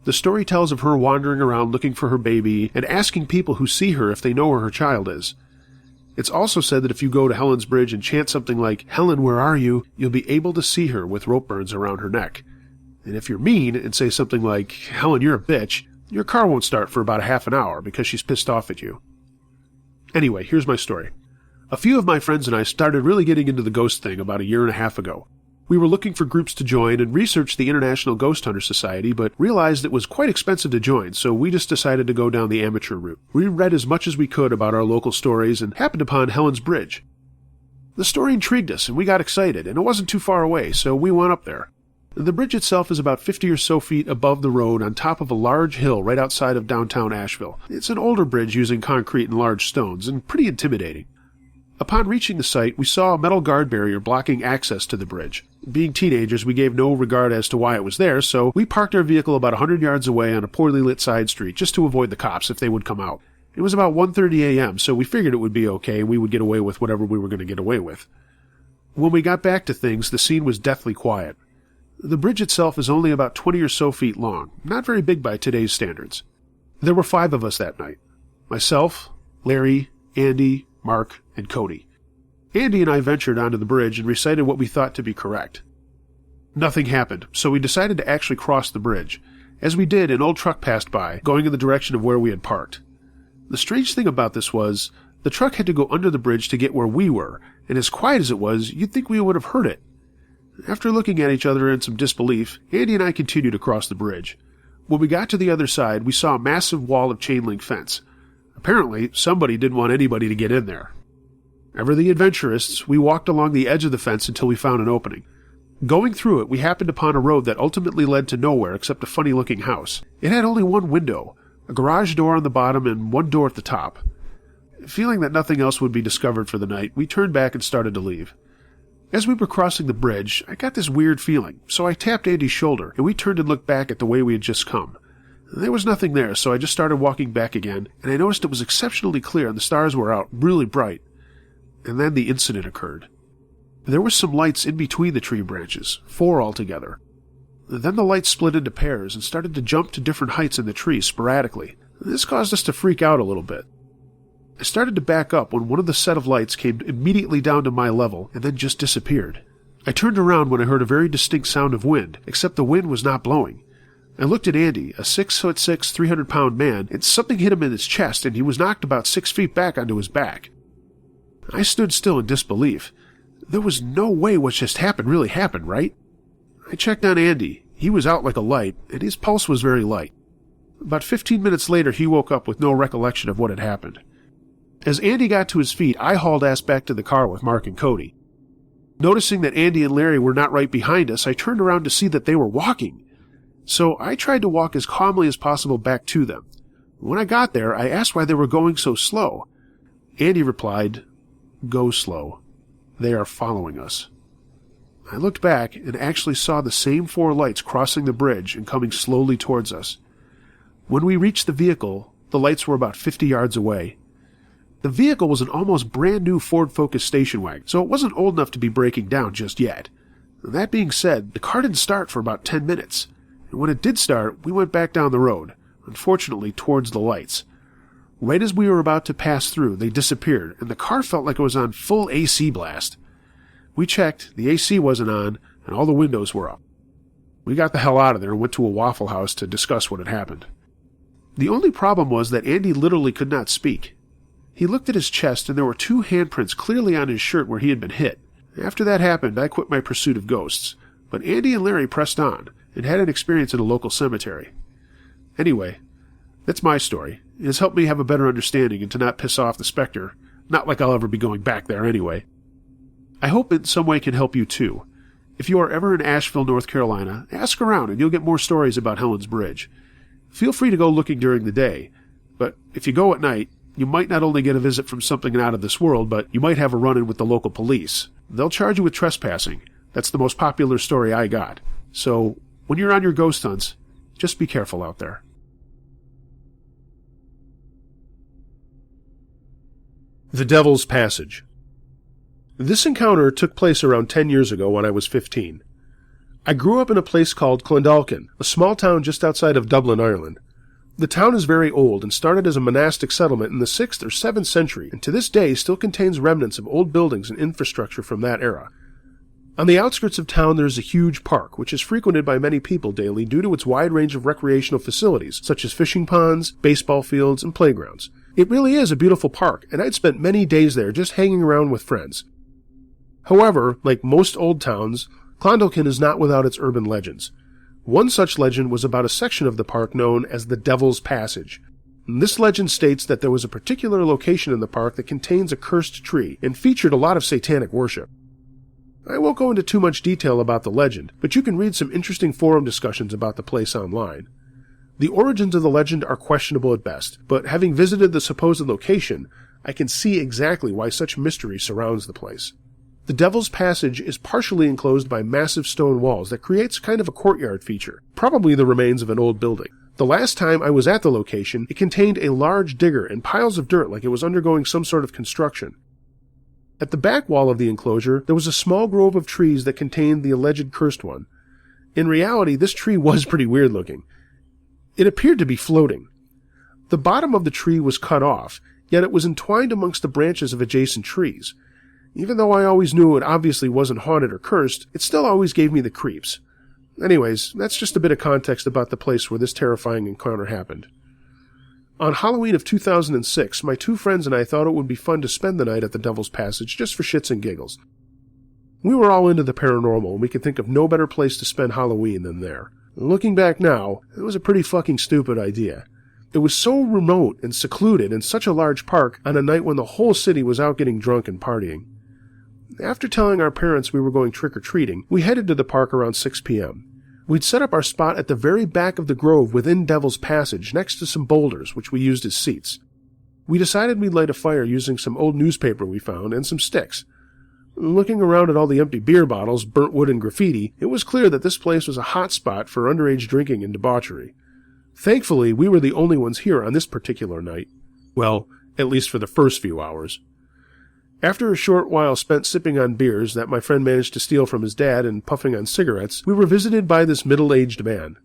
[SPEAKER 4] The story tells of her wandering around looking for her baby and asking people who see her if they know where her child is. It's also said that if you go to Helen's Bridge and chant something like, "Helen, where are you?" you'll be able to see her with rope burns around her neck. And if you're mean and say something like, "Helen, you're a bitch," your car won't start for about a half an hour because she's pissed off at you. Anyway, here's my story. A few of my friends and I started really getting into the ghost thing about 1.5 years ago. We were looking for groups to join and researched the International Ghost Hunter Society, but realized it was quite expensive to join, so we just decided to go down the amateur route. We read as much as we could about our local stories and happened upon Helen's Bridge. The story intrigued us, and we got excited, and it wasn't too far away, so we went up there. The bridge itself is about 50 or so feet above the road on top of a large hill right outside of downtown Asheville. It's an older bridge using concrete and large stones, and pretty intimidating. Upon reaching the site, we saw a metal guard barrier blocking access to the bridge. Being teenagers, we gave no regard as to why it was there, so we parked our vehicle about 100 yards away on a poorly lit side street just to avoid the cops if they would come out. It was about 1:30 a.m., so we figured it would be okay and we would get away with whatever we were going to get away with. When we got back to things, the scene was deathly quiet. The bridge itself is only about 20 or so feet long, not very big by today's standards. There were 5 of us that night. Myself, Larry, Andy, Mark, and Cody. Andy and I ventured onto the bridge and recited what we thought to be correct. Nothing happened, so we decided to actually cross the bridge. As we did, an old truck passed by, going in the direction of where we had parked. The strange thing about this was, the truck had to go under the bridge to get where we were, and as quiet as it was, you'd think we would have heard it. After looking at each other in some disbelief, Andy and I continued across the bridge. When we got to the other side, we saw a massive wall of chain-link fence. Apparently, somebody didn't want anybody to get in there. Ever the adventurists, we walked along the edge of the fence until we found an opening. Going through it, we happened upon a road that ultimately led to nowhere except a funny-looking house. It had only one window, a garage door on the bottom and one door at the top. Feeling that nothing else would be discovered for the night, we turned back and started to leave. As we were crossing the bridge, I got this weird feeling, so I tapped Andy's shoulder, and we turned and looked back at the way we had just come. There was nothing there, so I just started walking back again, and I noticed it was exceptionally clear and the stars were out, really bright. And then the incident occurred. There were some lights in between the tree branches, 4 altogether. Then the lights split into pairs and started to jump to different heights in the tree sporadically. This caused us to freak out a little bit. I started to back up when one of the set of lights came immediately down to my level and then just disappeared. I turned around when I heard a very distinct sound of wind, except the wind was not blowing. I looked at Andy, a 6'6", 300-pound man, and something hit him in his chest and he was knocked about 6 feet back onto his back. I stood still in disbelief. There was no way what just happened really happened, right? I checked on Andy. He was out like a light, and his pulse was very light. About 15 minutes later, he woke up with no recollection of what had happened. As Andy got to his feet, I hauled ass back to the car with Mark and Cody. Noticing that Andy and Larry were not right behind us, I turned around to see that they were walking. So I tried to walk as calmly as possible back to them. When I got there, I asked why they were going so slow. Andy replied, "Go slow. They are following us." I looked back and actually saw the same 4 lights crossing the bridge and coming slowly towards us. When we reached the vehicle, the lights were about 50 yards away. The vehicle was an almost brand new Ford Focus station wagon, so it wasn't old enough to be breaking down just yet. That being said, the car didn't start for about 10 minutes. And when it did start, we went back down the road, unfortunately towards the lights. Right as we were about to pass through, they disappeared, and the car felt like it was on full AC blast. We checked, the AC wasn't on, and all the windows were up. We got the hell out of there and went to a Waffle House to discuss what had happened. The only problem was that Andy literally could not speak. He looked at his chest, and there were 2 handprints clearly on his shirt where he had been hit. After that happened, I quit my pursuit of ghosts, but Andy and Larry pressed on, and had an experience in a local cemetery. Anyway, that's my story. It has helped me have a better understanding and to not piss off the specter. Not like I'll ever be going back there anyway. I hope it in some way can help you too. If you are ever in Asheville, North Carolina, ask around and you'll get more stories about Helen's Bridge. Feel free to go looking during the day, but if you go at night, you might not only get a visit from something out of this world, but you might have a run-in with the local police. They'll charge you with trespassing. That's the most popular story I got. So, when you're on your ghost hunts, just be careful out there.
[SPEAKER 1] The Devil's Passage. This encounter took place around 10 years ago when I was 15. I grew up in a place called Clondalkin, a small town just outside of Dublin, Ireland. The town is very old and started as a monastic settlement in the 6th or 7th century, and to this day still contains remnants of old buildings and infrastructure from that era. On the outskirts of town there is a huge park, which is frequented by many people daily due to its wide range of recreational facilities, such as fishing ponds, baseball fields, and playgrounds. It really is a beautiful park, and I'd spent many days there just hanging around with friends. However, like most old towns, Clondalkin is not without its urban legends. One such legend was about a section of the park known as the Devil's Passage. This legend states that there was a particular location in the park that contains a cursed tree and featured a lot of satanic worship. I won't go into too much detail about the legend, but you can read some interesting forum discussions about the place online. The origins of the legend are questionable at best, but having visited the supposed location, I can see exactly why such mystery surrounds the place.
[SPEAKER 4] The Devil's Passage is partially enclosed by massive stone walls that creates kind of a courtyard feature, probably the remains of an old building. The last time I was at the location, it contained a large digger and piles of dirt like it was undergoing some sort of construction. At the back wall of the enclosure, there was a small grove of trees that contained the alleged cursed one. In reality, this tree was pretty weird looking. It appeared to be floating. The bottom of the tree was cut off, yet it was entwined amongst the branches of adjacent trees. Even though I always knew it obviously wasn't haunted or cursed, it still always gave me the creeps. Anyways, that's just a bit of context about the place where this terrifying encounter happened. On Halloween of 2006, my two friends and I thought it would be fun to spend the night at the Devil's Passage just for shits and giggles. We were all into the paranormal, and we could think of no better place to spend Halloween than there. Looking back now, it was a pretty fucking stupid idea. It was so remote and secluded in such a large park on a night when the whole city was out getting drunk and partying. After telling our parents we were going trick-or-treating, we headed to the park around 6 p.m. We'd set up our spot at the very back of the grove within Devil's Passage, next to some boulders, which we used as seats. We decided we'd light a fire using some old newspaper we found and some sticks. Looking around at all the empty beer bottles, burnt wood, and graffiti, it was clear that this place was a hot spot for underage drinking and debauchery. Thankfully, we were the only ones here on this particular night. Well, at least for the first few hours. After a short while spent sipping on beers that my friend managed to steal from his dad and puffing on cigarettes, we were visited by this middle-aged man.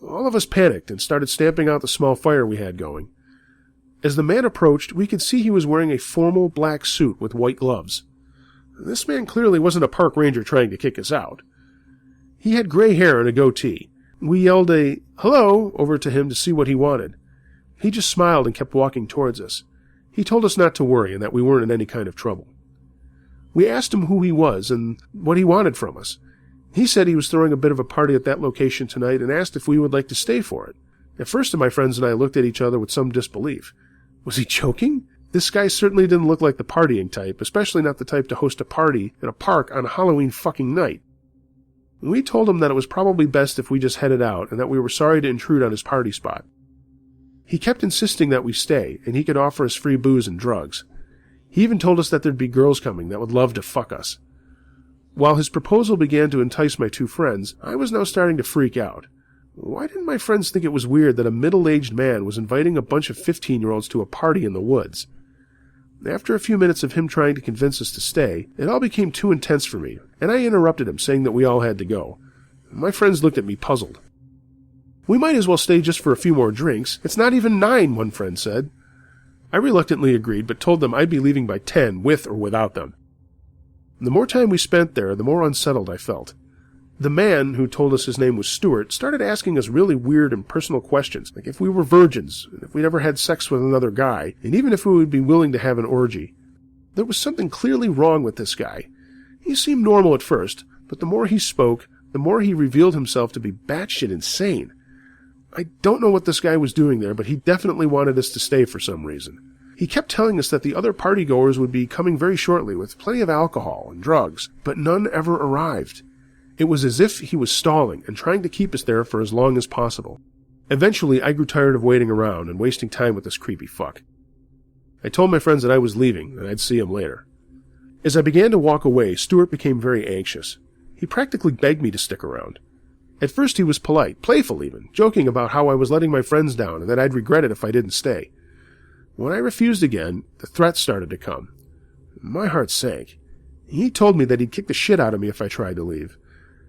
[SPEAKER 4] All of us panicked and started stamping out the small fire we had going. As the man approached, we could see he was wearing a formal black suit with white gloves. This man clearly wasn't a park ranger trying to kick us out. He had gray hair and a goatee. We yelled a "hello" over to him to see what he wanted. He just smiled and kept walking towards us. He told us not to worry and that we weren't in any kind of trouble. We asked him who he was and what he wanted from us. He said he was throwing a bit of a party at that location tonight and asked if we would like to stay for it. At first, my friends and I looked at each other with some disbelief. Was he joking? This guy certainly didn't look like the partying type, especially not the type to host a party in a park on a Halloween fucking night. We told him that it was probably best if we just headed out and that we were sorry to intrude on his party spot. He kept insisting that we stay, and he could offer us free booze and drugs. He even told us that there'd be girls coming that would love to fuck us. While his proposal began to entice my two friends, I was now starting to freak out. Why didn't my friends think it was weird that a middle-aged man was inviting a bunch of 15-year-olds to a party in the woods? After a few minutes of him trying to convince us to stay, it all became too intense for me, and I interrupted him, saying that we all had to go. My friends looked at me puzzled. "We might as well stay just for a few more drinks. It's not even 9, one friend said. I reluctantly agreed, but told them I'd be leaving by 10, with or without them. The more time we spent there, the more unsettled I felt. The man, who told us his name was Stuart, started asking us really weird and personal questions, like if we were virgins, and if we'd ever had sex with another guy, and even if we would be willing to have an orgy. There was something clearly wrong with this guy. He seemed normal at first, but the more he spoke, the more he revealed himself to be batshit insane. I don't know what this guy was doing there, but he definitely wanted us to stay for some reason. He kept telling us that the other partygoers would be coming very shortly with plenty of alcohol and drugs, but none ever arrived. It was as if he was stalling and trying to keep us there for as long as possible. Eventually, I grew tired of waiting around and wasting time with this creepy fuck. I told my friends that I was leaving and I'd see him later. As I began to walk away, Stuart became very anxious. He practically begged me to stick around. At first he was polite, playful even, joking about how I was letting my friends down and that I'd regret it if I didn't stay. When I refused again, the threats started to come. My heart sank. He told me that he'd kick the shit out of me if I tried to leave.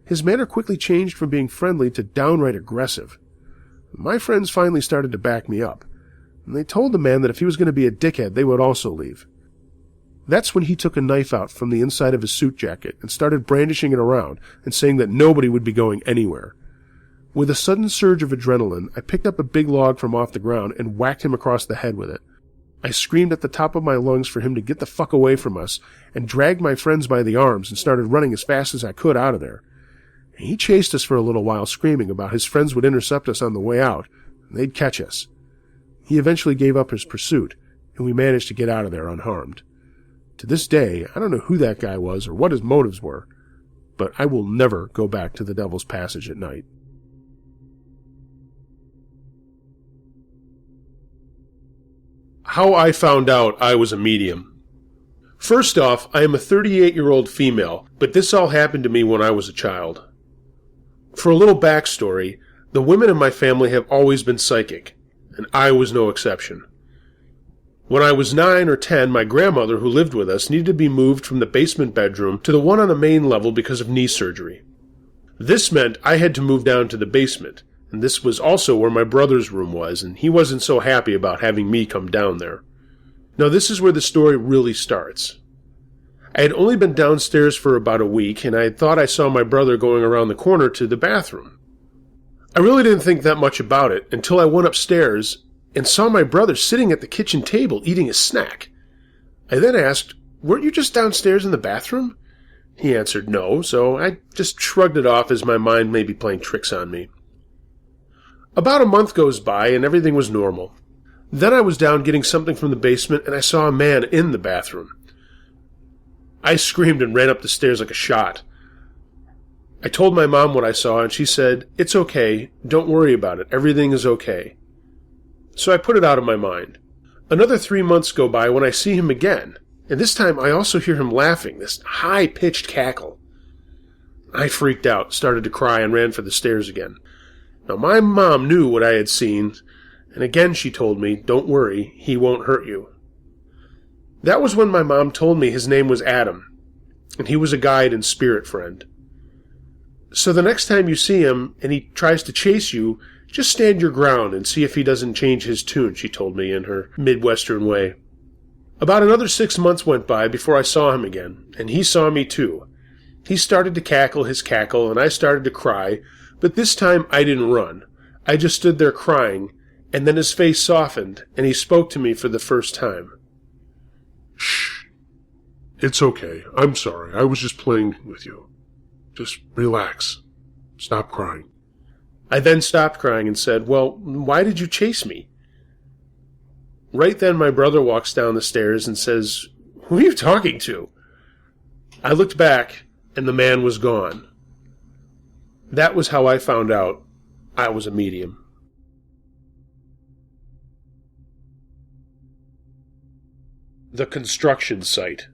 [SPEAKER 4] His manner quickly changed from being friendly to downright aggressive. My friends finally started to back me up, and they told the man that if he was going to be a dickhead, they would also leave. That's when he took a knife out from the inside of his suit jacket and started brandishing it around and saying that nobody would be going anywhere. With a sudden surge of adrenaline, I picked up a big log from off the ground and whacked him across the head with it. I screamed at the top of my lungs for him to get the fuck away from us and dragged my friends by the arms and started running as fast as I could out of there. He chased us for a little while, screaming about his friends would intercept us on the way out, and they'd catch us. He eventually gave up his pursuit, and we managed to get out of there unharmed. To this day, I don't know who that guy was or what his motives were, but I will never go back to the Devil's Passage at night. How I found out I was a medium.
[SPEAKER 1] First off, I am a 38-year-old female, but this all happened to me when I was a child. For a little backstory, the women in my family have always been psychic, and I was no exception. When I was 9 or 10, my grandmother, who lived with us, needed to be moved from the basement bedroom to the one on the main level because of knee surgery. This meant I had to move down to the basement, and this was also where my brother's room was, and he wasn't so happy about having me come down there. Now this is where the story really starts. I had only been downstairs for about a week, and I thought I saw my brother going around the corner to the bathroom. I really didn't think that much about it until I went upstairs and saw my brother sitting at the kitchen table eating a snack. I then asked, "Weren't you just downstairs in the bathroom?" He answered no, so I just shrugged it off as my mind may be playing tricks on me. About a month goes by and everything was normal. Then I was down getting something from the basement and I saw a man in the bathroom. I screamed and ran up the stairs like a shot. I told my mom what I saw and she said, "It's okay, don't worry about it, everything is okay." So I put it out of my mind. Another 3 months go by when I see him again, and this time I also hear him laughing, this high-pitched cackle. I freaked out, started to cry, and ran for the stairs again. Now my mom knew what I had seen, and again she told me, "Don't worry, he won't hurt you." That was when my mom told me his name was Adam, and he was a guide and spirit friend. So the next time you see him and he tries to chase you, just stand your ground and see if he doesn't change his tune, she told me in her Midwestern way. About another 6 months went by before I saw him again, and he saw me too. He started to cackle his cackle, and I started to cry, but this time I didn't run. I just stood there crying, and then his face softened, and he spoke to me for the first time.
[SPEAKER 3] Shh. It's okay. I'm sorry. I was just playing with you. Just relax. Stop crying.
[SPEAKER 1] I then stopped crying and said, "Well, why did you chase me?" Right then my brother walks down the stairs and says, "Who are you talking to?" I looked back, and the man was gone. That was how I found out I was a medium. The construction site.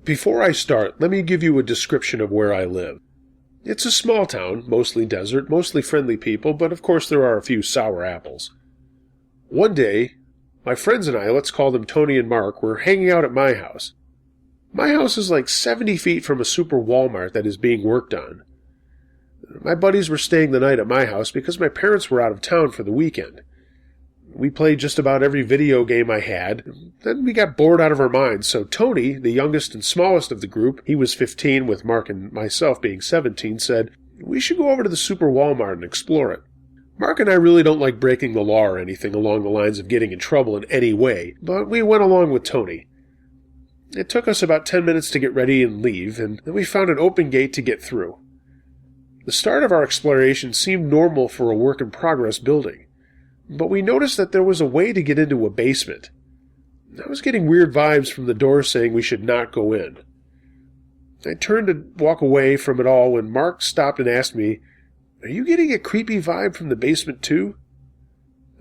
[SPEAKER 1] Before I start, let me give you a description of where I live. It's a small town, mostly desert, mostly friendly people, but of course there are a few sour apples. One day, my friends and I, let's call them Tony and Mark, were hanging out at my house. My house is like 70 feet from a super Walmart that is being worked on. My buddies were staying the night at my house because my parents were out of town for the weekend. We played just about every video game I had. Then we got bored out of our minds, so Tony, the youngest and smallest of the group, he was 15 with Mark and myself being 17, said, "We should go over to the Super Walmart and explore it." Mark and I really don't like breaking the law or anything along the lines of getting in trouble in any way, but we went along with Tony. It took us about 10 minutes to get ready and leave, and then we found an open gate to get through. The start of our exploration seemed normal for a work-in-progress building. But we noticed that there was a way to get into a basement. I was getting weird vibes from the door saying we should not go in. I turned to walk away from it all when Mark stopped and asked me, "Are you getting a creepy vibe from the basement too?"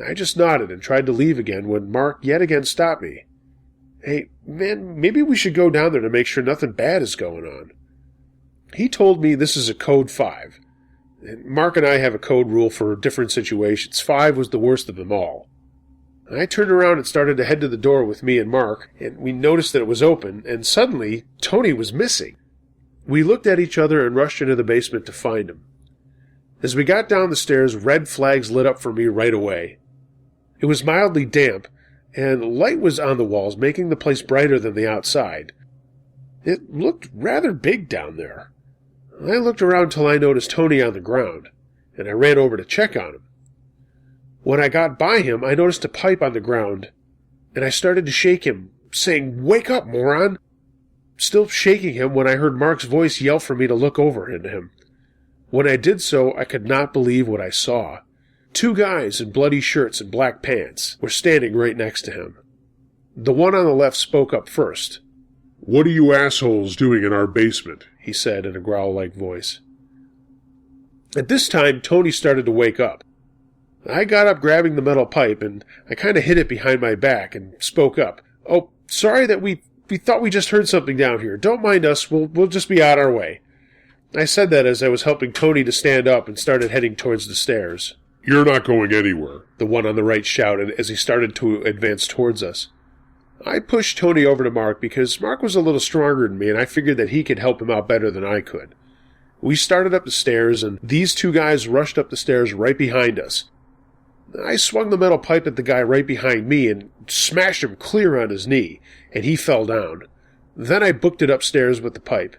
[SPEAKER 1] I just nodded and tried to leave again when Mark yet again stopped me. "Hey, man, maybe we should go down there to make sure nothing bad is going on." He told me this is a code 5. Mark and I have a code rule for different situations. 5 was the worst of them all. I turned around and started to head to the door with me and Mark, and we noticed that it was open, and suddenly Tony was missing. We looked at each other and rushed into the basement to find him. As we got down the stairs, red flags lit up for me right away. It was mildly damp, and light was on the walls, making the place brighter than the outside. It looked rather big down there. I looked around till I noticed Tony on the ground, and I ran over to check on him. When I got by him, I noticed a pipe on the ground, and I started to shake him, saying, "Wake up, moron!" Still shaking him when I heard Mark's voice yell for me to look over into him. When I did so, I could not believe what I saw. 2 guys in bloody shirts and black pants were standing right next to him. The one on the left spoke up first.
[SPEAKER 3] "What are you assholes doing in our basement?"
[SPEAKER 1] he said in a growl-like voice. At this time, Tony started to wake up. I got up grabbing the metal pipe, and I kind of hid it behind my back and spoke up. "Oh, sorry that we
[SPEAKER 4] We thought we just heard something down here. Don't mind us. We'll just be on our way. I said that as I was helping Tony to stand up and started heading towards the stairs.
[SPEAKER 3] You're not going anywhere.
[SPEAKER 4] The one on the right shouted as he started to advance towards us. I pushed Tony over to Mark because Mark was a little stronger than me, and I figured that he could help him out better than I could. We started up the stairs, and these two guys rushed up the stairs right behind us. I swung the metal pipe at the guy right behind me and smashed him clear on his knee, and he fell down. Then I booked it upstairs with the pipe.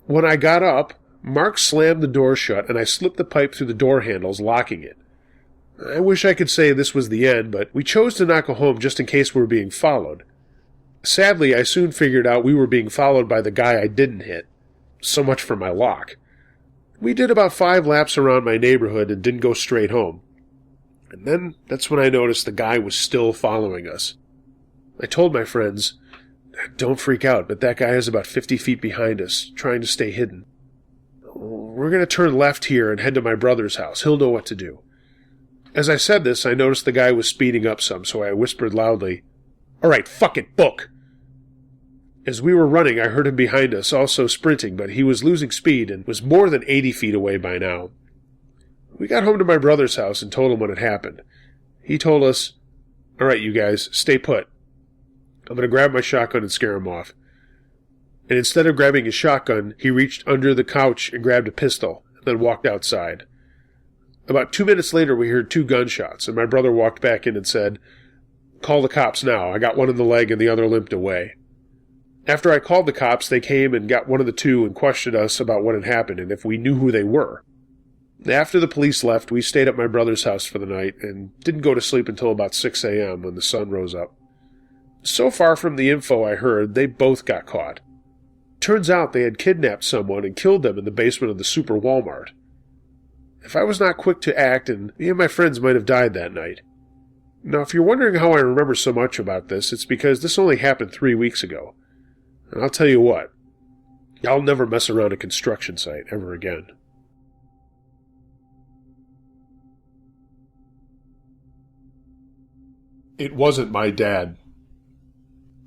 [SPEAKER 4] When I got up, Mark slammed the door shut, and I slipped the pipe through the door handles, locking it. I wish I could say this was the end, but we chose to not go home just in case we were being followed. Sadly, I soon figured out we were being followed by the guy I didn't hit. So much for my lock. We did about 5 laps around my neighborhood and didn't go straight home. And then that's when I noticed the guy was still following us. I told my friends, "Don't freak out, but that guy is about 50 feet behind us, trying to stay hidden. We're going to turn left here and head to my brother's house. He'll know what to do." As I said this, I noticed the guy was speeding up some, so I whispered loudly, "All right, fuck it, book!" As we were running, I heard him behind us, also sprinting, but he was losing speed and was more than 80 feet away by now. We got home to my brother's house and told him what had happened. He told us, "All right, you guys, stay put. I'm going to grab my shotgun and scare him off." And instead of grabbing his shotgun, he reached under the couch and grabbed a pistol, and then walked outside. About 2 minutes later, we heard 2 gunshots, and my brother walked back in and said, "Call the cops now. I got one in the leg and the other limped away." After I called the cops, they came and got one of the 2 and questioned us about what had happened and if we knew who they were. After the police left, we stayed at my brother's house for the night and didn't go to sleep until about 6 a.m. when the sun rose up. So far from the info I heard, they both got caught. Turns out they had kidnapped someone and killed them in the basement of the Super Walmart. If I was not quick to act, and me and my friends might have died that night. Now, if you're wondering how I remember so much about this, it's because this only happened 3 weeks ago. And I'll tell you what, I'll never mess around a construction site ever again.
[SPEAKER 3] It wasn't my dad.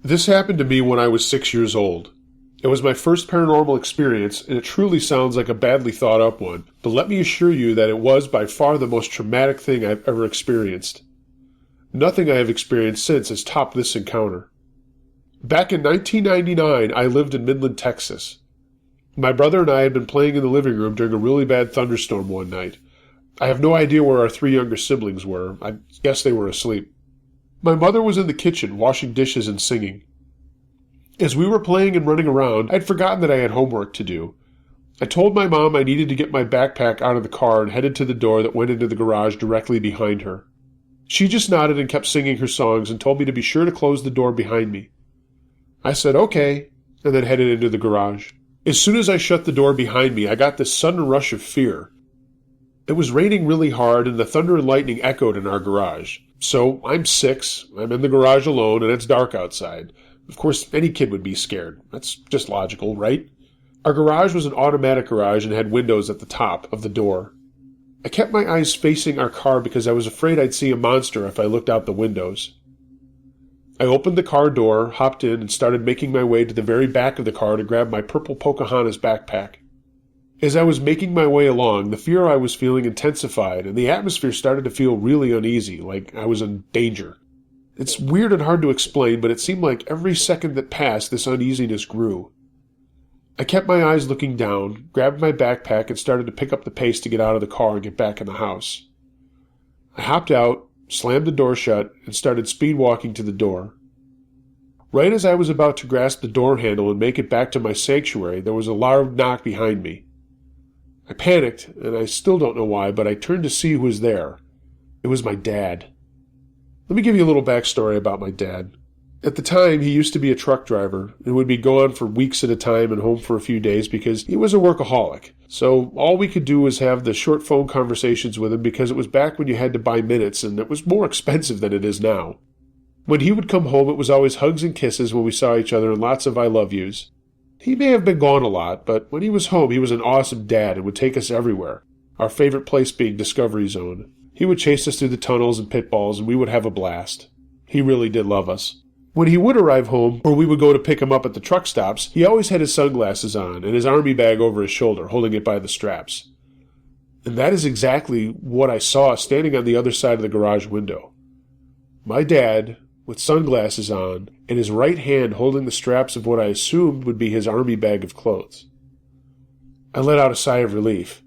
[SPEAKER 3] This happened to me when I was 6 years old. It was my first paranormal experience, and it truly sounds like a badly thought up one, but let me assure you that it was by far the most traumatic thing I've ever experienced. Nothing I have experienced since has topped this encounter. Back in 1999, I lived in Midland, Texas. My brother and I had been playing in the living room during a really bad thunderstorm one night. I have no idea where our 3 younger siblings were. I guess they were asleep. My mother was in the kitchen, washing dishes and singing. As we were playing and running around, I'd forgotten that I had homework to do. I told my mom I needed to get my backpack out of the car and headed to the door that went into the garage directly behind her. She just nodded and kept singing her songs and told me to be sure to close the door behind me. I said, "Okay," and then headed into the garage. As soon as I shut the door behind me, I got this sudden rush of fear. It was raining really hard, and the thunder and lightning echoed in our garage. So, I'm 6, I'm in the garage alone, and it's dark outside. Of course, any kid would be scared. That's just logical, right? Our garage was an automatic garage and had windows at the top of the door. I kept my eyes facing our car because I was afraid I'd see a monster if I looked out the windows. I opened the car door, hopped in, and started making my way to the very back of the car to grab my purple Pocahontas backpack. As I was making my way along, the fear I was feeling intensified, and the atmosphere started to feel really uneasy, like I was in danger. It's weird and hard to explain, but it seemed like every second that passed, this uneasiness grew. I kept my eyes looking down, grabbed my backpack, and started to pick up the pace to get out of the car and get back in the house. I hopped out, slammed the door shut, and started speed walking to the door. Right as I was about to grasp the door handle and make it back to my sanctuary, there was a loud knock behind me. I panicked, and I still don't know why, but I turned to see who was there. It was my dad. Let me give you a little backstory about my dad. At the time, he used to be a truck driver and would be gone for weeks at a time and home for a few days because he was a workaholic. So all we could do was have the short phone conversations with him because it was back when you had to buy minutes and it was more expensive than it is now. When he would come home, it was always hugs and kisses when we saw each other and lots of I love yous. He may have been gone a lot, but when he was home, he was an awesome dad and would take us everywhere, our favorite place being Discovery Zone. He would chase us through the tunnels and pitfalls, and we would have a blast. He really did love us. When he would arrive home, or we would go to pick him up at the truck stops, he always had his sunglasses on and his army bag over his shoulder, holding it by the straps. And that is exactly what I saw standing on the other side of the garage window. My dad, with sunglasses on, and his right hand holding the straps of what I assumed would be his army bag of clothes. I let out a sigh of relief.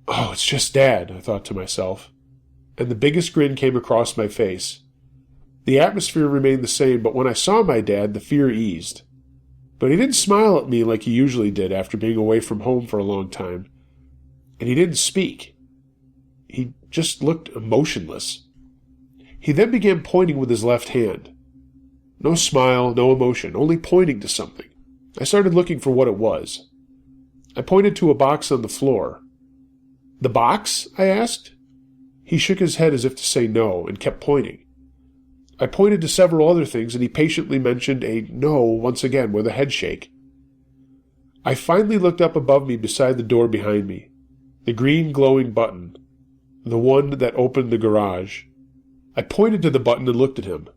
[SPEAKER 3] Oh, it's just Dad, I thought to myself, and the biggest grin came across my face. The atmosphere remained the same, but when I saw my dad, the fear eased. But he didn't smile at me like he usually did after being away from home for a long time. And he didn't speak. He just looked emotionless. He then began pointing with his left hand. No smile, no emotion, only pointing to something. I started looking for what it was. I pointed to a box on the floor. "The box?" I asked. He shook his head as if to say no, and kept pointing. I pointed to several other things, and he patiently mentioned a no once again with a head shake. I finally looked up above me beside the door behind me. The green glowing button. The one that opened the garage. I pointed to the button and looked at him.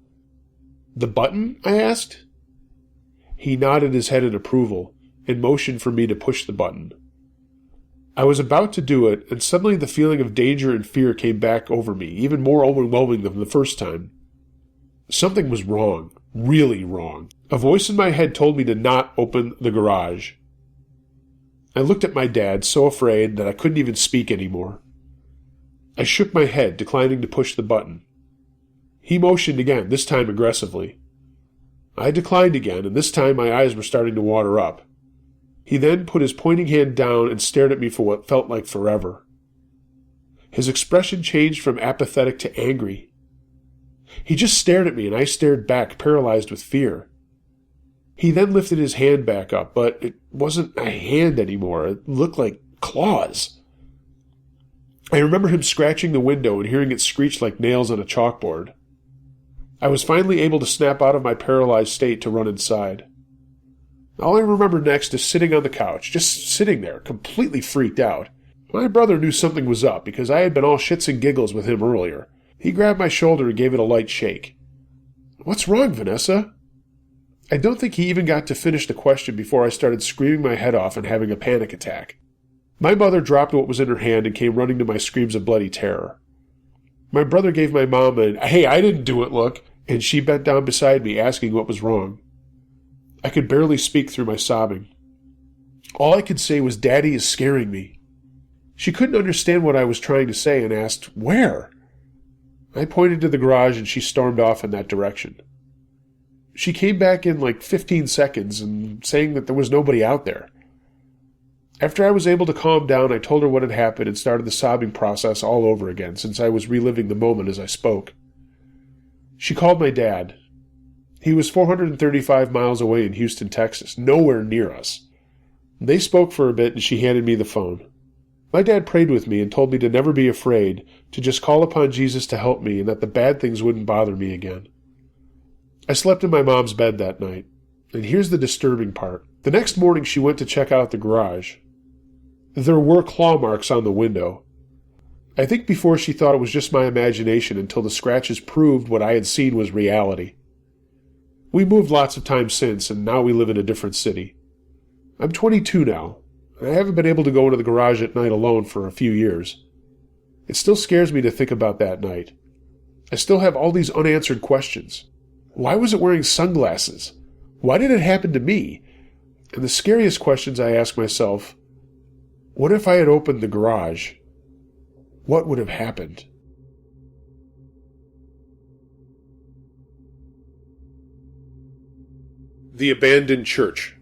[SPEAKER 3] "The button?" I asked. He nodded his head in approval and motioned for me to push the button. I was about to do it, and suddenly the feeling of danger and fear came back over me, even more overwhelming than the first time. Something was wrong, really wrong. A voice in my head told me to not open the garage. I looked at my dad, so afraid that I couldn't even speak anymore. I shook my head, declining to push the button. He motioned again, this time aggressively. I declined again, and this time my eyes were starting to water up. He then put his pointing hand down and stared at me for what felt like forever. His expression changed from apathetic to angry. He just stared at me, and I stared back, paralyzed with fear. He then lifted his hand back up, but it wasn't a hand anymore. It looked like claws. I remember him scratching the window and hearing it screech like nails on a chalkboard. I was finally able to snap out of my paralyzed state to run inside. All I remember next is sitting on the couch, just sitting there, completely freaked out. My brother knew something was up because I had been all shits and giggles with him earlier. He grabbed my shoulder and gave it a light shake. "What's wrong, Vanessa?" I don't think he even got to finish the question before I started screaming my head off and having a panic attack. My mother dropped what was in her hand and came running to my screams of bloody terror. My brother gave my mom a, "Hey, I didn't do it, look," and she bent down beside me, asking what was wrong. I could barely speak through my sobbing. All I could say was, "Daddy is scaring me." She couldn't understand what I was trying to say and asked, "Where?" I pointed to the garage and she stormed off in that direction. She came back in like 15 seconds and saying that there was nobody out there. After I was able to calm down, I told her what had happened and started the sobbing process all over again, since I was reliving the moment as I spoke. She called my dad. He was 435 miles away in Houston, Texas, nowhere near us. They spoke for a bit and she handed me the phone. My dad prayed with me and told me to never be afraid, to just call upon Jesus to help me and that the bad things wouldn't bother me again. I slept in my mom's bed that night. And here's the disturbing part. The next morning she went to check out the garage. There were claw marks on the window. I think before she thought it was just my imagination until the scratches proved what I had seen was reality. We moved lots of times since, and now we live in a different city. I'm 22 now, and I haven't been able to go into the garage at night alone for a few years. It still scares me to think about that night. I still have all these unanswered questions. Why was it wearing sunglasses? Why did it happen to me? And the scariest questions I ask myself, what if I had opened the garage? What would have happened? The Abandoned Church.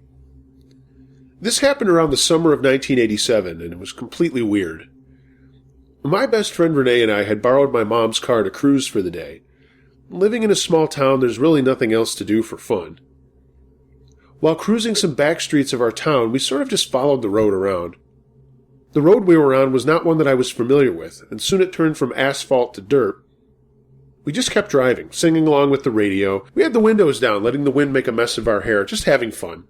[SPEAKER 3] This happened around the summer of 1987, and it was completely weird. My best friend Renee and I had borrowed my mom's car to cruise for the day. Living in a small town, there's really nothing else to do for fun. While cruising some back streets of our town, we sort of just followed the road around. The road we were on was not one that I was familiar with, and soon it turned from asphalt to dirt. We just kept driving, singing along with the radio. We had the windows down, letting the wind make a mess of our hair, just having fun.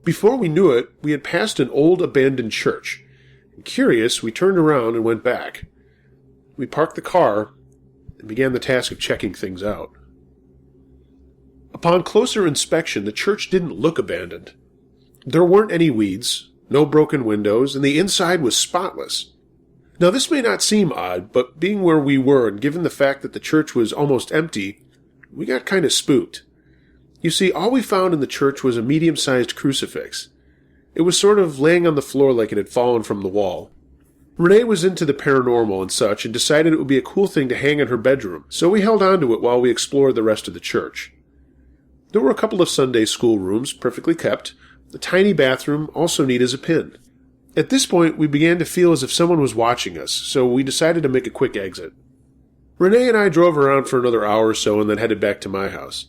[SPEAKER 3] Before we knew it, we had passed an old abandoned church. And curious, we turned around and went back. We parked the car and began the task of checking things out. Upon closer inspection, the church didn't look abandoned. There weren't any weeds, no broken windows, and the inside was spotless. Now, this may not seem odd, but being where we were and given the fact that the church was almost empty, we got kind of spooked. You see, all we found in the church was a medium-sized crucifix. It was sort of laying on the floor like it had fallen from the wall. Renee was into the paranormal and such and decided it would be a cool thing to hang in her bedroom, so we held on to it while we explored the rest of the church. There were a couple of Sunday school rooms, perfectly kept, a tiny bathroom, also neat as a pin. At this point, we began to feel as if someone was watching us, so we decided to make a quick exit. Renee and I drove around for another hour or so and then headed back to my house.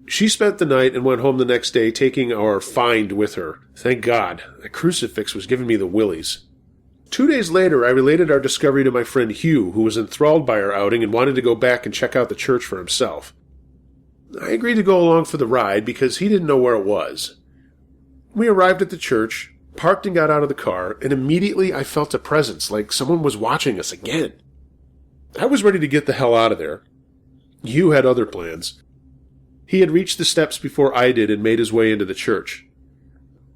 [SPEAKER 3] She spent the night and went home the next day taking our find with her. Thank God, that crucifix was giving me the willies. 2 days later, I related our discovery to my friend Hugh, who was enthralled by our outing and wanted to go back and check out the church for himself. I agreed to go along for the ride because he didn't know where it was. We arrived at the church, parked and got out of the car, and immediately I felt a presence, like someone was watching us again. I was ready to get the hell out of there. Hugh had other plans. He had reached the steps before I did and made his way into the church.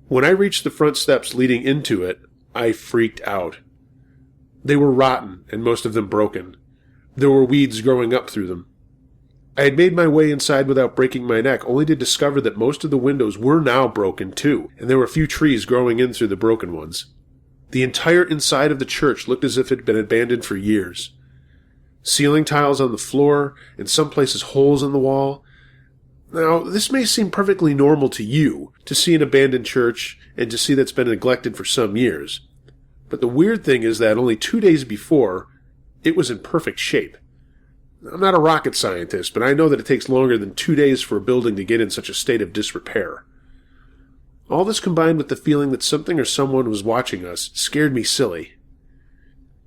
[SPEAKER 3] When I reached the front steps leading into it, I freaked out. They were rotten, and most of them broken. There were weeds growing up through them. I had made my way inside without breaking my neck, only to discover that most of the windows were now broken too, and there were a few trees growing in through the broken ones. The entire inside of the church looked as if it had been abandoned for years. Ceiling tiles on the floor, in some places holes in the wall. Now, this may seem perfectly normal to you, to see an abandoned church and to see that's been neglected for some years. But the weird thing is that only 2 days before, it was in perfect shape. I'm not a rocket scientist, but I know that it takes longer than 2 days for a building to get in such a state of disrepair. All this combined with the feeling that something or someone was watching us scared me silly.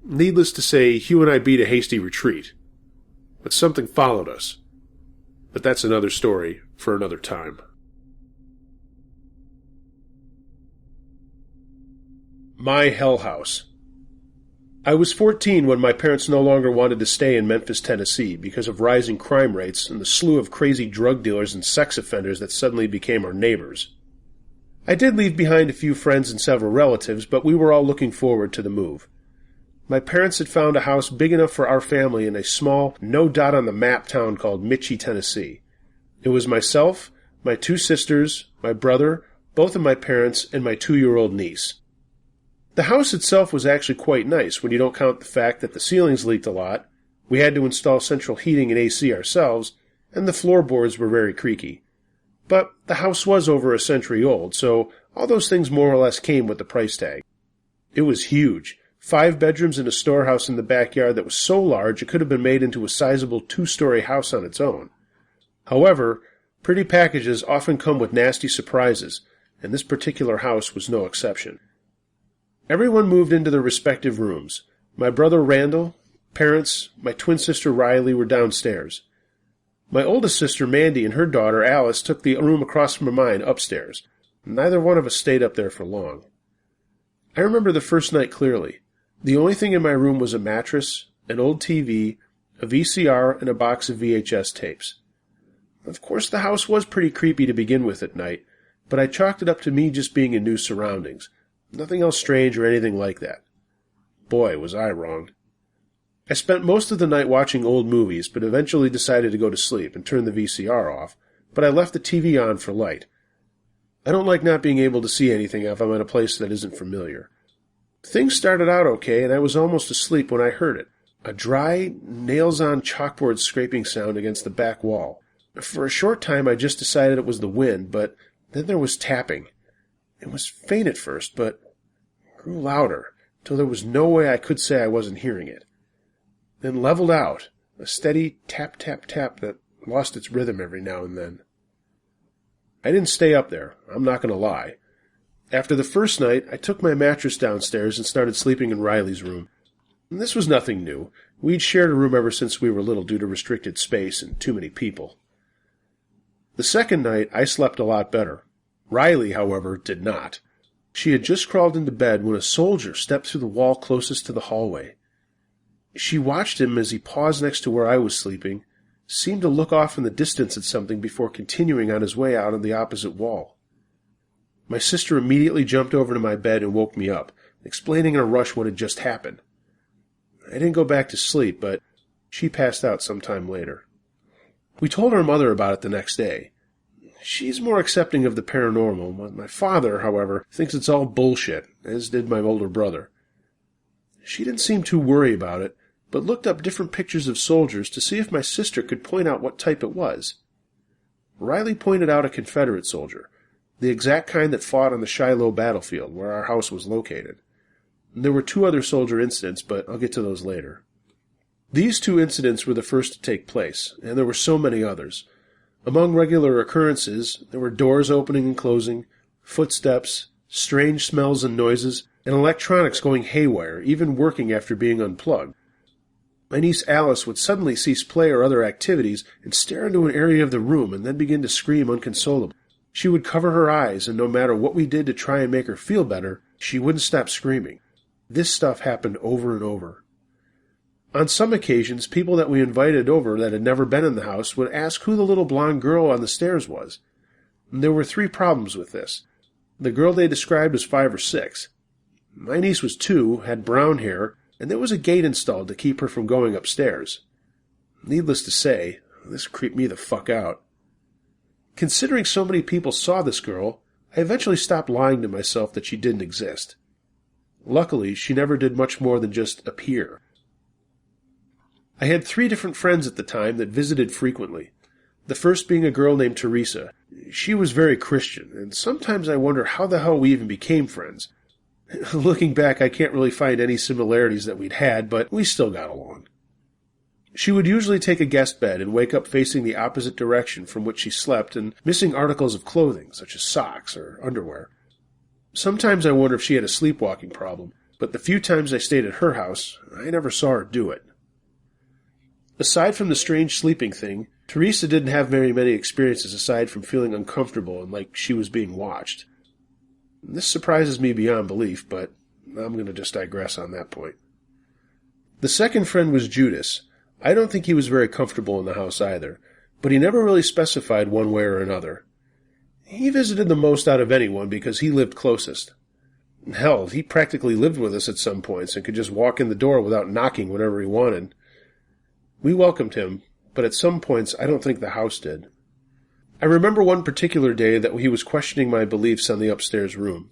[SPEAKER 3] Needless to say, Hugh and I beat a hasty retreat. But something followed us. But that's another story for another time. My Hell House. I was 14 when my parents no longer wanted to stay in Memphis, Tennessee because of rising crime rates and the slew of crazy drug dealers and sex offenders that suddenly became our neighbors. I did leave behind a few friends and several relatives, but we were all looking forward to the move. My parents had found a house big enough for our family in a small, no-dot-on-the-map town called Mitchie, Tennessee. It was myself, my 2 sisters, my brother, both of my parents, and my 2-year-old niece. The house itself was actually quite nice when you don't count the fact that the ceilings leaked a lot, we had to install central heating and AC ourselves, and the floorboards were very creaky. But the house was over a century old, so all those things more or less came with the price tag. It was huge. 5 bedrooms and a storehouse in the backyard that was so large it could have been made into a sizable 2-story house on its own. However, pretty packages often come with nasty surprises, and this particular house was no exception. Everyone moved into their respective rooms. My brother Randall, parents, my twin sister Riley were downstairs. My oldest sister Mandy and her daughter Alice took the room across from mine upstairs. Neither one of us stayed up there for long. I remember the first night clearly. The only thing in my room was a mattress, an old TV, a VCR, and a box of VHS tapes. Of course, the house was pretty creepy to begin with at night, but I chalked it up to me just being in new surroundings. Nothing else strange or anything like that. Boy, was I wrong. I spent most of the night watching old movies, but eventually decided to go to sleep and turn the VCR off, but I left the TV on for light. I don't like not being able to see anything if I'm in a place that isn't familiar. Things started out okay, and I was almost asleep when I heard it. A dry, nails-on chalkboard scraping sound against the back wall. For a short time I just decided it was the wind, but then there was tapping. It was faint at first, but grew louder, till there was no way I could say I wasn't hearing it. Then leveled out, a steady tap-tap-tap that lost its rhythm every now and then. I didn't stay up there, I'm not going to lie. After the first night, I took my mattress downstairs and started sleeping in Riley's room. And this was nothing new. We'd shared a room ever since we were little due to restricted space and too many people. The second night, I slept a lot better. Riley, however, did not. She had just crawled into bed when a soldier stepped through the wall closest to the hallway. She watched him as he paused next to where I was sleeping,
[SPEAKER 4] seemed to look off in the distance at something before continuing on his way out on the opposite wall. My sister immediately jumped over to my bed and woke me up, explaining in a rush what had just happened. I didn't go back to sleep, but she passed out sometime later. We told our mother about it the next day. She's more accepting of the paranormal. My father, however, thinks it's all bullshit, as did my older brother. She didn't seem too worried about it, but looked up different pictures of soldiers to see if my sister could point out what type it was. Riley pointed out a Confederate soldier, the exact kind that fought on the Shiloh battlefield, where our house was located. There were 2 other soldier incidents, but I'll get to those later. These 2 incidents were the first to take place, and there were so many others. Among regular occurrences, there were doors opening and closing, footsteps, strange smells and noises, and electronics going haywire, even working after being unplugged. My niece Alice would suddenly cease play or other activities and stare into an area of the room and then begin to scream unconsolably. She would cover her eyes, and no matter what we did to try and make her feel better, she wouldn't stop screaming. This stuff happened over and over. On some occasions, people that we invited over that had never been in the house would ask who the little blonde girl on the stairs was. There were 3 problems with this. The girl they described was 5 or 6. My niece was 2, had brown hair, and there was a gate installed to keep her from going upstairs. Needless to say, this creeped me the fuck out. Considering so many people saw this girl, I eventually stopped lying to myself that she didn't exist. Luckily, she never did much more than just appear. I had 3 different friends at the time that visited frequently. The first being a girl named Teresa. She was very Christian, and sometimes I wonder how the hell we even became friends. Looking back, I can't really find any similarities that we'd had, but we still got along. She would usually take a guest bed and wake up facing the opposite direction from which she slept and missing articles of clothing, such as socks or underwear. Sometimes I wonder if she had a sleepwalking problem, but the few times I stayed at her house, I never saw her do it. Aside from the strange sleeping thing, Teresa didn't have very many experiences aside from feeling uncomfortable and like she was being watched. This surprises me beyond belief, but I'm going to just digress on that point. The second friend was Judas. I don't think he was very comfortable in the house either, but he never really specified one way or another. He visited the most out of anyone because he lived closest. Hell, he practically lived with us at some points and could just walk in the door without knocking whenever he wanted. We welcomed him, but at some points I don't think the house did. I remember one particular day that he was questioning my beliefs on the upstairs room.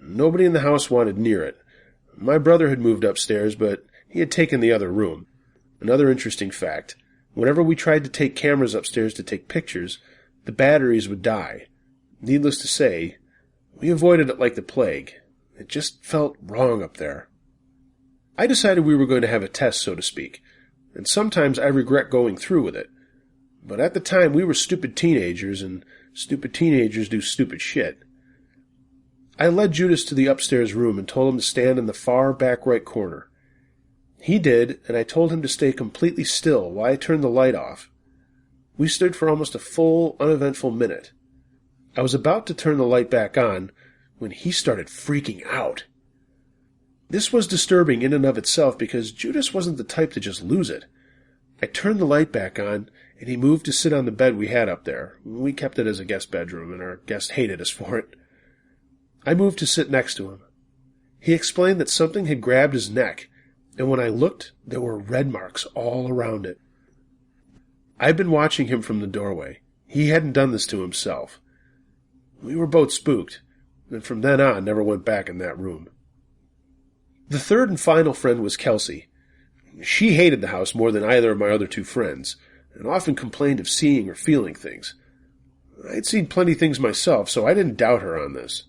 [SPEAKER 4] Nobody in the house wanted near it. My brother had moved upstairs, but he had taken the other room. Another interesting fact, whenever we tried to take cameras upstairs to take pictures, the batteries would die. Needless to say, we avoided it like the plague. It just felt wrong up there. I decided we were going to have a test, so to speak, and sometimes I regret going through with it. But at the time, we were stupid teenagers, and stupid teenagers do stupid shit. I led Judas to the upstairs room and told him to stand in the far back right corner. He did, and I told him to stay completely still while I turned the light off. We stood for almost a full, uneventful minute. I was about to turn the light back on when he started freaking out. This was disturbing in and of itself because Judas wasn't the type to just lose it. I turned the light back on, and he moved to sit on the bed we had up there. We kept it as a guest bedroom, and our guest hated us for it. I moved to sit next to him. He explained that something had grabbed his neck, and when I looked, there were red marks all around it. I'd been watching him from the doorway. He hadn't done this to himself. We were both spooked, and from then on never went back in that room. The third and final friend was Kelsey. She hated the house more than either of my other 2 friends, and often complained of seeing or feeling things. I'd seen plenty things myself, so I didn't doubt her on this.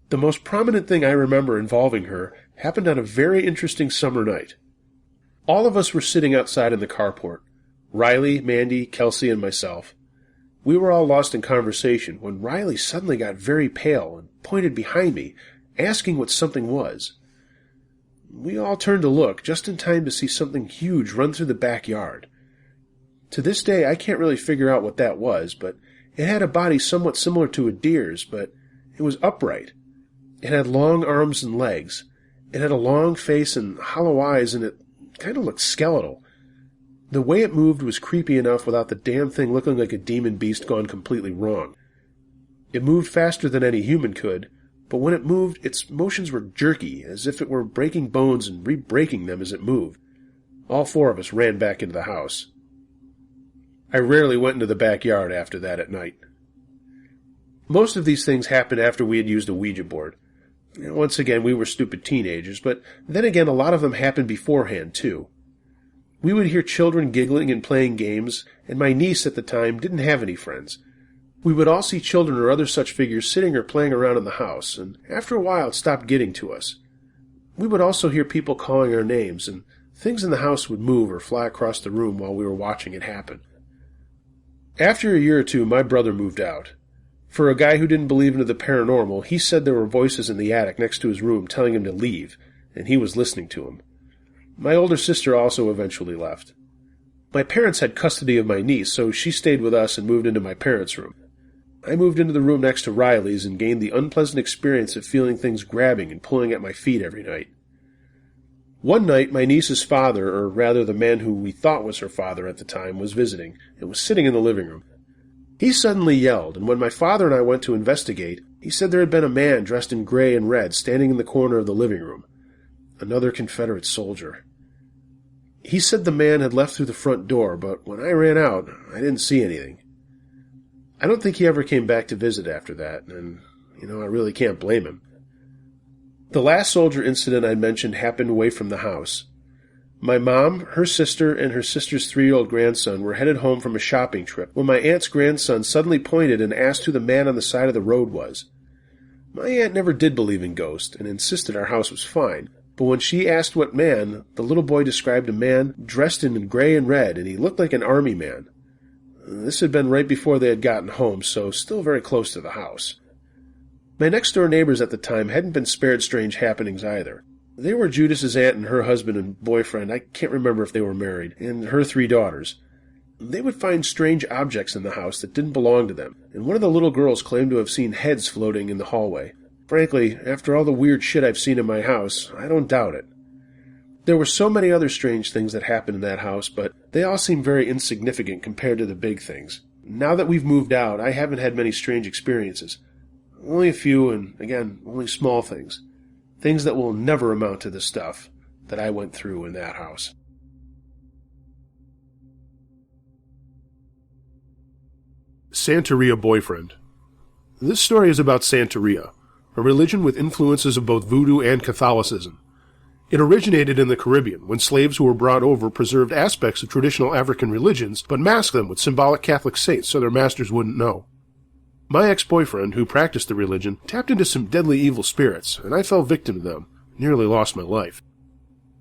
[SPEAKER 4] The most prominent thing I remember involving her happened on a very interesting summer night. All of us were sitting outside in the carport. Riley, Mandy, Kelsey, and myself. We were all lost in conversation when Riley suddenly got very pale and pointed behind me, asking what something was. We all turned to look, just in time to see something huge run through the backyard. To this day, I can't really figure out what that was, but it had a body somewhat similar to a deer's, but it was upright. It had long arms and legs. It had a long face and hollow eyes, and it kind of looked skeletal.
[SPEAKER 1] The way it moved was creepy enough without the damn thing looking like a demon beast gone completely wrong. It moved faster than any human could, but when it moved, its motions were jerky, as if it were breaking bones and re-breaking them as it moved. All four of us ran back into the house. I rarely went into the backyard after that at night. Most of these things happened after we had used a Ouija board. Once again, we were stupid teenagers, but then again, a lot of them happened beforehand, too. We would hear children giggling and playing games, and my niece at the time didn't have any friends. We would all see children or other such figures sitting or playing around in the house, and after a while it stopped getting to us. We would also hear people calling our names, and things in the house would move or fly across the room while we were watching it happen. After a year or two, my brother moved out. For a guy who didn't believe into the paranormal, he said there were voices in the attic next to his room telling him to leave, and he was listening to him. My older sister also eventually left. My parents had custody of my niece, so she stayed with us and moved into my parents' room. I moved into the room next to Riley's and gained the unpleasant experience of feeling things grabbing and pulling at my feet every night. One night, my niece's father, or rather the man who we thought was her father at the time, was visiting and was sitting in the living room. He suddenly yelled, and when my father and I went to investigate, he said there had been a man dressed in gray and red standing in the corner of the living room. Another Confederate soldier. He said the man had left through the front door, but when I ran out, I didn't see anything. I don't think he ever came back to visit after that, and, I really can't blame him. The last soldier incident I mentioned happened away from the house. My mom, her sister, and her sister's 3-year-old grandson were headed home from a shopping trip when my aunt's grandson suddenly pointed and asked who the man on the side of the road was. My aunt never did believe in ghosts and insisted our house was fine, but when she asked what man, the little boy described a man dressed in gray and red, and he looked like an army man. This had been right before they had gotten home, so still very close to the house. My next-door neighbors at the time hadn't been spared strange happenings either. They were Judas's aunt and her husband and boyfriend, I can't remember if they were married, and her 3 daughters. They would find strange objects in the house that didn't belong to them, and one of the little girls claimed to have seen heads floating in the hallway. Frankly, after all the weird shit I've seen in my house, I don't doubt it. There were so many other strange things that happened in that house, but they all seem very insignificant compared to the big things. Now that we've moved out, I haven't had many strange experiences. Only a few, and again, only small things. Things that will never amount to the stuff that I went through in that house.
[SPEAKER 4] Santeria boyfriend. This story is about Santeria, a religion with influences of both voodoo and Catholicism. It originated in the Caribbean, when slaves who were brought over preserved aspects of traditional African religions, but masked them with symbolic Catholic saints so their masters wouldn't know. My ex-boyfriend, who practiced the religion, tapped into some deadly evil spirits, and I fell victim to them, nearly lost my life.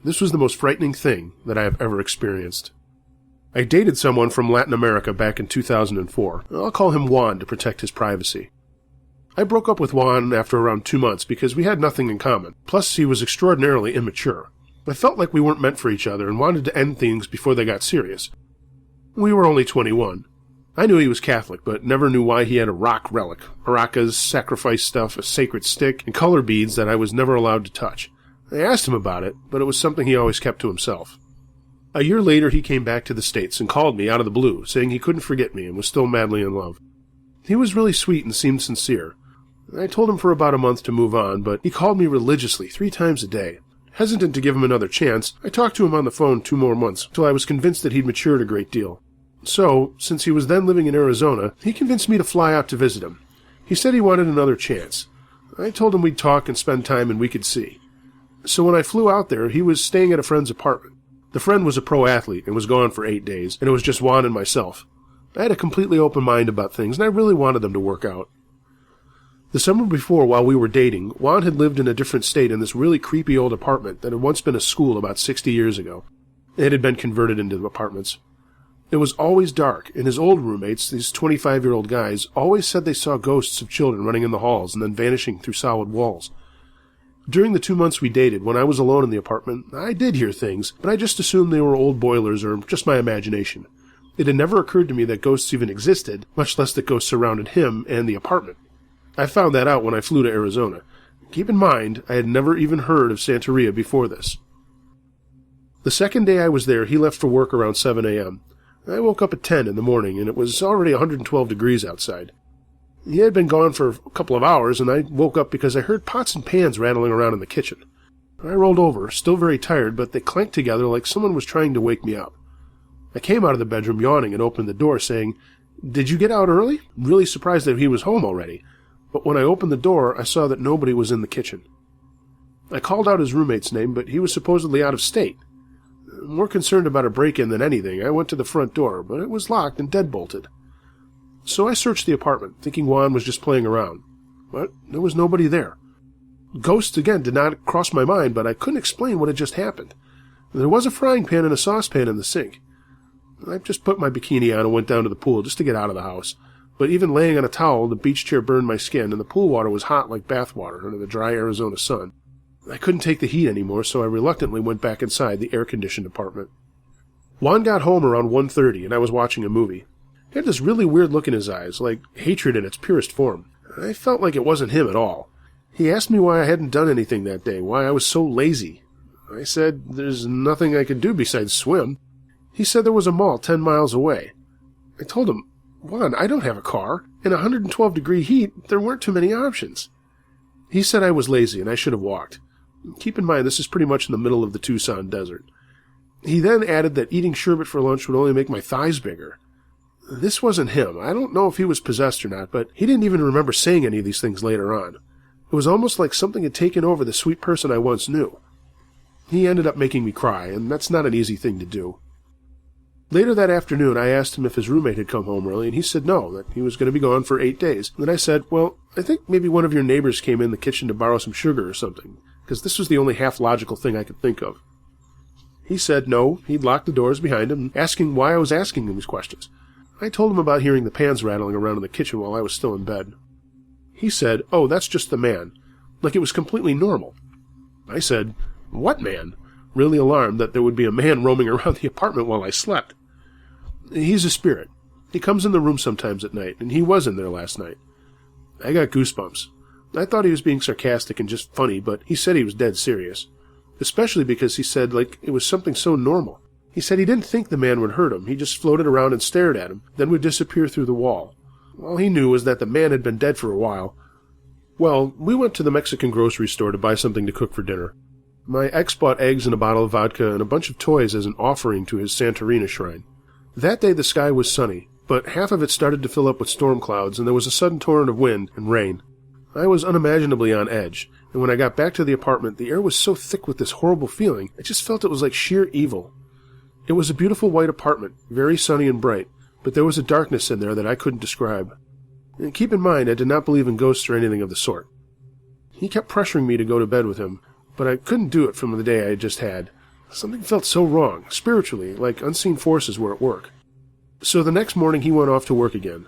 [SPEAKER 4] This was the most frightening thing that I have ever experienced. I dated someone from Latin America back in 2004. I'll call him Juan to protect his privacy. I broke up with Juan after around 2 months because we had nothing in common, plus he was extraordinarily immature. I felt like we weren't meant for each other and wanted to end things before they got serious. We were only 21. I knew he was Catholic, but never knew why he had a rock relic, maracas, sacrifice stuff, a sacred stick, and color beads that I was never allowed to touch. I asked him about it, but it was something he always kept to himself. A year later, he came back to the States and called me out of the blue, saying he couldn't forget me and was still madly in love. He was really sweet and seemed sincere. I told him for about a month to move on, but he called me religiously 3 times a day. Hesitant to give him another chance, I talked to him on the phone 2 more months, till I was convinced that he'd matured a great deal. So, since he was then living in Arizona, he convinced me to fly out to visit him. He said he wanted another chance. I told him we'd talk and spend time and we could see. So when I flew out there, he was staying at a friend's apartment. The friend was a pro athlete and was gone for 8 days, and it was just Juan and myself. I had a completely open mind about things, and I really wanted them to work out. The summer before, while we were dating, Juan had lived in a different state in this really creepy old apartment that had once been a school about 60 years ago. It had been converted into apartments. It was always dark, and his old roommates, these 25-year-old guys, always said they saw ghosts of children running in the halls and then vanishing through solid walls. During the 2 months we dated, when I was alone in the apartment, I did hear things, but I just assumed they were old boilers or just my imagination. It had never occurred to me that ghosts even existed, much less that ghosts surrounded him and the apartment. I found that out when I flew to Arizona. Keep in mind, I had never even heard of Santeria before this. The second day I was there, he left for work around 7 a.m. I woke up at 10 in the morning, and it was already 112 degrees outside. He had been gone for a couple of hours, and I woke up because I heard pots and pans rattling around in the kitchen. I rolled over, still very tired, but they clanked together like someone was trying to wake me up. I came out of the bedroom yawning and opened the door, saying, "Did you get out early?" Really surprised that he was home already. But when I opened the door, I saw that nobody was in the kitchen. I called out his roommate's name, but he was supposedly out of state. More concerned about a break-in than anything, I went to the front door, but it was locked and deadbolted. So I searched the apartment, thinking Juan was just playing around. But there was nobody there. Ghosts again did not cross my mind, but I couldn't explain what had just happened. There was a frying pan and a saucepan in the sink. I just put my bikini on and went down to the pool just to get out of the house. But even laying on a towel, the beach chair burned my skin, and the pool water was hot like bath water under the dry Arizona sun. I couldn't take the heat anymore, so I reluctantly went back inside the air-conditioned apartment. Juan got home around 1:30, and I was watching a movie. He had this really weird look in his eyes, like hatred in its purest form. I felt like it wasn't him at all. He asked me why I hadn't done anything that day, why I was so lazy. I said there's nothing I could do besides swim. He said there was a mall 10 miles away. I told him, Juan, I don't have a car. In 112-degree heat, there weren't too many options. He said I was lazy and I should have walked. Keep in mind, this is pretty much in the middle of the Tucson desert. He then added that eating sherbet for lunch would only make my thighs bigger. This wasn't him. I don't know if he was possessed or not, but he didn't even remember saying any of these things later on. It was almost like something had taken over the sweet person I once knew. He ended up making me cry, and that's not an easy thing to do. Later that afternoon, I asked him if his roommate had come home early, and he said no, that he was going to be gone for 8 days. Then I said, well, I think maybe one of your neighbors came in the kitchen to borrow some sugar or something, because this was the only half-logical thing I could think of. He said no, he'd locked the doors behind him, asking why I was asking him these questions. I told him about hearing the pans rattling around in the kitchen while I was still in bed. He said, oh, that's just the man, like it was completely normal. I said, what man? Really alarmed that there would be a man roaming around the apartment while I slept. He's a spirit. He comes in the room sometimes at night, and he was in there last night. I got goosebumps. I thought he was being sarcastic and just funny, but he said he was dead serious. Especially because he said, like, it was something so normal. He said he didn't think the man would hurt him. He just floated around and stared at him, then would disappear through the wall. All he knew was that the man had been dead for a while. Well, we went to the Mexican grocery store to buy something to cook for dinner. My ex bought eggs and a bottle of vodka and a bunch of toys as an offering to his Santeria shrine. That day the sky was sunny, but half of it started to fill up with storm clouds, and there was a sudden torrent of wind and rain. I was unimaginably on edge, and when I got back to the apartment, the air was so thick with this horrible feeling, I just felt it was like sheer evil. It was a beautiful white apartment, very sunny and bright, but there was a darkness in there that I couldn't describe. And keep in mind, I did not believe in ghosts or anything of the sort. He kept pressuring me to go to bed with him, but I couldn't do it from the day I had just had. Something felt so wrong, spiritually, like unseen forces were at work. So the next morning he went off to work again.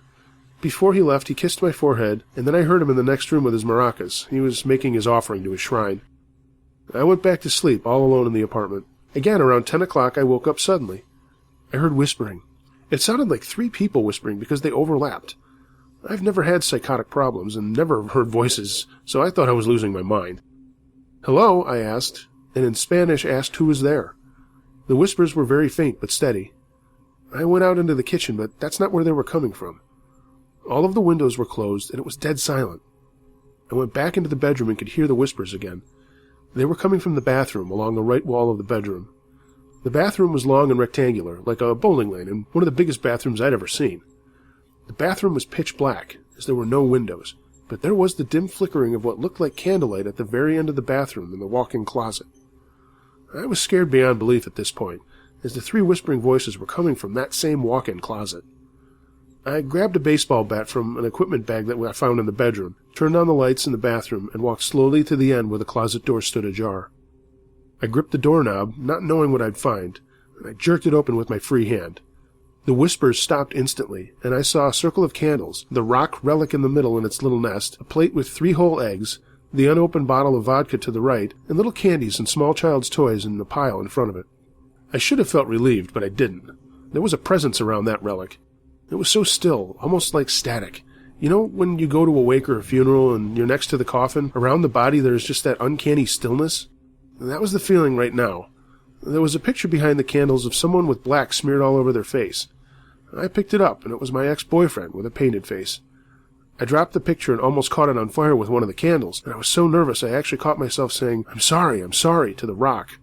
[SPEAKER 4] Before he left, he kissed my forehead, and then I heard him in the next room with his maracas. He was making his offering to his shrine. I went back to sleep, all alone in the apartment. Again, around 10 o'clock, I woke up suddenly. I heard whispering. It sounded like 3 people whispering because they overlapped. I've never had psychotic problems and never heard voices, so I thought I was losing my mind. Hello, I asked, and in Spanish asked who was there. The whispers were very faint but steady. I went out into the kitchen, but that's not where they were coming from. All of the windows were closed, and it was dead silent. I went back into the bedroom and could hear the whispers again. They were coming from the bathroom, along the right wall of the bedroom. The bathroom was long and rectangular, like a bowling lane, and one of the biggest bathrooms I'd ever seen. The bathroom was pitch black, as there were no windows, but there was the dim flickering of what looked like candlelight at the very end of the bathroom in the walk-in closet. I was scared beyond belief at this point, as the 3 whispering voices were coming from that same walk-in closet. I grabbed a baseball bat from an equipment bag that I found in the bedroom, turned on the lights in the bathroom, and walked slowly to the end where the closet door stood ajar. I gripped the doorknob, not knowing what I'd find, and I jerked it open with my free hand. The whispers stopped instantly, and I saw a circle of candles, the rock relic in the middle in its little nest, a plate with 3 whole eggs, the unopened bottle of vodka to the right, and little candies and small child's toys in the pile in front of it. I should have felt relieved, but I didn't. There was a presence around that relic. It was so still, almost like static. You know when you go to a wake or a funeral and you're next to the coffin, around the body there's just that uncanny stillness? And that was the feeling right now. There was a picture behind the candles of someone with black smeared all over their face. I picked it up, and it was my ex-boyfriend with a painted face. I dropped the picture and almost caught it on fire with one of the candles, and I was so nervous I actually caught myself saying, I'm sorry, to the rock.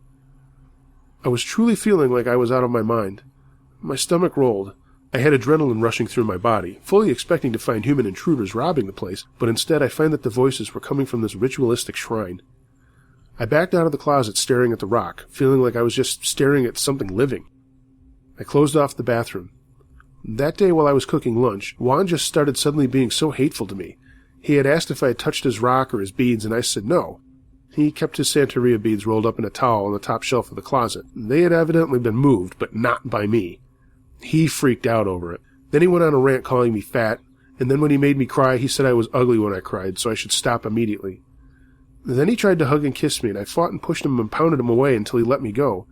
[SPEAKER 4] I was truly feeling like I was out of my mind. My stomach rolled. I had adrenaline rushing through my body, fully expecting to find human intruders robbing the place, but instead I find that the voices were coming from this ritualistic shrine. I backed out of the closet staring at the rock, feeling like I was just staring at something living. I closed off the bathroom. That day while I was cooking lunch, Juan just started suddenly being so hateful to me. He had asked if I had touched his rock or his beads, and I said no. He kept his Santeria beads rolled up in a towel on the top shelf of the closet. They had evidently been moved, but not by me. He freaked out over it. Then he went on a rant calling me fat, and then when he made me cry, he said I was ugly when I cried, so I should stop immediately. Then he tried to hug and kiss me, and I fought and pushed him and pounded him away until he let me go.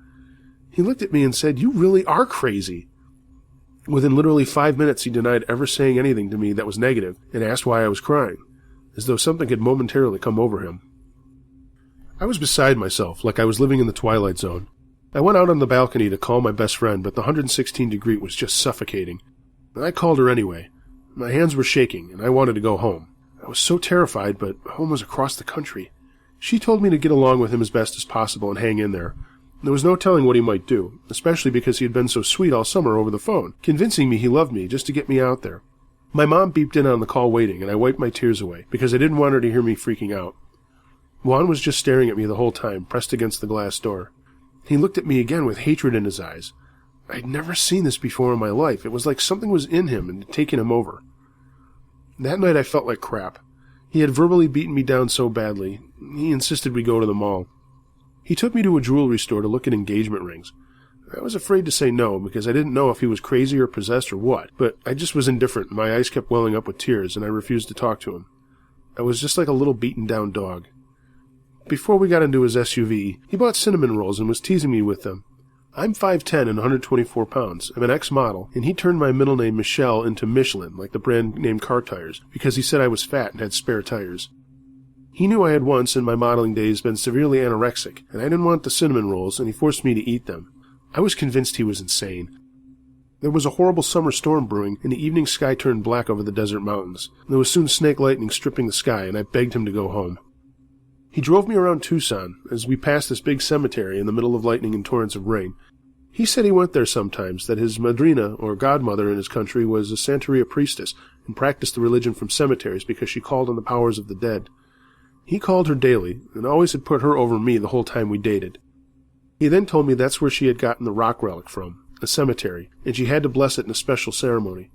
[SPEAKER 4] He looked at me and said, "You really are crazy." Within literally 5 minutes, he denied ever saying anything to me that was negative, and asked why I was crying, as though something had momentarily come over him. I was beside myself, like I was living in the Twilight Zone. I went out on the balcony to call my best friend, but the 116-degree was just suffocating. I called her anyway. My hands were shaking, and I wanted to go home. I was so terrified, but home was across the country. She told me to get along with him as best as possible and hang in there. There was no telling what he might do, especially because he had been so sweet all summer over the phone, convincing me he loved me just to get me out there. My mom beeped in on the call waiting, and I wiped my tears away, because I didn't want her to hear me freaking out. Juan was just staring at me the whole time, pressed against the glass door. He looked at me again with hatred in his eyes. I'd never seen this before in my life. It was like something was in him and had taken him over. That night I felt like crap. He had verbally beaten me down so badly. He insisted we go to the mall. He took me to a jewelry store to look at engagement rings. I was afraid to say no, because I didn't know if he was crazy or possessed or what, but I just was indifferent. My eyes kept welling up with tears, and I refused to talk to him. I was just like a little beaten-down dog. Before we got into his SUV, he bought cinnamon rolls and was teasing me with them. I'm 5'10" and 124 pounds. I'm an ex-model, and he turned my middle name Michelle into Michelin, like the brand name car tires, because he said I was fat and had spare tires. He knew I had once, in my modeling days, been severely anorexic, and I didn't want the cinnamon rolls, and he forced me to eat them. I was convinced he was insane. There was a horrible summer storm brewing, and the evening sky turned black over the desert mountains. There was soon snake lightning stripping the sky, and I begged him to go home. He drove me around Tucson, as we passed this big cemetery in the middle of lightning and torrents of rain. He said he went there sometimes, that his madrina, or godmother in his country, was a Santeria priestess, and practiced the religion from cemeteries because she called on the powers of the dead. He called her daily, and always had put her over me the whole time we dated. He then told me that's where she had gotten the rock relic from, a cemetery, and she had to bless it in a special ceremony.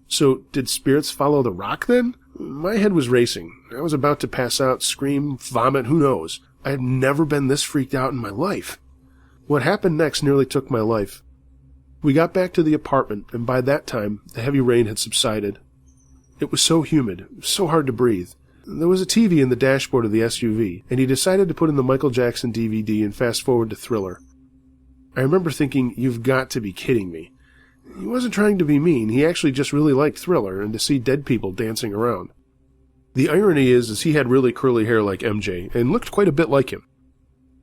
[SPEAKER 4] So, did spirits follow the rock then? My head was racing. I was about to pass out, scream, vomit, who knows. I had never been this freaked out in my life. What happened next nearly took my life. We got back to the apartment, and by that time, the heavy rain had subsided. It was so humid, so hard to breathe. There was a TV in the dashboard of the SUV, and he decided to put in the Michael Jackson DVD and fast forward to Thriller. I remember thinking, you've got to be kidding me. He wasn't trying to be mean, he actually just really liked Thriller and to see dead people dancing around. The irony is he had really curly hair like MJ, and looked quite a bit like him.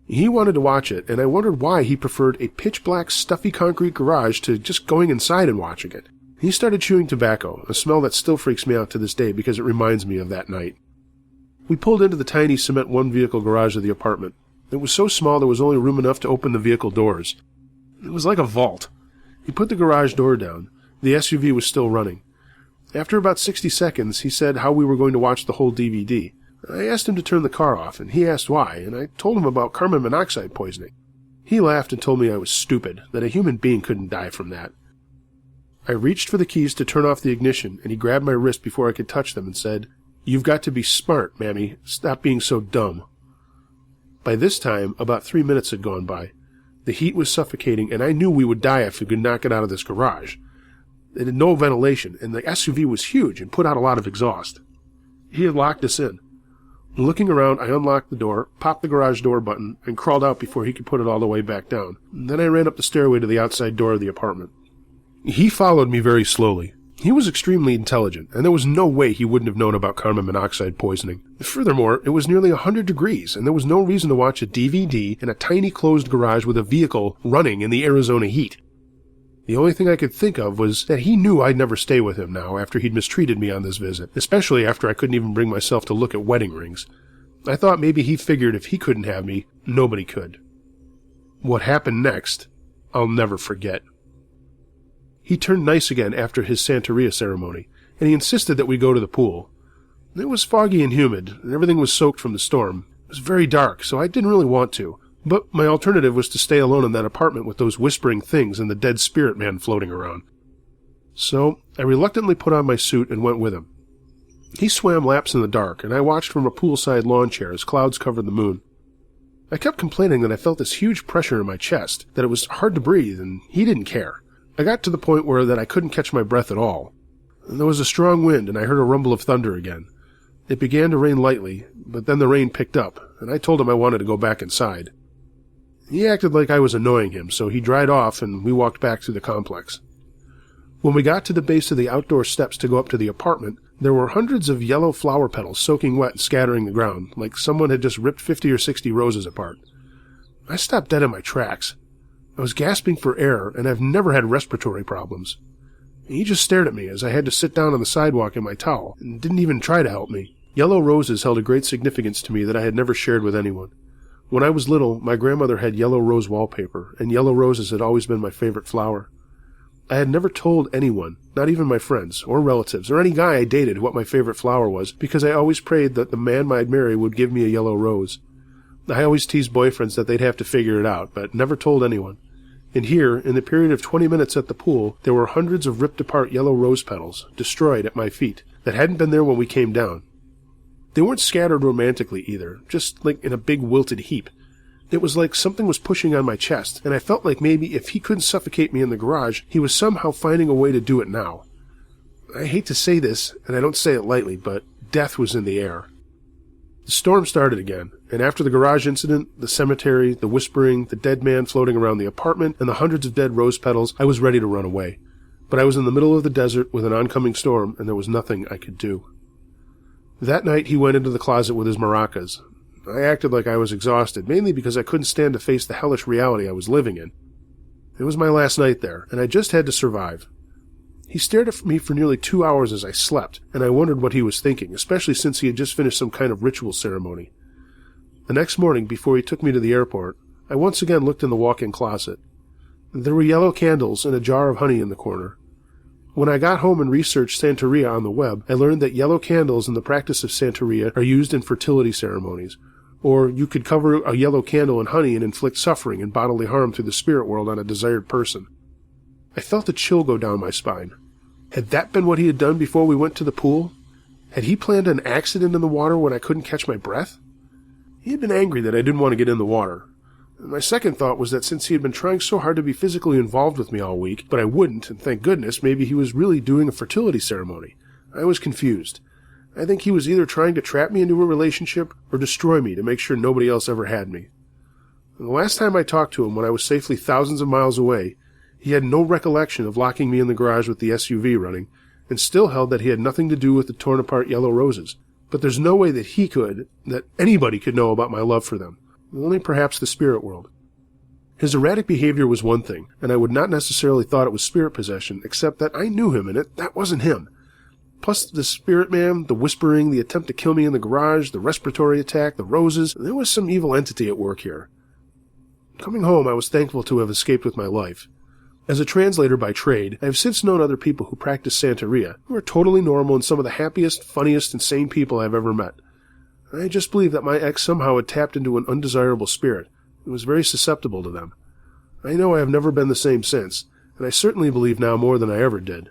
[SPEAKER 4] He wanted to watch it, and I wondered why he preferred a pitch-black, stuffy concrete garage to just going inside and watching it. He started chewing tobacco, a smell that still freaks me out to this day because it reminds me of that night. We pulled into the tiny cement one-vehicle garage of the apartment. It was so small there was only room enough to open the vehicle doors. It was like a vault. He put the garage door down. The SUV was still running. After about 60 seconds, he said how we were going to watch the whole DVD. I asked him to turn the car off, and he asked why, and I told him about carbon monoxide poisoning. He laughed and told me I was stupid, that a human being couldn't die from that. I reached for the keys to turn off the ignition, and he grabbed my wrist before I could touch them and said, "You've got to be smart, Mammy. Stop being so dumb." By this time, about 3 minutes had gone by. The heat was suffocating, and I knew we would die if we could not get out of this garage. It had no ventilation, and the SUV was huge and put out a lot of exhaust. He had locked us in. Looking around, I unlocked the door, popped the garage door button, and crawled out before he could put it all the way back down. Then I ran up the stairway to the outside door of the apartment. He followed me very slowly. He was extremely intelligent, and there was no way he wouldn't have known about carbon monoxide poisoning. Furthermore, it was nearly 100 degrees, and there was no reason to watch a DVD in a tiny closed garage with a vehicle running in the Arizona heat. The only thing I could think of was that he knew I'd never stay with him now after he'd mistreated me on this visit, especially after I couldn't even bring myself to look at wedding rings. I thought maybe he figured if he couldn't have me, nobody could. What happened next, I'll never forget. He turned nice again after his Santeria ceremony, and he insisted that we go to the pool. It was foggy and humid, and everything was soaked from the storm. It was very dark, so I didn't really want to. But my alternative was to stay alone in that apartment with those whispering things and the dead spirit man floating around. So I reluctantly put on my suit and went with him. He swam laps in the dark, and I watched from a poolside lawn chair as clouds covered the moon. I kept complaining that I felt this huge pressure in my chest, that it was hard to breathe, and he didn't care. I got to the point where that I couldn't catch my breath at all. There was a strong wind, and I heard a rumble of thunder again. It began to rain lightly, but then the rain picked up, and I told him I wanted to go back inside. He acted like I was annoying him, so he dried off and we walked back through the complex. When we got to the base of the outdoor steps to go up to the apartment, there were hundreds of yellow flower petals soaking wet and scattering the ground, like someone had just ripped 50 or 60 roses apart. I stopped dead in my tracks. I was gasping for air, and I've never had respiratory problems. He just stared at me as I had to sit down on the sidewalk in my towel, and didn't even try to help me. Yellow roses held a great significance to me that I had never shared with anyone. When I was little, my grandmother had yellow rose wallpaper, and yellow roses had always been my favorite flower. I had never told anyone, not even my friends, or relatives, or any guy I dated what my favorite flower was, because I always prayed that the man I'd marry would give me a yellow rose. I always teased boyfriends that they'd have to figure it out, but never told anyone. And here, in the period of 20 minutes at the pool, there were hundreds of ripped-apart yellow rose petals, destroyed at my feet, that hadn't been there when we came down. They weren't scattered romantically either, just like in a big wilted heap. It was like something was pushing on my chest, and I felt like maybe if he couldn't suffocate me in the garage, he was somehow finding a way to do it now. I hate to say this, and I don't say it lightly, but death was in the air. The storm started again, and after the garage incident, the cemetery, the whispering, the dead man floating around the apartment, and the hundreds of dead rose petals, I was ready to run away. But I was in the middle of the desert with an oncoming storm, and there was nothing I could do. That night he went into the closet with his maracas. I acted like I was exhausted, mainly because I couldn't stand to face the hellish reality I was living in. It was my last night there, and I just had to survive. He stared at me for nearly 2 hours as I slept, and I wondered what he was thinking, especially since he had just finished some kind of ritual ceremony. The next morning, before he took me to the airport, I once again looked in the walk-in closet. There were yellow candles and a jar of honey in the corner. When I got home and researched Santeria on the web, I learned that yellow candles and the practice of Santeria are used in fertility ceremonies. Or you could cover a yellow candle in honey and inflict suffering and bodily harm through the spirit world on a desired person. I felt a chill go down my spine. Had that been what he had done before we went to the pool? Had he planned an accident in the water when I couldn't catch my breath? He had been angry that I didn't want to get in the water. My second thought was that since he had been trying so hard to be physically involved with me all week, but I wouldn't, and thank goodness, maybe he was really doing a fertility ceremony. I was confused. I think he was either trying to trap me into a relationship or destroy me to make sure nobody else ever had me. The last time I talked to him, when I was safely thousands of miles away, he had no recollection of locking me in the garage with the SUV running, and still held that he had nothing to do with the torn-apart yellow roses. But there's no way that he could, that anybody could know about my love for them. Only perhaps the spirit world. His erratic behavior was one thing, and I would not necessarily thought it was spirit possession, except that I knew him, and that wasn't him. Plus the spirit man, the whispering, the attempt to kill me in the garage, the respiratory attack, the roses, there was some evil entity at work here. Coming home, I was thankful to have escaped with my life. As a translator by trade, I have since known other people who practice Santeria, who are totally normal and some of the happiest, funniest, and sane people I've ever met. I just believe that my ex somehow had tapped into an undesirable spirit and was very susceptible to them. I know I have never been the same since, and I certainly believe now more than I ever did.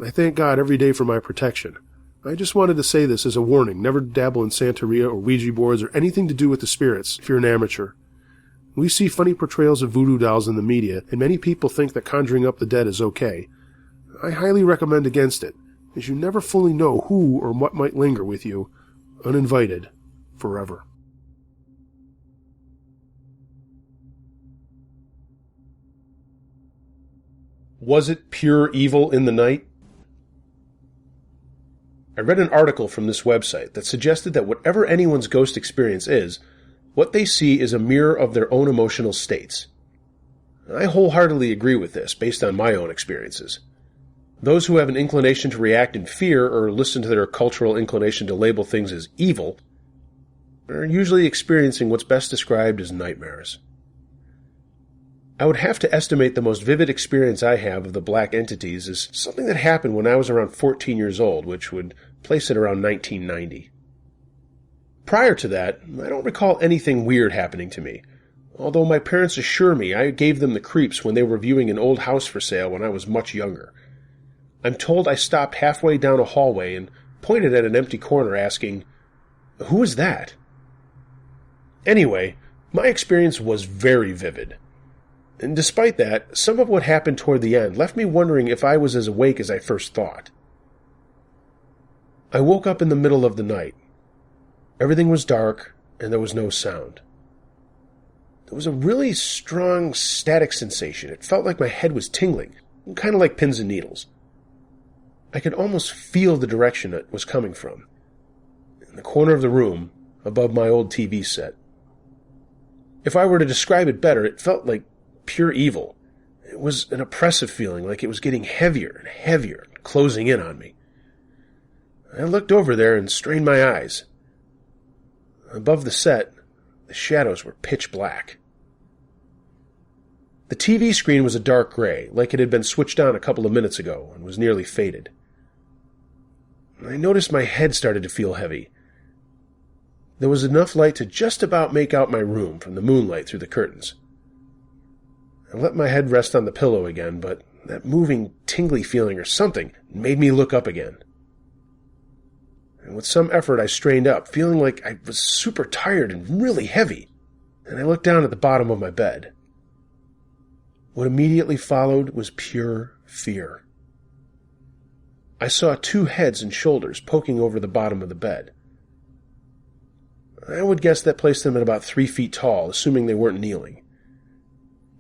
[SPEAKER 4] I thank God every day for my protection. I just wanted to say this as a warning, never dabble in Santeria or Ouija boards or anything to do with the spirits if you're an amateur. We see funny portrayals of voodoo dolls in the media, and many people think that conjuring up the dead is okay. I highly recommend against it, as you never fully know who or what might linger with you, uninvited, forever.
[SPEAKER 1] Was it pure evil in the night? I read an article from this website that suggested that whatever anyone's ghost experience is, what they see is a mirror of their own emotional states. I wholeheartedly agree with this, based on my own experiences. Those who have an inclination to react in fear or listen to their cultural inclination to label things as evil are usually experiencing what's best described as nightmares. I would have to estimate the most vivid experience I have of the black entities as something that happened when I was around 14 years old, which would place it around 1990. Prior to that, I don't recall anything weird happening to me, although my parents assure me I gave them the creeps when they were viewing an old house for sale when I was much younger. I'm told I stopped halfway down a hallway and pointed at an empty corner asking, "Who is that?" Anyway, my experience was very vivid. And despite that, some of what happened toward the end left me wondering if I was as awake as I first thought. I woke up in the middle of the night. Everything was dark, and there was no sound. There was a really strong static sensation. It felt like my head was tingling, kind of like pins and needles. I could almost feel the direction it was coming from. In the corner of the room, above my old TV set. If I were to describe it better, it felt like pure evil. It was an oppressive feeling, like it was getting heavier and heavier, closing in on me. I looked over there and strained my eyes. Above the set, the shadows were pitch black. The TV screen was a dark gray, like it had been switched on a couple of minutes ago and was nearly faded. I noticed my head started to feel heavy. There was enough light to just about make out my room from the moonlight through the curtains. I let my head rest on the pillow again, but that moving, tingly feeling or something made me look up again. And with some effort I strained up, feeling like I was super tired and really heavy, and I looked down at the bottom of my bed. What immediately followed was pure fear. I saw two heads and shoulders poking over the bottom of the bed. I would guess that placed them at about 3 feet tall, assuming they weren't kneeling.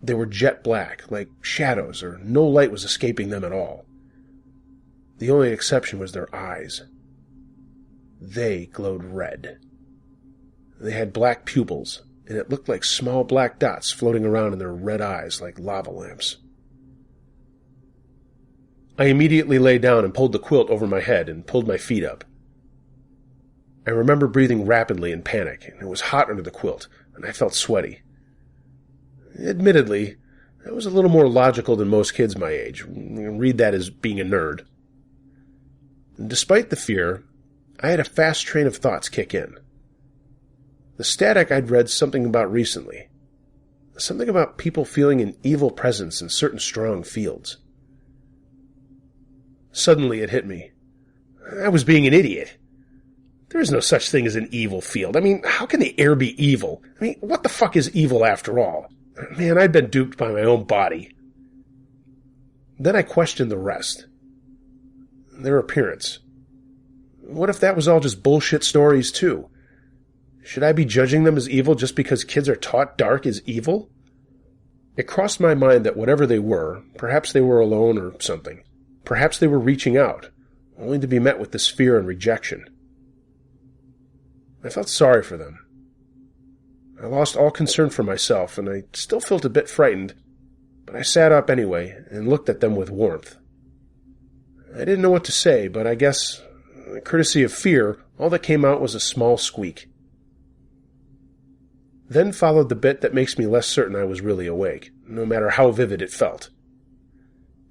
[SPEAKER 1] They were jet black, like shadows, or no light was escaping them at all. The only exception was their eyes. They glowed red. They had black pupils, and it looked like small black dots floating around in their red eyes like lava lamps. I immediately lay down and pulled the quilt over my head and pulled my feet up. I remember breathing rapidly in panic, and it was hot under the quilt, and I felt sweaty. Admittedly, I was a little more logical than most kids my age. Read that as being a nerd. Despite the fear, I had a fast train of thoughts kick in. The static I'd read something about recently. Something about people feeling an evil presence in certain strong fields. Suddenly it hit me. I was being an idiot. There is no such thing as an evil field. I mean, how can the air be evil? I mean, what the fuck is evil after all? Man, I'd been duped by my own body. Then I questioned the rest. Their appearance. What if that was all just bullshit stories, too? Should I be judging them as evil just because kids are taught dark is evil? It crossed my mind that whatever they were, perhaps they were alone or something. Perhaps they were reaching out, only to be met with this fear and rejection. I felt sorry for them. I lost all concern for myself, and I still felt a bit frightened, but I sat up anyway and looked at them with warmth. I didn't know what to say, but I guess, courtesy of fear, all that came out was a small squeak. Then followed the bit that makes me less certain I was really awake, no matter how vivid it felt.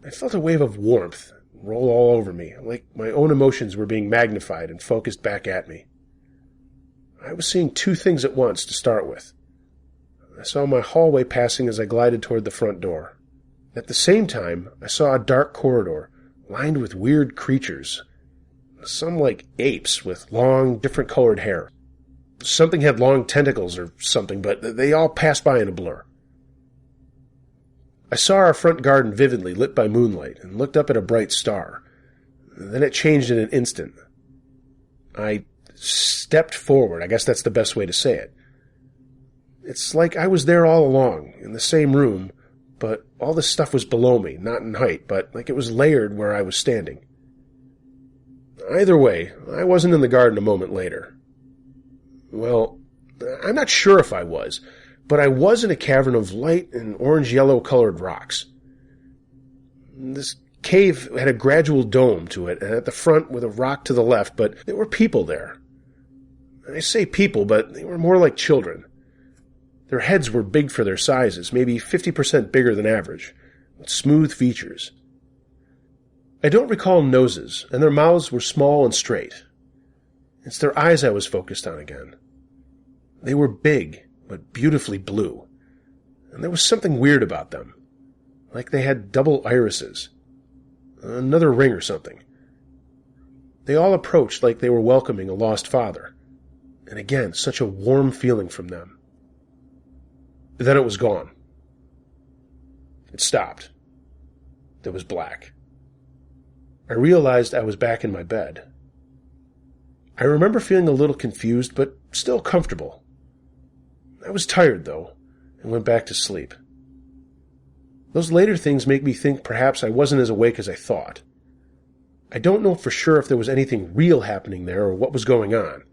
[SPEAKER 1] I felt a wave of warmth roll all over me, like my own emotions were being magnified and focused back at me. I was seeing two things at once to start with. I saw my hallway passing as I glided toward the front door. At the same time, I saw a dark corridor lined with weird creatures. Some like apes with long, different-colored hair. Something had long tentacles or something, but they all passed by in a blur. I saw our front garden vividly lit by moonlight and looked up at a bright star. Then it changed in an instant. I stepped forward. I guess that's the best way to say it. It's like I was there all along, in the same room, but all this stuff was below me, not in height, but like it was layered where I was standing. Either way, I wasn't in the garden a moment later. Well, I'm not sure if I was, but I was in a cavern of light and orange-yellow colored rocks. This cave had a gradual dome to it, and at the front with a rock to the left, but there were people there. I say people, but they were more like children. Their heads were big for their sizes, maybe 50% bigger than average, with smooth features. I don't recall noses, and their mouths were small and straight. It's their eyes I was focused on again. They were big, but beautifully blue, and there was something weird about them, like they had double irises, another ring or something. They all approached like they were welcoming a lost father, and again, such a warm feeling from them. Then it was gone. It stopped. There was black. I realized I was back in my bed. I remember feeling a little confused, but still comfortable. I was tired, though, and went back to sleep. Those later things make me think perhaps I wasn't as awake as I thought. I don't know for sure if there was anything real happening there or what was going on,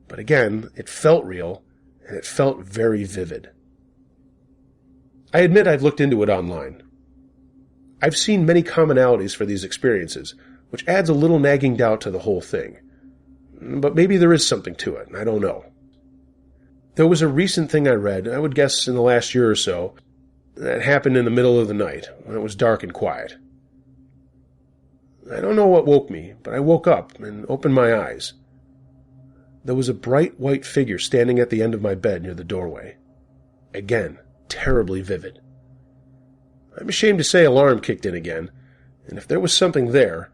[SPEAKER 1] but again, it felt real, and it felt very vivid. I admit I've looked into it online. I've seen many commonalities for these experiences, which adds a little nagging doubt to the whole thing. But maybe there is something to it, I don't know. There was a recent thing I read, I would guess in the last year or so, that happened in the middle of the night, when it was dark and quiet. I don't know what woke me, but I woke up and opened my eyes. There was a bright white figure standing at the end of my bed near the doorway. Again, terribly vivid. I'm ashamed to say alarm kicked in again, and if there was something there,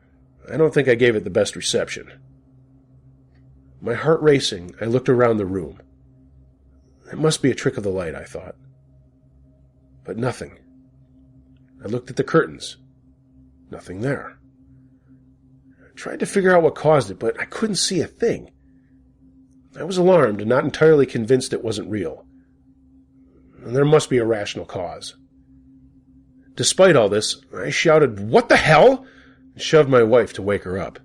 [SPEAKER 1] I don't think I gave it the best reception. My heart racing, I looked around the room. It must be a trick of the light, I thought. But nothing. I looked at the curtains. Nothing there. I tried to figure out what caused it, but I couldn't see a thing. I was alarmed and not entirely convinced it wasn't real. And there must be a rational cause. Despite all this, I shouted, "What the hell?" and shoved my wife to wake her up.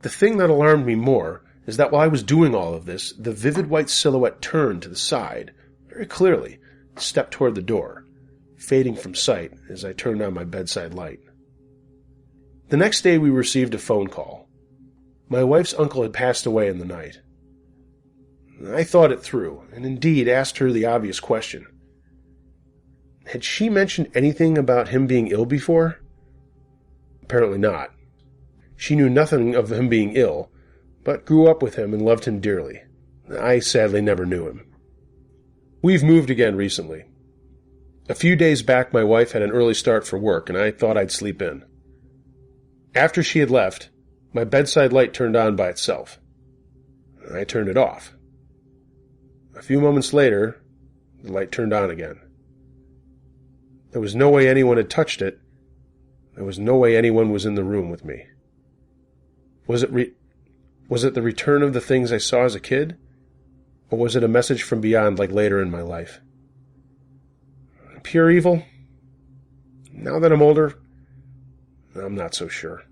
[SPEAKER 1] The thing that alarmed me more is that while I was doing all of this, the vivid white silhouette turned to the side, very clearly, and stepped toward the door, fading from sight as I turned on my bedside light. The next day we received a phone call. My wife's uncle had passed away in the night. I thought it through, and indeed asked her the obvious question. Had she mentioned anything about him being ill before? Apparently not. She knew nothing of him being ill, but grew up with him and loved him dearly. I sadly never knew him. We've moved again recently. A few days back my wife had an early start for work, and I thought I'd sleep in. After she had left, my bedside light turned on by itself. I turned it off. A few moments later, the light turned on again. There was no way anyone had touched it. There was no way anyone was in the room with me. Was it the return of the things I saw as a kid? Or was it a message from beyond like later in my life? Pure evil? Now that I'm older, I'm not so sure.